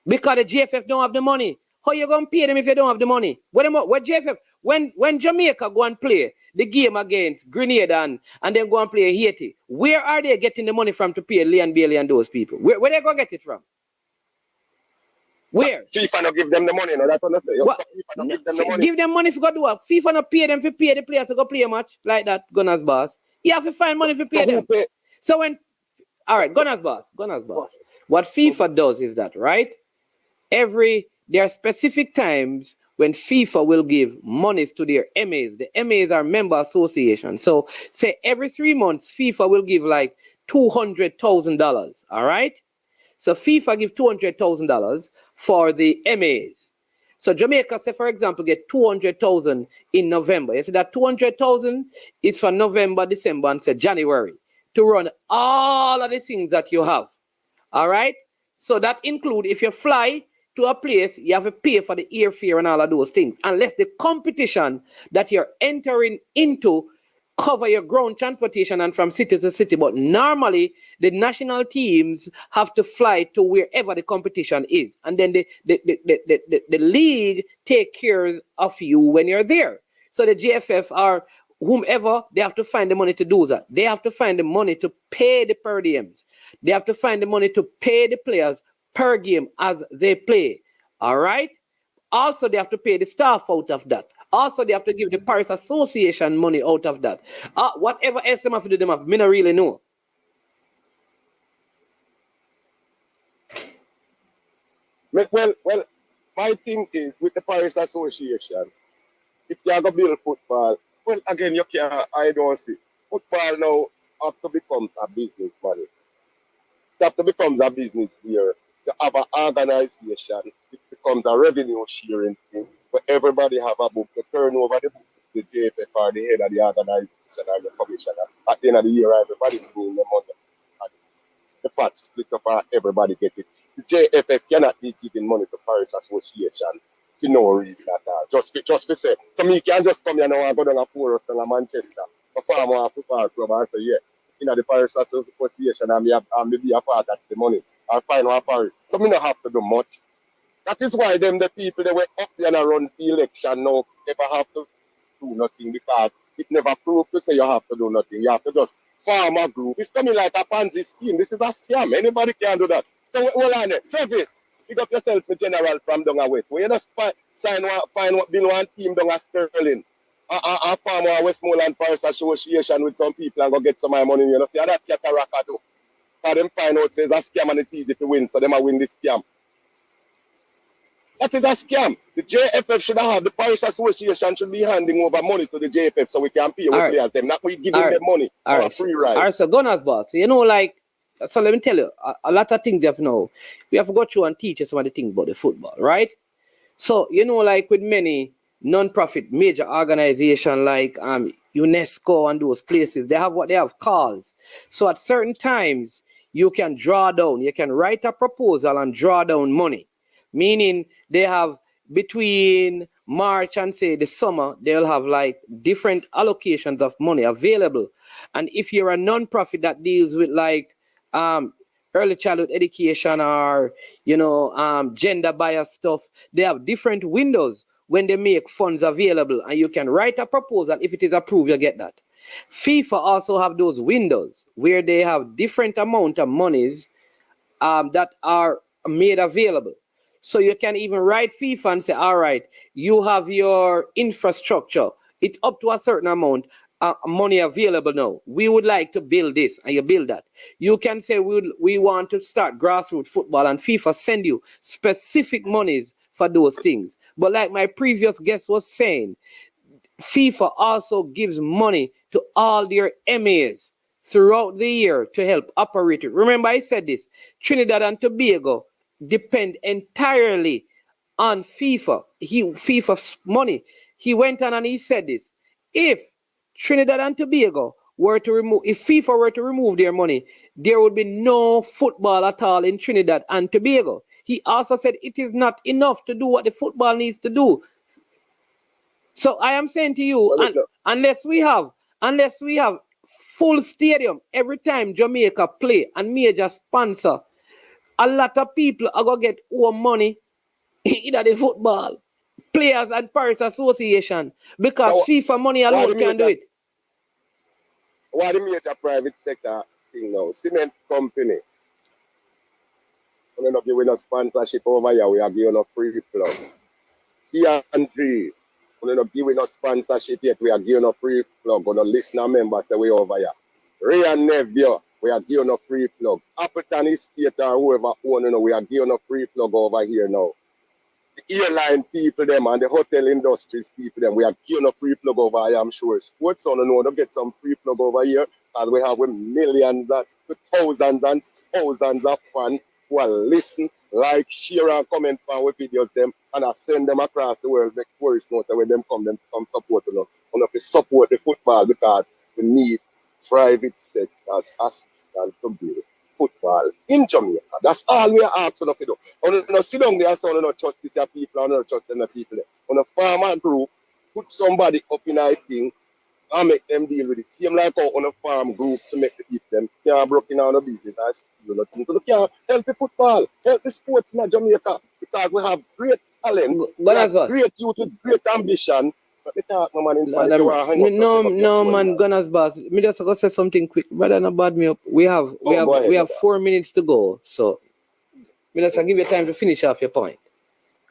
Because the JFF don't have the money. How you gonna pay them if you don't have the money? When JFF, when Jamaica go and play the game against Grenada and then go and play Haiti, where are they getting the money from to pay Leon Bailey and those people? Where they gonna get it from? Where? So FIFA not give them the money, no? That's what I say. What? FIFA not give them the money. Give them money for go do what? FIFA not pay them for pay the players to go play a match like that, Gunners boss. You have to find money for pay them. So when, all right, Gunners boss. What FIFA does is that, right? There are specific times when FIFA will give monies to their MAs. The MAs are member associations. So say every 3 months, FIFA will give like $200,000. All right. So FIFA give $200,000 for the MAs. So Jamaica, say for example, get $200,000 in November. You see that $200,000 is for November, December, and say January to run all of the things that you have. All right. So that include if you fly to a place, you have to pay for the airfare and all of those things. Unless the competition that you're entering into cover your ground transportation and from city to city. But normally, the national teams have to fly to wherever the competition is. And then the league take care of you when you're there. So the JFF or whomever, they have to find the money to do that. They have to find the money to pay the per diems. They have to find the money to pay the players per game as they play. All right? Also, they have to pay the staff out of that. Also, they have to give the Parish Association money out of that. Whatever else them have to do, them have, me not really know. Well, my thing is with the Parish Association, if you are going to build football, well, again, you can't, I don't see. Football now have to become a business, man. It have to become a business where you have an organization, it becomes a revenue sharing thing, where everybody have a book to turn over the book to the JFF or the head of the organization or the commissioner. At the end of the year, everybody doing the money. And the pot split up and everybody get it. The JFF cannot be giving money to Parish Association for no reason at all. Just for say. So me can just come here now and go down a Parish down a Manchester, perform a football club and say, yeah, you know, the Parish Association and me be a part of the money. I find one Parish. So me not have to do much. That is why the people that were up there and run the election now never have to do nothing because it never proved to say you have to do nothing. You have to just form a group. It's coming like a Ponzi scheme. This is a scam. Anybody can do that. So hold on there. Travis, pick up yourself, the general from down a West. Where you just build one team down a Sterling. A farm a Westmoreland Parish Association with some people and go get some money. You know, see how that Cataracta do. For them find out says a scam and it's easy to win, so them a win this scam. That is a scam. The JFF should have, the Parish Association should be handing over money to the JFF so we can pay our players them. Not we giving them money for a free ride. All right, so Gunners boss, you know, like, so let me tell you, a lot of things you have to know. We have to go through and teach you some of the things about the football, right? So, you know, like with many non-profit major organizations like UNESCO and those places, they have what they have calls. So at certain times, you can draw down, you can write a proposal and draw down money. Meaning they have between March and say the summer, they'll have like different allocations of money available. And if you're a non-profit that deals with like early childhood education or, you know, gender bias stuff, they have different windows when they make funds available and you can write a proposal. If it is approved, you get that. FIFA also have those windows where they have different amount of monies that are made available. So you can even write FIFA and say, all right, you have your infrastructure. It's up to a certain amount of money available now. We would like to build this, and you build that. You can say we want to start grassroots football, and FIFA send you specific monies for those things. But like my previous guest was saying, FIFA also gives money to all their MAs throughout the year to help operate it. Remember I said this, Trinidad and Tobago depend entirely on FIFA. FIFA's money. He went on and he said this. If Trinidad and Tobago were to remove, if FIFA were to remove their money, there would be no football at all in Trinidad and Tobago. He also said it is not enough to do what the football needs to do. So I am saying to you, unless we have full stadium every time Jamaica play and major sponsor, a lot of people are going to get more money in the football, players and Parish Association, because so FIFA money alone can do it. What the major private sector thing now? Cement company. We're not giving a sponsorship over here, we are giving a free plug. T&3, we're not giving a sponsorship yet, we are giving a free plug. We're not listener members say we over here. Ray and Neville, we are giving a free plug. Appleton Estate or whoever owning, we are giving a free plug over here now. The airline people them and the hotel industries people them, we are giving a free plug over here, I'm sure. Sports on know to get some free plug over here, because we have millions and thousands and thousands of fans who are listen, like, share and comment on our videos them and I send them across the world, make tourists know so when them come support us. We have to support the football because we need private sectors assistance to build football in Jamaica. That's all we are asking of you. On no sit down there so not trust these people and not trust them people. On a farmer group, put somebody up in a thing I make them deal with it. Same like how on a farm groups to make the eat them. Can't broke in on the business and steal nothing. So they can't help the football, help the sports in Jamaica because we have great talent, we have great youth with great ambition. But they talk no man in front of you and hang up. No man, Gunners boss. Me just go say something quick. Brother, not bad me up. We have 4 minutes to go. So me just give you time to finish off your point.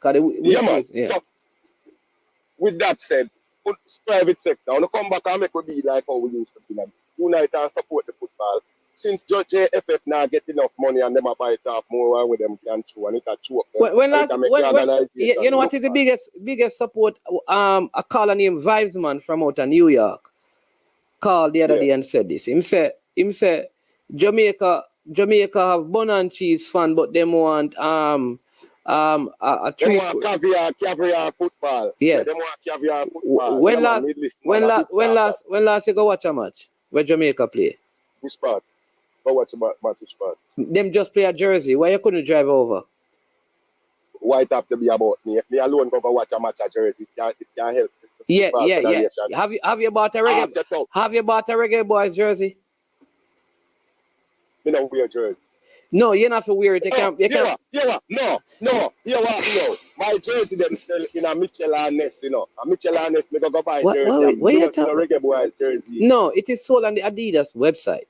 Man. So with that said, private sector, when you come back and make it be like how we used to be like unite and support the football. Since JFF now get enough money and them a buy it off more with them can chew and it a choke them. You know what is the biggest support? A caller named Vibesman from out of New York called the other day and said this. Him say Jamaica have bun and cheese fan, but them want a treat. They want caviar football. Yes. They want caviar football. When last you go watch a match where Jamaica play? Which part? Go watch a match, which part? Them just play a Jersey. Why you couldn't drive over? Why it have to be about me? If me alone go watch a match at Jersey, it can't help. Yeah. Have you bought a reggae? Have you bought a Reggae Boys jersey? Me don't wear jersey. No, you don't have to wear it. No. My jersey them sell in a Mitchell and Ness, you know. A Mitchell and Ness, me go buy jersey. What you talking? Reggae Boys jersey. No, it is sold on the Adidas website.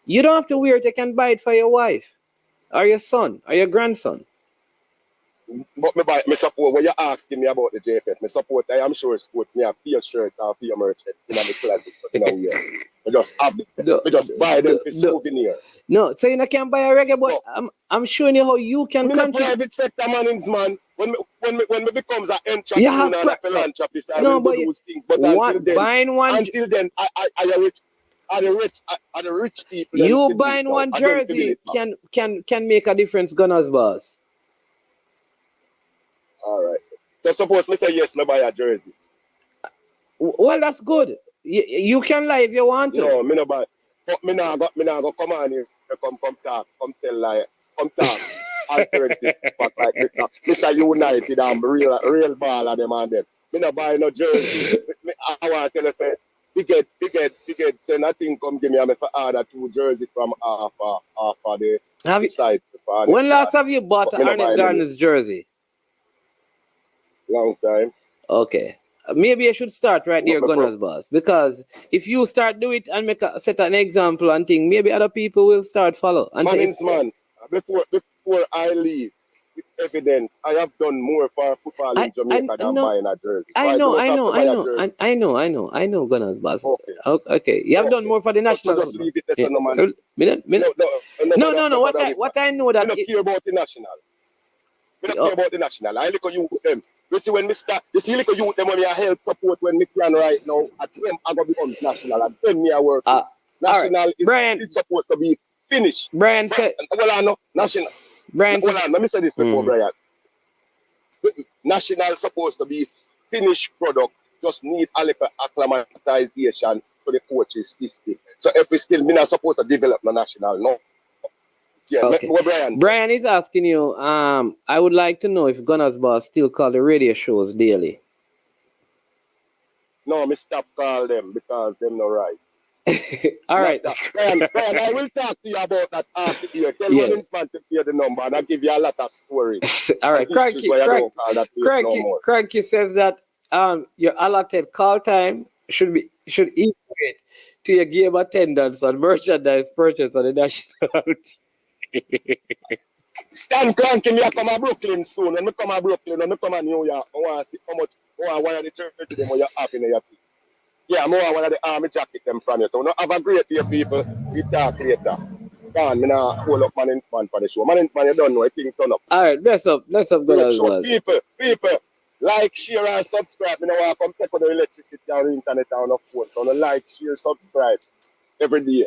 You don't have to wear it. You can buy it for your wife, or your son, or your grandson. But me support what you're asking me about the JFF. Me support, I am sure sports me have fear shirt or fear merch in the closet, but you know, yeah. I just have them. I just buy them for souvenir. No, so you can't buy a Reggae Boy. I'm showing you how you can contribute. Private sector man. When me becomes an entrance and a philanthropist, I will do those things. But until then, I the rich people. You buying one jersey can make a difference, Gunners boss. All right. So suppose me say yes, me buy a jersey. Well, that's good. You can lie if you want to. No, me no buy. But me nah go come on here. Come talk. Come tell lie. Come talk. Alternative. But like Mr. United, I'm real ball of them and them. Me no buy no jersey. I want to tell you say, big head. Say nothing. Come give me a for order 2 jersey from half of the site. When last have you bought Arnett Garner's jersey? Long time. Okay. Maybe I should start right there, Gunners boss. Because if you start do it and set an example and thing, maybe other people will start follow. And man, before I leave, with evidence, I have done more for football in Jamaica than buying a jersey. I know, Gunners boss. Okay. You have done more for the national. So just leave it there, no man. No. What I know that I don't care about the national. I don't care about the national. I look at you with them. You see when me start, you see little youth them when me a help support when me can right now. At them I go become national. At them me a work. National is it's supposed to be finished. Brian said. Well, I know national. Brian said. Let me say this before Brian. National is supposed to be finished product. Just need a little acclimatization for the coaches system. So if we still me not supposed to develop the national, no. Yeah, okay. Brian is asking you, I would like to know if Gunners boss still call the radio shows daily. No, me stop call them because them not right. All right. Brian, I will talk to you about that after here. Tell one instant to hear the number and I'll give you a lot of stories. All right. Cranky says that your allotted call time should equate to your game attendance and merchandise purchase on the national team. Stan Cranky, me come to Brooklyn soon. When me come to Brooklyn, when me come to New York, I want to see how much one of the churches them where you have in your feet. Yeah, I'm one of the army jacket them from you. So no, have a great day, people. We talk later. Come on, me now hold up Manningsman for the show. Manningsman, you don't know, I think turn up. All right, bless up, Gunners. People, like, share, and subscribe. Me now want to come take on the electricity and the internet on the phone. So no like, share, subscribe every day.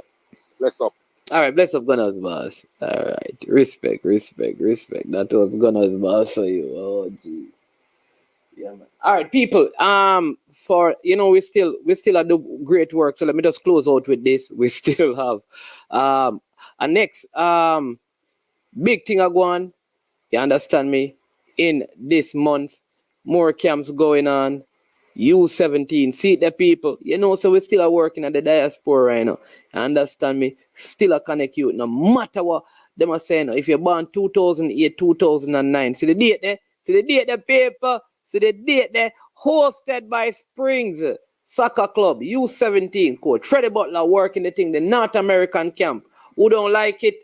Bless up. All right, bless up, Gunners boss. All right, respect. That was Gunners boss for you. Oh, gee. Yeah, man. All right, people. For we still are doing great work. So let me just close out with this. We still have a next big thing going. You understand me? In this month, more camps going on. U17, see the people, you know, so we still are working at the diaspora right now. Understand me? Still a connect you, no matter what them are saying. If you're born 2008, 2009, see the date there? See the date, the paper, see the date there? Hosted by Springs Soccer Club, U17 coach. Freddie Butler working the thing, the North American camp. Who don't like it?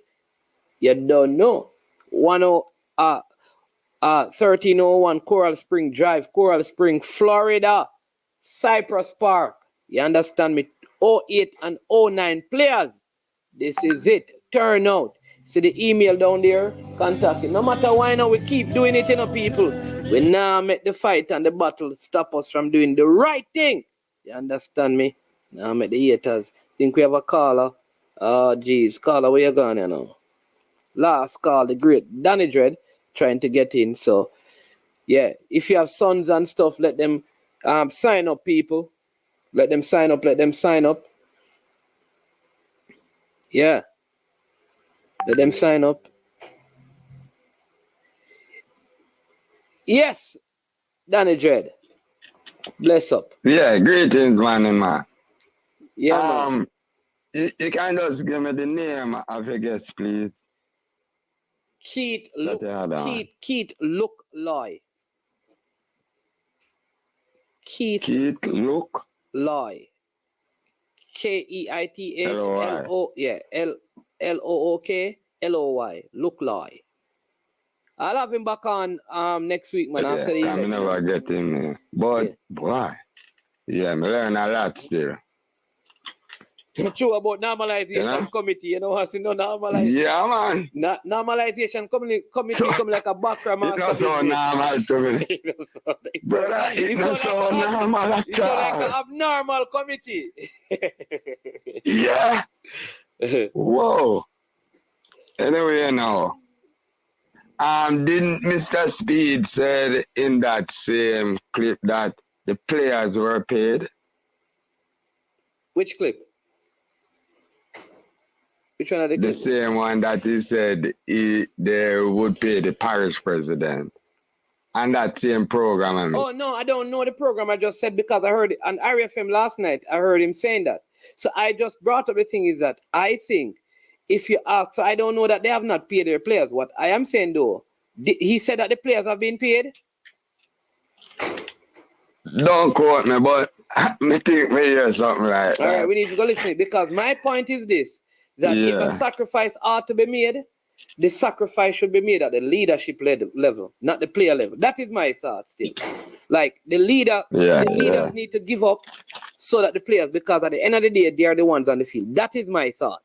You don't know. 1301 Coral Spring Drive, Coral Spring, Florida, Cypress Park. You understand me? 08 and 09 players. This is it. Turn out. See the email down there? Contact it. No matter why now we keep doing it, you know, people. We now make the fight and the battle stop us from doing the right thing. You understand me? Now make the haters think we have a caller. Oh, geez. Caller, where you going, you know? Last call, the great Danny Dread trying to get in. So, yeah, if you have sons and stuff, let them sign up, people. Let them sign up. Let them sign up. Yeah. Let them sign up. Yes, Danny Dread. Bless up. Yeah, greetings, man and man. Yeah, man. You can just give me the name of your guest, please. Keith Look Loy. Keith Look Loy. Keith Look Loy. I'll have him back on next week, man. After the election. I never get him there. But boy, yeah, I learn a lot still. True about normalization committee, you know what's in no normalization. Yeah, man. Normalization committee come like a backroom master. It's not so normal to me. Brother, it's not so normal at all. It's like an abnormal committee. Yeah. Whoa. Anyway, you know. Didn't Mr. Speed said in that same clip that the players were paid? Which clip? Which one are the clips? The same one that he said they would pay the parish president. And that same program. Oh, no, I don't know the program. I just said because I heard it on RFM last night. I heard him saying that. So I just brought up the thing is that I think if you ask, so I don't know that they have not paid their players. What I am saying though, he said that the players have been paid. Don't quote me, but I think me hear something like that. All right, we need to go listen because my point is this: that if a sacrifice ought to be made, the sacrifice should be made at the leadership level, not the player level. That is my thought still. Like the leaders need to give up so that the players, because at the end of the day, they are the ones on the field. That is my thought.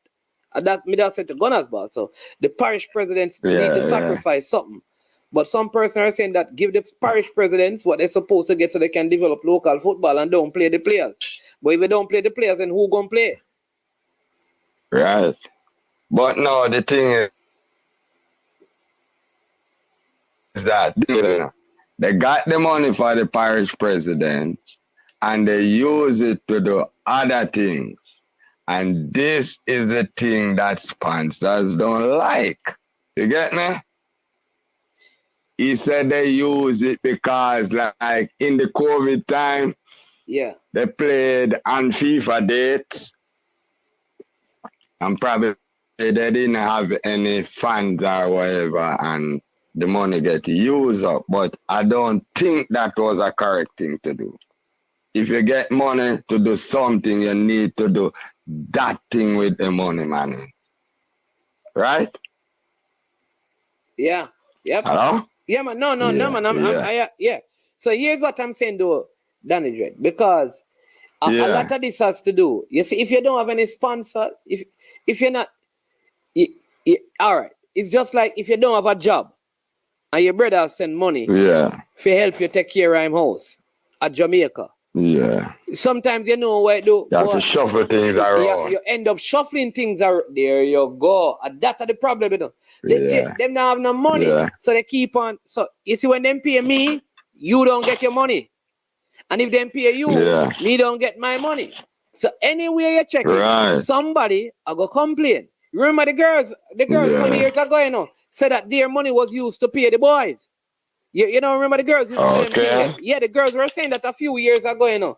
And that's me that said to Gunners Bar. So the parish presidents need to sacrifice something. But some person are saying that give the parish presidents what they're supposed to get so they can develop local football and don't play the players. But if they don't play the players, then who gonna play? Right. But no, the thing is that they got the money for the parish president and they use it to do other things. And this is the thing that sponsors don't like. You get me? He said they use it because, like, in the COVID time, they played on FIFA dates. And probably they didn't have any funds or whatever, and the money get used up. But I don't think that was a correct thing to do. If you get money to do something, you need to do that thing with the money, man. Right? Yeah. Yep. Hello? Yeah, man. No, man. So here's what I'm saying, though, Danny Dread, because a lot of this has to do. You see, if you don't have any sponsor, if you're not, all right. It's just like if you don't have a job and your brother send money to help you take care of his house at Jamaica. Yeah. Sometimes you know what do. You have to shuffle things around. You end up shuffling things around. There you go. And that's the problem, you know. Them not have no money, so they keep on. So you see, when them pay me, you don't get your money. And if them pay you, me don't get my money. So anywhere you check it, somebody I go complain. Remember the girls some years ago, you know, said that their money was used to pay the boys. You don't remember the girls used to claim the thing Okay. there? Yeah, the girls were saying that a few years ago, you know,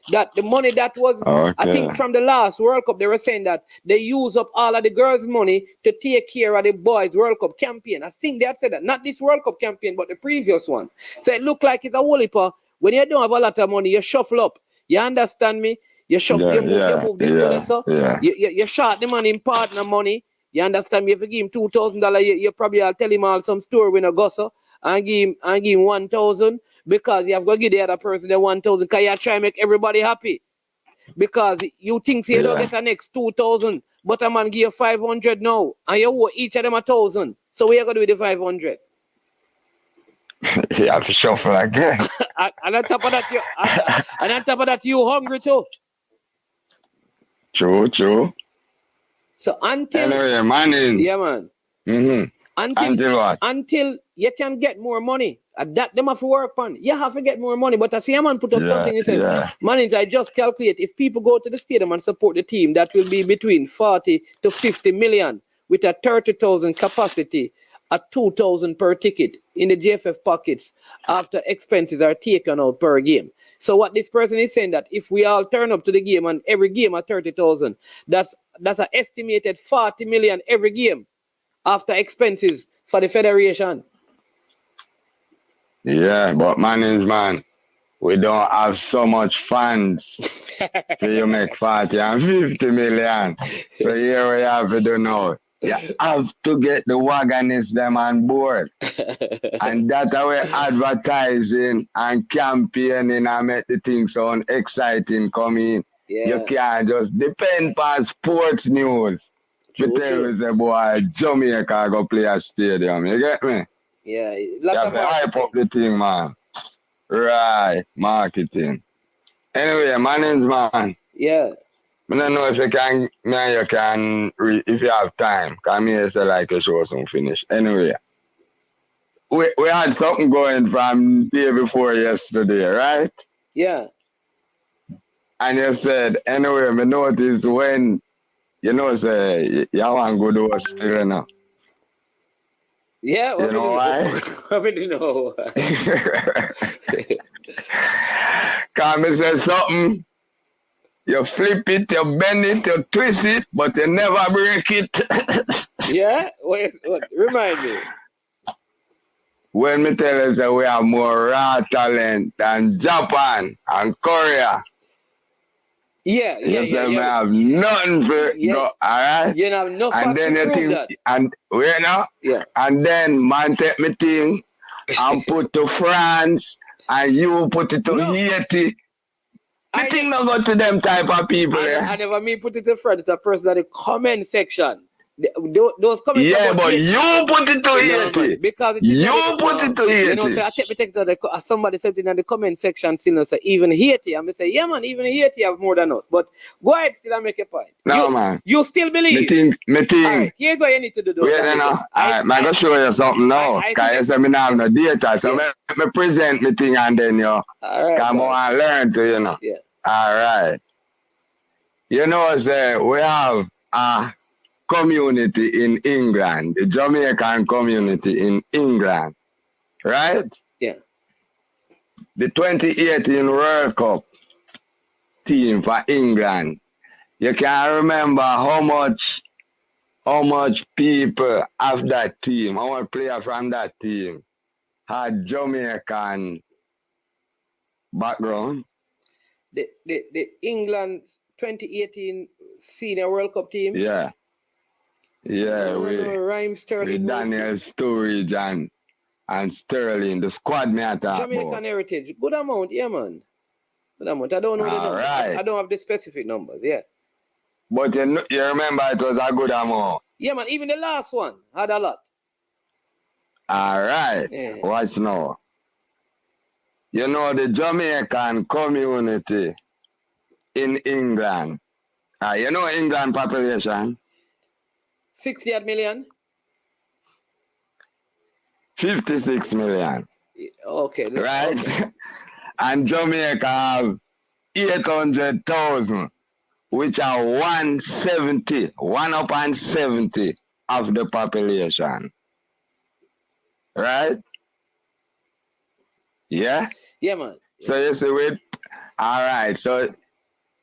that the money that was, I think Okay. from the last World Cup, they were saying that they use up all of the girls' money to take care of the boys' World Cup campaign. I think they had said that, not this World Cup campaign, but the previous one. So it looked like it's a whole heap of, when you don't have a lot of money, you shuffle up. You understand me? You shuffle, Yeah, you yeah, move this yeah, money, so yeah. you short the money in partner money. You understand me? If you give him $2,000, you probably I'll tell him all some story when I go so and give him 1,000 because you have got to give the other person the 1,000 because you try to make everybody happy. Because you think you don't get a next 2,000, but a man give you 500 now, and you owe each of them 1,000. So what you gonna do with the 500? You have to shuffle again. And on top of that, you hungry too. True. So until Anyway, man. yeah, man. Mm-hmm. Until what? Until you can get more money. That them have to work on. You have to get more money. But I see a man put up something. He said, "Manage, I just calculate if people go to the stadium and support the team, that will be between 40 to 50 million with a 30,000 capacity at 2,000 per ticket in the JFF pockets after expenses are taken out per game." So what this person is saying that if we all turn up to the game and every game at 30,000, that's an estimated 40 million every game after expenses for the federation. Yeah, but man, we don't have so much funds for you make 40 and 50 million. So here we have to do now. You have to get the wagonists them on board. And that's how we're advertising and campaigning and make the thing sound exciting coming. Yeah. You can't just depend on sports news. True, tell me, say, boy, Jamaica go play a stadium. You get me? Yeah. You have to hype up the thing, man. Right, marketing. Anyway, my name's man. Yeah. I don't know if you can, if you have time. Come here, say like a show some finish. Anyway, we had something going from day before yesterday, right? Yeah. And you said, anyway, I noticed when, say, you want to go to a still, you know. Yeah, you know why? I really know. Come and say something. You flip it, you bend it, you twist it, but you never break it. Yeah? What? Remind me. When me tell you that we have more raw talent than Japan and Korea. Yeah. You say me have nothing for go, alright? You have no and then to you prove think, that. and wait now? Yeah. And then man take me thing and put to France and you put it to Haiti. The thing not go to them type of people. I never mean put it to France. It's a person in the comment section. Those comments. Yeah, but you put it to Haiti. Because you put it to Haiti. You know, so I take to somebody said in the comment section still say even Haiti. I'm say, yeah man, even Haiti have more than us. But go ahead still and make a point. No man. You still believe? Me think. Right, here's what you need to do. Wait, I'm gonna show you something now. Because you say me not have no data. So me present me thing and then you come on and learn to, Yeah. Alright. You know, say we have a community in England, the Jamaican community in England, right? Yeah. The 2018 World Cup team for England. You can remember how much people of that team, how much players from that team had Jamaican background. The England 2018 Senior World Cup team. Yeah. Yeah, Rhyme Sterling. With Daniel Sturridge and Sterling, the squad me at Jamaican heritage. Good amount, yeah man. Good amount. I don't know the numbers. Right. I don't have the specific numbers, yeah. But you remember it was a good amount. Yeah man, even the last one had a lot. Alright. Yeah. Watch now. You know the Jamaican community in England. You know England population? 60 million? 56 million. Okay. Right? Okay. And Jamaica have 800,000, which are 170 of the population. Right? Yeah? Yeah, man. So you see with all right, so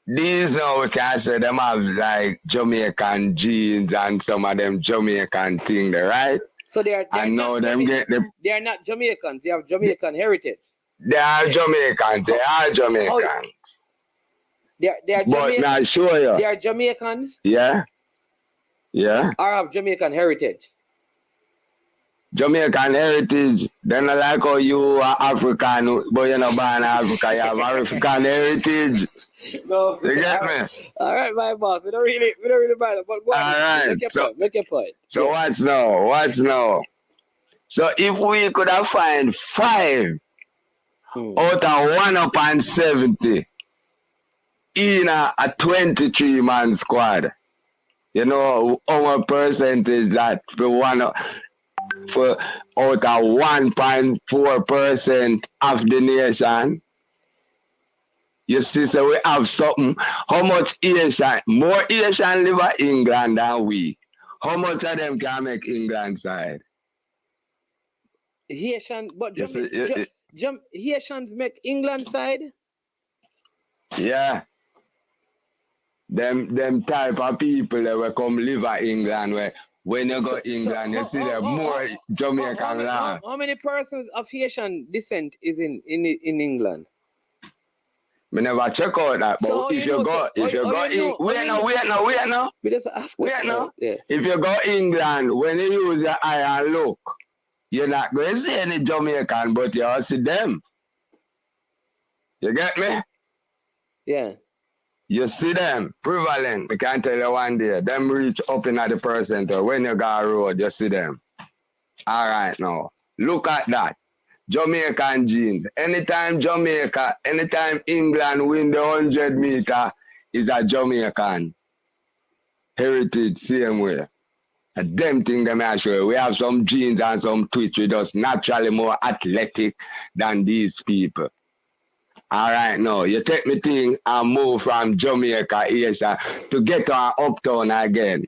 these now we can say them have like Jamaican genes and some of them Jamaican thing there, right? So they are And now them get the they are not Jamaicans, they have Jamaican heritage. they are Jamaicans, they are Jamaicans. They are But Jamaican. now show you. They are Jamaicans. Yeah. Yeah. Or have Jamaican heritage. Jamaican heritage. Then not like how you are African, but you're not born in Africa, you have African heritage. No, You get me? All right, my boss. We don't really mind it, but go on. All right. Make your point. So Yeah. what's now? What's now? So if we could have find 5 out of 170 in a 23-man squad, you know our percentage that for out of 1.4% of the nation. You see, so we have something. How much Asian, more Asian live in England than we? How much of them can make England side? Haitian, but Yes, Haitians make England side? Yeah. Them type of people that will come live in England where when you go England, you see there more Jamaican land. How many persons of Haitian descent is in England? Me never check out that, but So if you go, wait now. Yeah. If you go England, when you use your eye and look, you're not going to see any Jamaican, but you all see them. You get me? Yeah. You see them prevalent. I can tell you one day, them reach up in the percentile. When you go road, you see them. All right now, look at that. Jamaican genes. Anytime England win the 100 meter, is a Jamaican heritage, same way. And them thing them I show you. We have some genes and some twitch with us naturally more athletic than these people. All right, now you take me thing and move from Jamaica Asia to get on uptown again.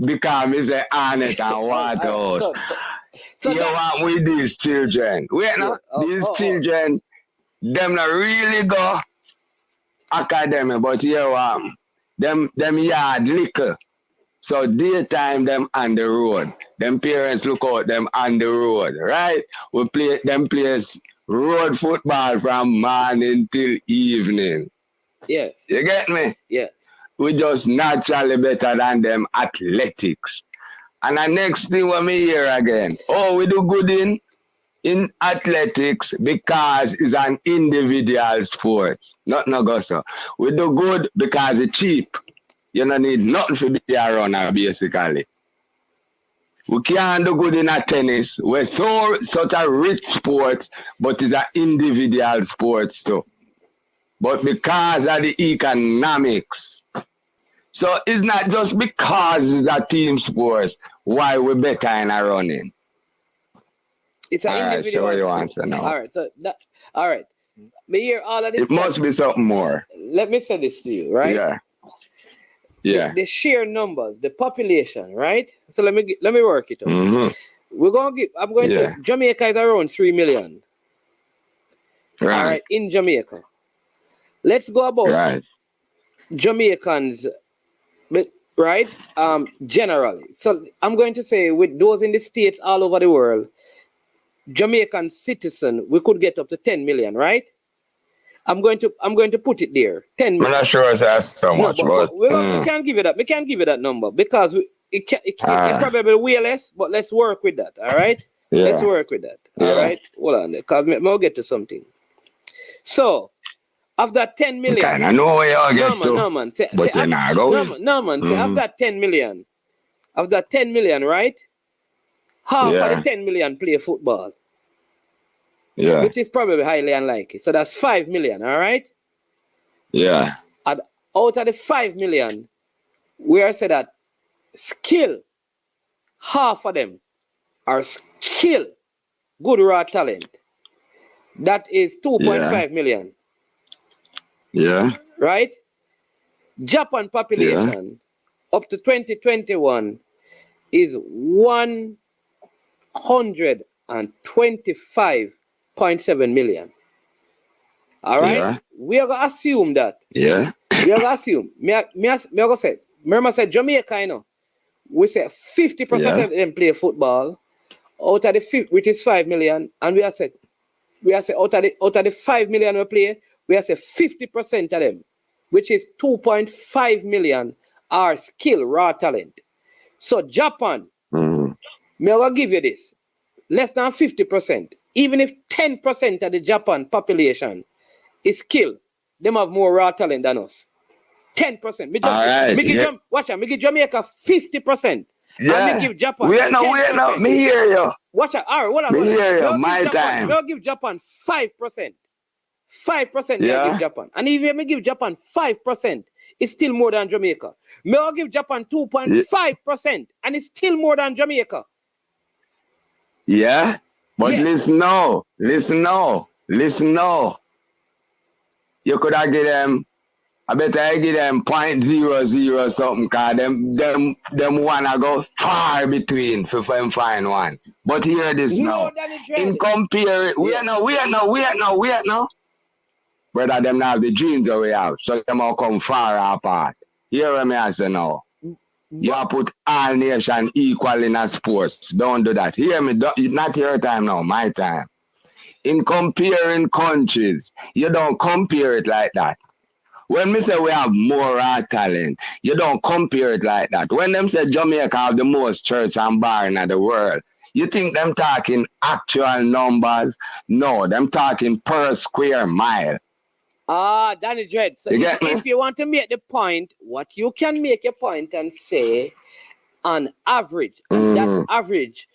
Because it's a Arnett and Waterhouse. So you want with these children. Wait now, these children, them not really go academy, but you want them yard little. So daytime them on the road. Them parents look out them on the road, right? We play them players road football from morning till evening. Yes. You get me? Yes. We just naturally better than them athletics. And the next thing when me hear again, oh, we do good in athletics because it's an individual sport. Not no so. We do good because it's cheap. You don't need nothing to be a runner, basically. We can't do good in a tennis. We're such a rich sport, but it's an individual sport too. But because of the economics. So it's not just because it's a team sport why we're better in a running. It's an individual. So what you answer now? All right, so that, all right. Me hear all of this. It must be something more. Let me say this to you, right? Yeah. Yeah. The sheer numbers, the population, right? So let me work it out. Mm-hmm. I'm going to Jamaica is around 3 million. Right. All right, in Jamaica. Let's go about Jamaicans, right? Generally. So I'm going to say with those in the states all over the world, Jamaican citizen, we could get up to 10 million, right? I'm going to put it there. 10 million. I'm not sure that's so much, but we can't give it that. We can't give it that number because it probably way less, but let's work with that. All right? Yeah. Let's work with that. All right? Hold on, because we'll get to something. So of that 10 million, I know where y'all get to. No man, say, but you're not going. No man, say of that 10 million, right? Half of the 10 million play football. Yeah. Which is probably highly unlikely. So that's 5 million, all right? Yeah. And out of the 5 million, we are said that skill, half of them are skill, good raw talent. That is 2.5 million. Yeah. Right? Japan population up to 2021 is 125.7 million. All right? Yeah. We are going to assume that. Yeah. We are going to assume. Me going to say, remember I said Jamaica, you know, we say 50% of them play football out of the 50, which is 5 million, and we are said out of the 5 million we play, we are say 50% of them, which is 2.5 million, are skill, raw talent. So Japan, me I will give you this, less than 50%. Even if 10% of the Japan population is skilled, them have more raw talent than us. 10%. Me give Jamaica 50%. Yeah. And me give Japan Wait now, me hear you. Watch out. All right, hold on. Me hear you, my time. I'll give Japan 5%. 5% Yeah. I give Japan. And if me give Japan 5%, it's still more than Jamaica. Me I'll give Japan 2.5%, and it's still more than Jamaica. Yeah. But listen now. You could have give them, I bet I give them 0.00 something, cause them wanna go far between for them find one. But hear this now. In compare, wait now. Brother, them now have the genes that we have, so them all come far apart. Hear what me I say now. You have put all nation equal in a sports. Don't do that. Hear me, it's not your time now, my time. In comparing countries, you don't compare it like that. When me say we have more raw talent, you don't compare it like that. When them say Jamaica have the most church and bar in the world, you think them talking actual numbers? No, them talking per square mile. Danny Dread. So if you want to make the point, what you can make a point and say on average, and that average,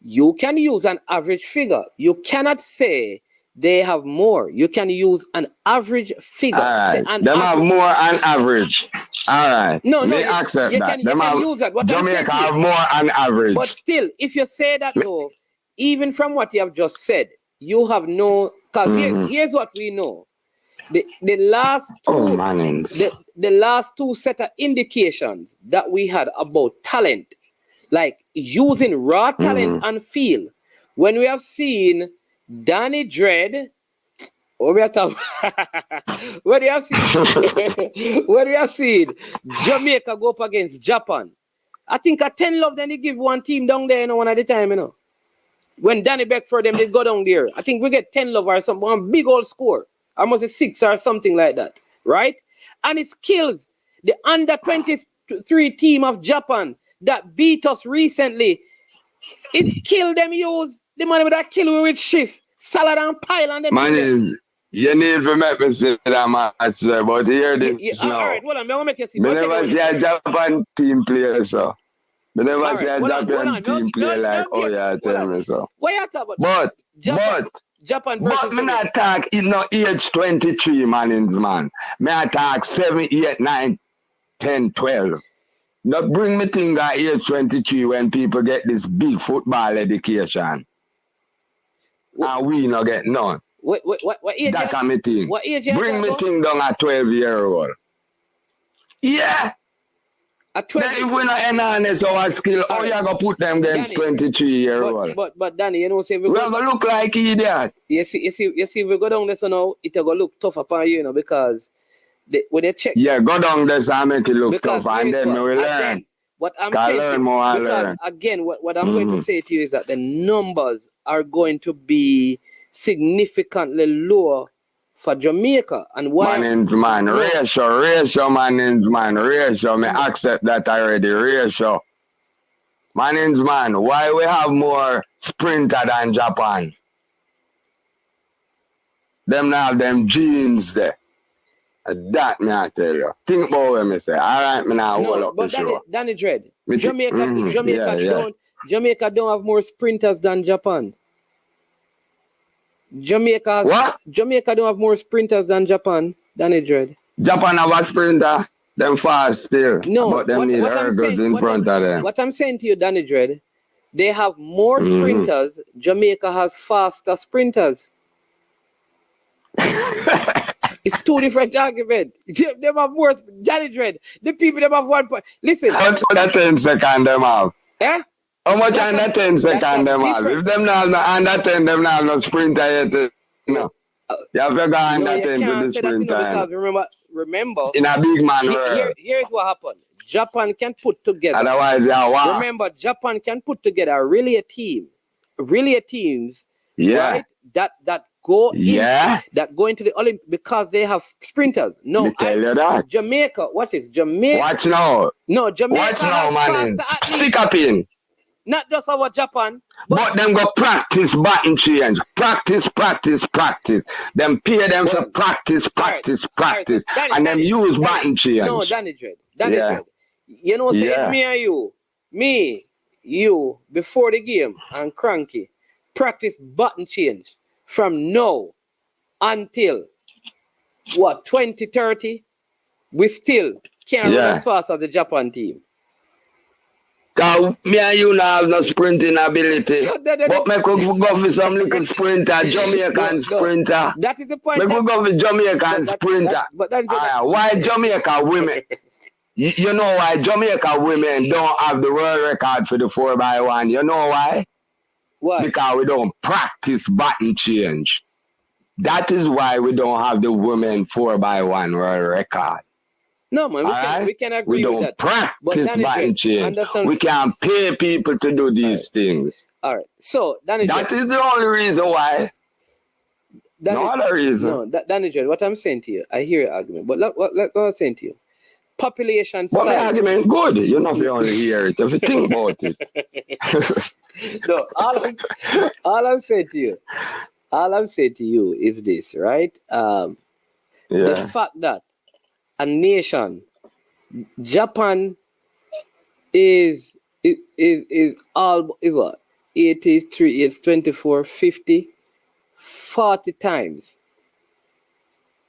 you can use an average figure. You cannot say they have more. You can use an average figure. All right. Them have more on average. All right. No, accept that. You can use that. What Jamaica have more on average. But still, if you say that though, even from what you have just said, you have no, because here's what we know. The last two set of indications that we had about talent, like using raw talent and feel, when we have seen Danny Dread, when we have seen Jamaica go up against Japan, I think a 10 love then they give one team down there, you know, one at a time, you know. When Danny Beckford them they go down there, I think we get 10 love or something, one big old score. Almost a 6 or something like that, right? And it kills the under 23 team of Japan that beat us recently. It's killed them use the money that kill with shift, salad and pile on them. Man, you need to make me see that match there, but here this now. All right, hold on, I want to make you see. I never see a Japan team player, so. I never see a Japan team player like, oh yeah, tell me so. What you talking about? Japan versus me not talk age 23 man. Me talk 7, 8, 9, 10, 12. Not bring me thing at age 23 when people get this big football education. And we not get none. What age? That kind of thing. What age? Bring me thing down at 12-year-old. Yeah. At 12. Then if we not enhance our skill, how you gonna put them against 23-year-old? But Danny, you know, say we gonna look like idiot. You see, we go down there so now, it gonna look tough upon you, you know, because when they check. Yeah, go down there and make it look tough, and then we will learn. What I'm saying, because again, what I'm going to say to you is that the numbers are going to be significantly lower for Jamaica. And why? Ratio, me accept that already, ratio. Man, why we have more sprinter than Japan? Them now have them genes there. That me I tell you. Think about what me say. All right, me now hold up the show. Danny Dread, Jamaica don't have more sprinters than Japan. Jamaica don't have more sprinters than Japan, Danny Dread. Japan have a sprinter, them fast still. No, but them need ergos in front of them. What I'm saying to you, Danny Dread, they have more sprinters. Jamaica has faster sprinters. It's two different arguments. They have more, Danny Dread. The people them have 1 point. Listen. How much under 10 seconds them have? Eh? How much under 10 seconds them have? If them not under 10, them not no sprinter yet. No. You have to go on No, that you into can't the say that, sprint because remember, in a big man world. here's what happened. Japan can put together. Otherwise, yeah, wow. Remember, Japan can put together a relay teams, Yeah. right? That go Yeah. that go into the Olympics because they have sprinters. No, Me tell you that. Jamaica. What is Jamaica? Watch now. No, Jamaica Watch now, has man. faster athletes. Stick up in. Not just our Japan. But them go practice button change. Practice. Them pay them for practice. And them use button change. No, Danny Dread. You know, say it's me, you, before the game, and Cranky, practice button change from now until, 2030? We still can't run as fast as the Japan team. Cause me and you now have no sprinting ability. But make we go for some little sprinter, Jamaican sprinter. That is the point. Make we go for Jamaican sprinter. Why Jamaica women? You know why Jamaica women don't have the world record for the 4x1? You know why? Why? Because we don't practice button change. That is why we don't have the women 4x1 world record. No, man, we can agree we with don't that. Practice button change. We can't pay people to do these things. All right. So, Danny that is the only reason why. No other reason. No, Danny J, what I'm saying to you, I hear your argument, but what I'm saying to you, population size. But my argument good. You're not the only hear it. If you think about it. No, all I'm saying to you is this, right? The fact that a nation, Japan, is all 83, it's 24, 50, 40 times.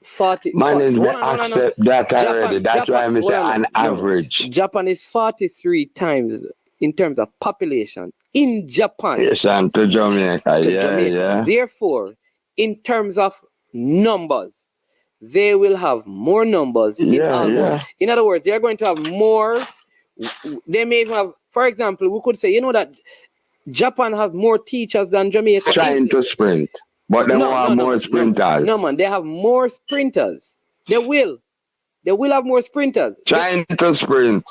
40. Management accept that already. That's why I say on average. Japan is 43 times in terms of population in Japan. Population to Jamaica, yeah. Therefore, in terms of numbers, they will have more numbers. In other words, they're going to have more. They may have, for example, we could say, you know that Japan has more teachers than Jamaica. Trying to sprint. But they want more sprinters. No, man, they have more sprinters. They will have more sprinters. Trying to sprint.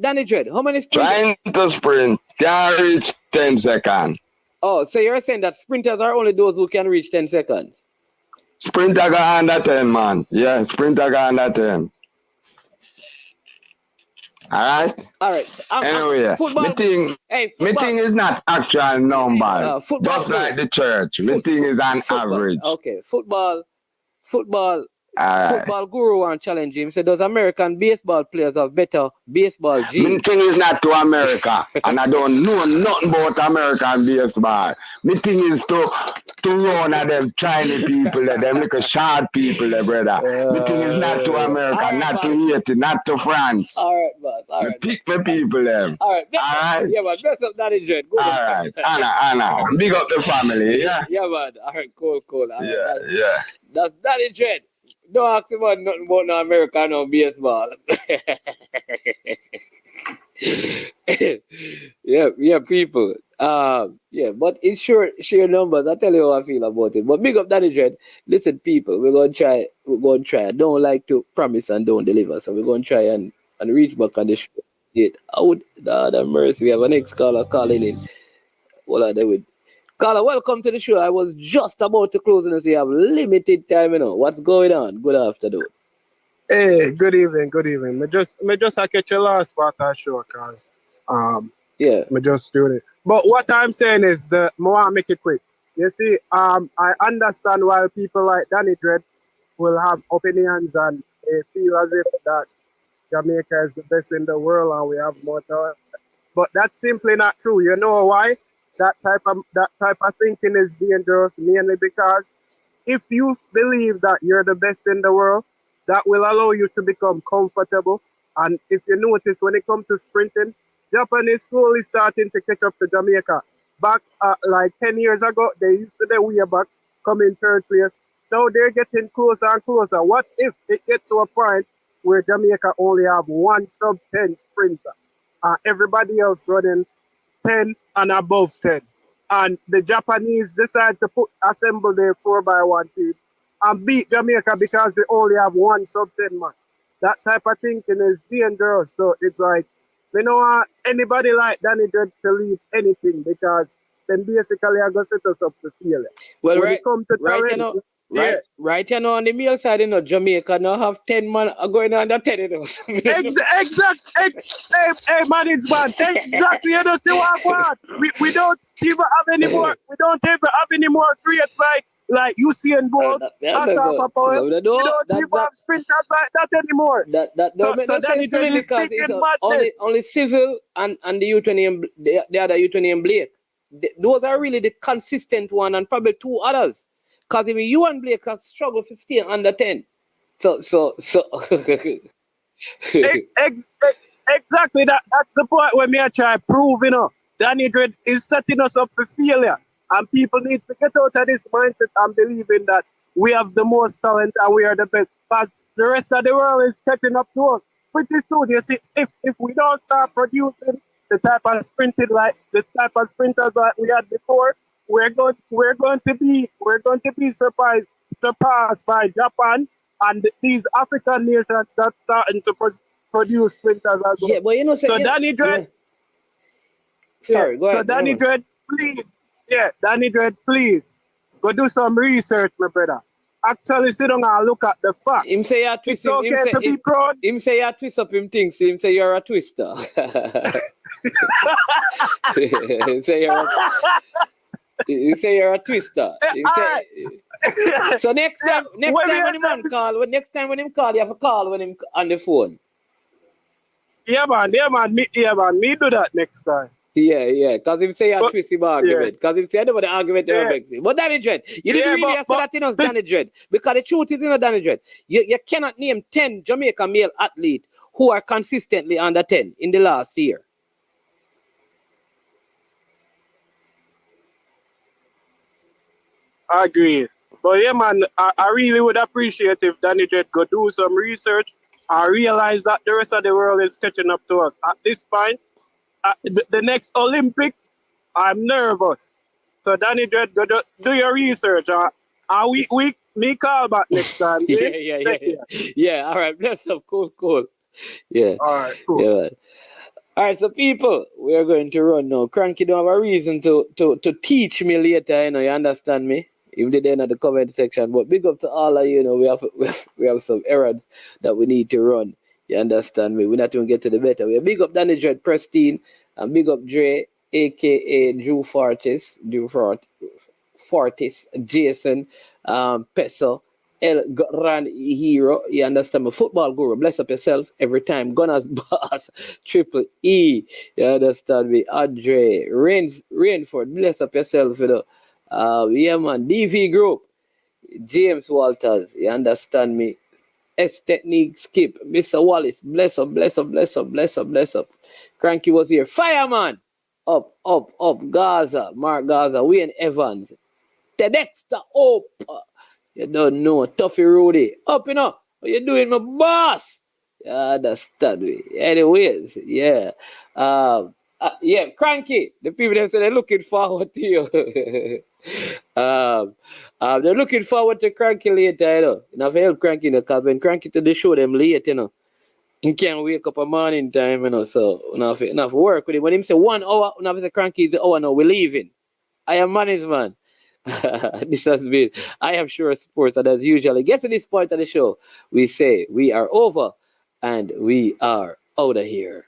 Danny Dread, how many sprinters? Trying to sprint. Can't reach 10 seconds. Oh, so you're saying that sprinters are only those who can reach 10 seconds? Sprinter go under 10, man. Yeah, sprinter go under 10. All right. Anyway, my thing is not actual numbers. Just like the church. My thing is an average. Okay, football guru and challenge him. Said those American baseball players have better baseball genes. My thing is not to America, and I don't know nothing about American baseball. My thing is to run at them Chinese people, them little short people, brother. My thing is not to America, not to Haiti, not to France. All right, boss. All right. Pick my people, them. All right. Yeah, man. Best up Danny Dread. All right. Anna. Big up the family, yeah? Yeah, man. All right, cool. Yeah. That's Danny Dread. Don't ask him about nothing about no American no baseball. yeah, people. But in short, sheer numbers, I tell you how I feel about it. But big up Danny Dread. Listen, people, we're gonna try. I don't like to promise and don't deliver. So we're gonna try and reach back on the show. God have mercy. We have an ex-caller calling in. What are they with? Caller, welcome to the show. I was just about to close and say you have limited time, What's going on? Good afternoon. Hey, good evening. Me just I catch your last part of the show, cause me just doing it. But what I'm saying is I want to make it quick. You see, I understand why people like Danny Dread will have opinions and they feel as if that Jamaica is the best in the world and we have more talent. But that's simply not true. You know why? That type of thinking is dangerous, mainly because if you believe that you're the best in the world, that will allow you to become comfortable. And if you notice, when it comes to sprinting, Japan is slowly starting to catch up to Jamaica. Back like 10 years ago, they used to be way back, come in third place. Now they're getting closer and closer. What if it gets to a point where Jamaica only have one sub-10 sprinter? Everybody else running 10 and above 10. And the Japanese decide to assemble their 4x1 team and beat Jamaica because they only have one sub-10 man. That type of thinking is dangerous. So it's like, we don't want anybody like Danny Dread to lead anything because then basically I go set us up for failure. Well, when it comes to talent, right, you know, on the male side, you know, Jamaica now have 10 man going under 10 of us. Exactly. Hey, management, exactly. You know, see what I want. We don't even have any more. We don't even have any more creates like Usain Bolt, Asapa Powell. We don't even have sprinters like that anymore. That don't make no sense to me because it's only Civil and the Utonian, the other Utonian Blake. Those are really the consistent one and probably two others. Because even you and Blake have struggled to stay under 10. So. Exactly. That's the point where me I try to prove, you know. Danny Dread is setting us up for failure. And people need to get out of this mindset and believing that we have the most talent and we are the best. Because the rest of the world is catching up to us. Pretty soon, you see, if we don't start producing the type of sprinters like we had before, we're going to be surpassed by Japan and these African nations that starting to produce sprinters as well. Yeah, but you know, so Danny Dread. Yeah. Sorry, go ahead. So Danny Dread, please. Yeah, Danny Dread, please go do some research, my brother. Actually, sit down and look at the facts. Him say you twist him. It's okay to be proud. Him say you twist up him things. Him say you're a twister. He say you're a twister. So next time when him call, you have to call when him on the phone. Yeah, man. Me do that next time. Yeah. Because him say you twist him argument. Because him say I know what the argument makes him. But Danny Dread, you didn't really say that in us, Danny Dread. Because the truth is in Danny Dread. You cannot name 10 Jamaican male athletes who are consistently under 10 in the last year. I agree. But yeah, man, I really would appreciate if Danny Dread could do some research and realize that the rest of the world is catching up to us. At this point, the next Olympics, I'm nervous. So Danny Dread, go do your research. Me call back next time. Yeah, all right. Bless up. Cool. Yeah. All right, cool. Yeah. All right, so people, we are going to run now. Cranky don't have a reason to teach me later, you know, you understand me? Even though they're in the comment section. But big up to all of you, you know, we have some errands that we need to run. You understand me? We're not going to get to the better. We big up Danny Dread Pristine and big up Dre, aka Drew Fortis, Jason, Peso, El Gran Hero, you understand me? Football guru, bless up yourself every time. Gunners Boss, Triple E, you understand me? Andre, Rainford, bless up yourself, you know. Yeah, man, DV Group, James Walters, you understand me? S Technique Skip, Mr. Wallace, bless up. Cranky was here. Fireman, up, Gaza, Mark Gaza, Wayne Evans, Tedexter, up. You don't know, Tuffy Rudy, up, you know. What you doing, my boss? You understand me? Anyways, yeah. Yeah, Cranky. The people that say they're looking forward to you. They're looking forward to Cranky later, you know. And I've helped Cranky, you know, because when Cranky to the show them late, you know, he can't wake up a morning time, you know, so enough work with him. When him say 1 hour, when I say Cranky is the hour now, we're leaving. I am management. This has been I Am Sure Sports, and as usually get to this point of the show, we say we are over and we are out of here.